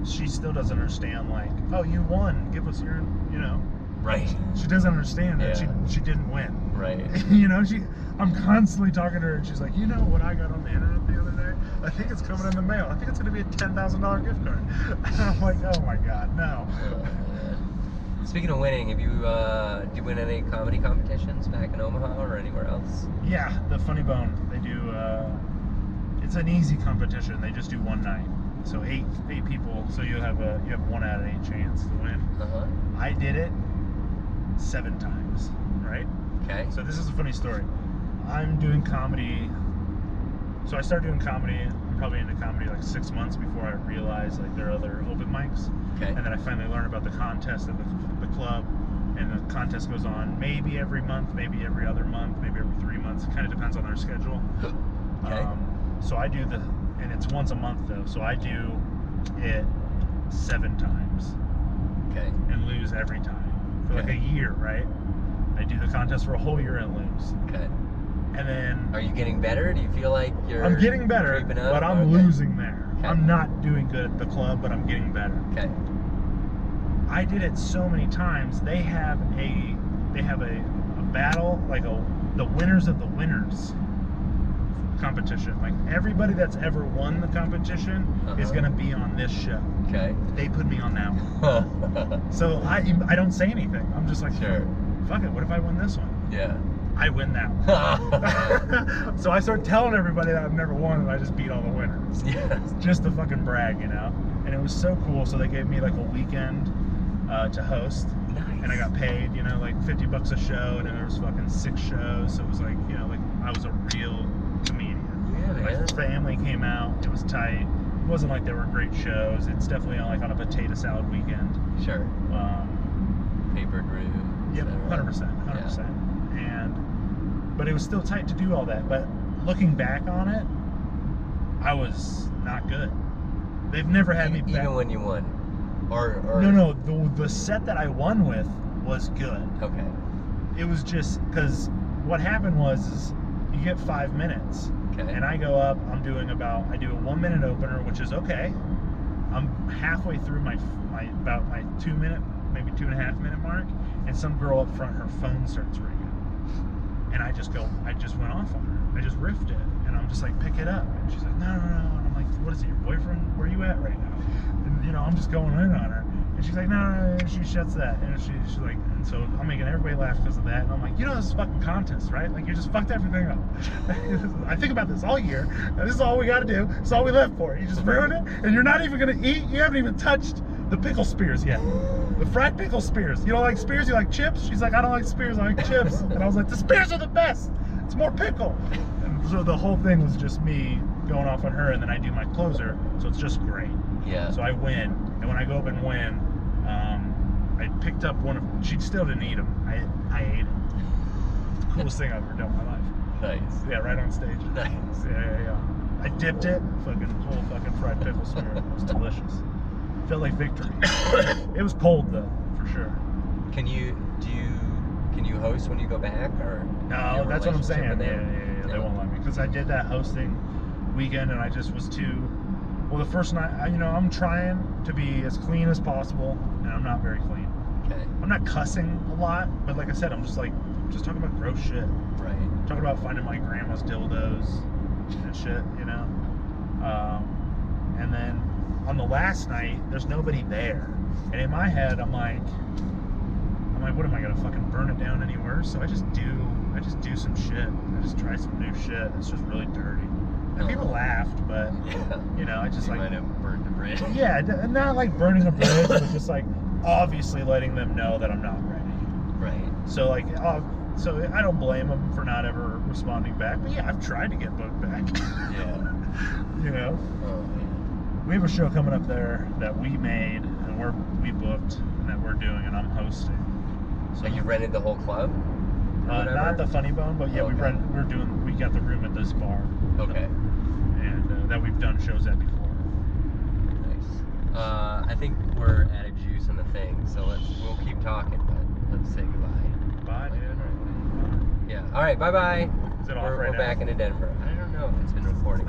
she still doesn't understand. Like, oh, you won. Give us your, you know. Right. She doesn't understand that Yeah. she didn't win. Right. You know, I'm constantly talking to her, and she's like, you know what I got on the internet the other day? I think it's coming in the mail. I think it's going to be a $10,000 gift card. And I'm like, oh my god, no. Speaking of winning, have you do you win any comedy competitions back in Omaha or anywhere else? Yeah, the Funny Bone. They do. It's an easy competition. They just do one night. So eight people. So you have a 1 out of 8 chance to win. I did it 7 times, right? Okay. So this is a funny story. I'm doing comedy. So I started doing comedy. I'm probably into comedy like 6 months before I realized like there are other open mics. Okay. And then I finally learned about the contest at the club. And the contest goes on maybe every month, maybe every other month, maybe every 3 months. It kind of depends on their schedule. Okay. So I do and it's once a month though. So I do it 7 times. Okay. And lose every time for like Okay. a year, right? I do the contest for a whole year and lose. Okay. And then Are you getting better? Do you feel like you're I'm getting better, creeping up? but I'm Okay. losing there. Okay. I'm not doing good at the club, but I'm getting better. Okay. I did it so many times. They have a battle, like the winners of the winners competition. Like everybody that's ever won the competition is gonna be on this show. Okay. They put me on that one. So I don't say anything. I'm just like, Sure. fuck it, what if I win this one? Yeah. I win that one. So I start telling everybody that I've never won and I just beat all the winners. Yeah. Just to fucking brag, you know? And it was so cool. So they gave me like a weekend to host. Nice. And I got paid, you know, like $50 a show, and then there was fucking 6 shows. So it was like, you know, like I was a real comedian. Yeah, My man. family came out. It was tight. It wasn't like they were great shows. It's definitely on a potato salad weekend. Sure. Papered room. Yep, 100%. But it was still tight to do all that. But looking back on it, I was not good. They've never had me back. Even when you won, or No. The set that I won with was good. Okay. It was just because what happened is you get 5 minutes, Okay. and I go up. I do a 1 minute opener, which is okay. I'm halfway through my 2 minute, maybe 2.5 minute mark, and some girl up front, her phone starts ringing. And I just went off on her. I just riffed it. And I'm just like, pick it up. And she's like, no. And I'm like, what is it, your boyfriend? Where are you at right now? And, you know, I'm just going in on her. And she's like, no. And she shuts that. And she's like, and so I'm making everybody laugh because of that. And I'm like, you know, this is a fucking contest, right? Like, you just fucked everything up. I think about this all year. And this is all we got to do. This is all we live for. You just ruined it. And you're not even going to eat. You haven't even touched the pickle spears yet. The fried pickle spears. You don't like spears? You like chips? She's like, I don't like spears. I like chips. And I was like, the spears are the best. It's more pickle. And so the whole thing was just me going off on her, and then I do my closer. So it's just great. Yeah. So I win. And when I go up and win, I picked up one of. She still didn't eat them. I ate it. Coolest thing I've ever done in my life. Nice. Yeah, right on stage. Nice. Yeah. I dipped it. Whole fucking fried pickle spear. It was delicious. Felt like victory. It was cold though, for sure. Can you host when you go back, or No, that's what I'm saying. with Yeah, them? they won't let me because I did that hosting weekend and I just was too. Well, the first night, I'm trying to be as clean as possible, and I'm not very clean. Okay. I'm not cussing a lot, but like I said, I'm just talking about gross shit. Right. Talking about finding my grandma's dildos and shit, you know. And then on the last night, there's nobody there, and in my head, I'm like, what am I gonna fucking burn it down any worse? So I just do some shit. I just try some new shit. It's just really dirty. And people laughed, but you know, I just You like might have burned the bridge. Yeah, not like burning a bridge, but just like obviously letting them know that I'm not ready. Right. So like, so I don't blame them for not ever responding back. But yeah, I've tried to get booked back. Yeah. You know. Oh man. We have a show coming up there that we made and we booked and that we're doing and I'm hosting. So you rented the whole club? not the Funny Bone, but yeah, Okay. we got the room at this bar. Okay. And that we've done shows at before. Nice. I think we're out of juice on the thing, so we'll keep talking, but let's say goodbye. Bye, dude. Yeah. All right. Bye bye. Is it off right We're now? back into Denver. I don't know if it's been recording.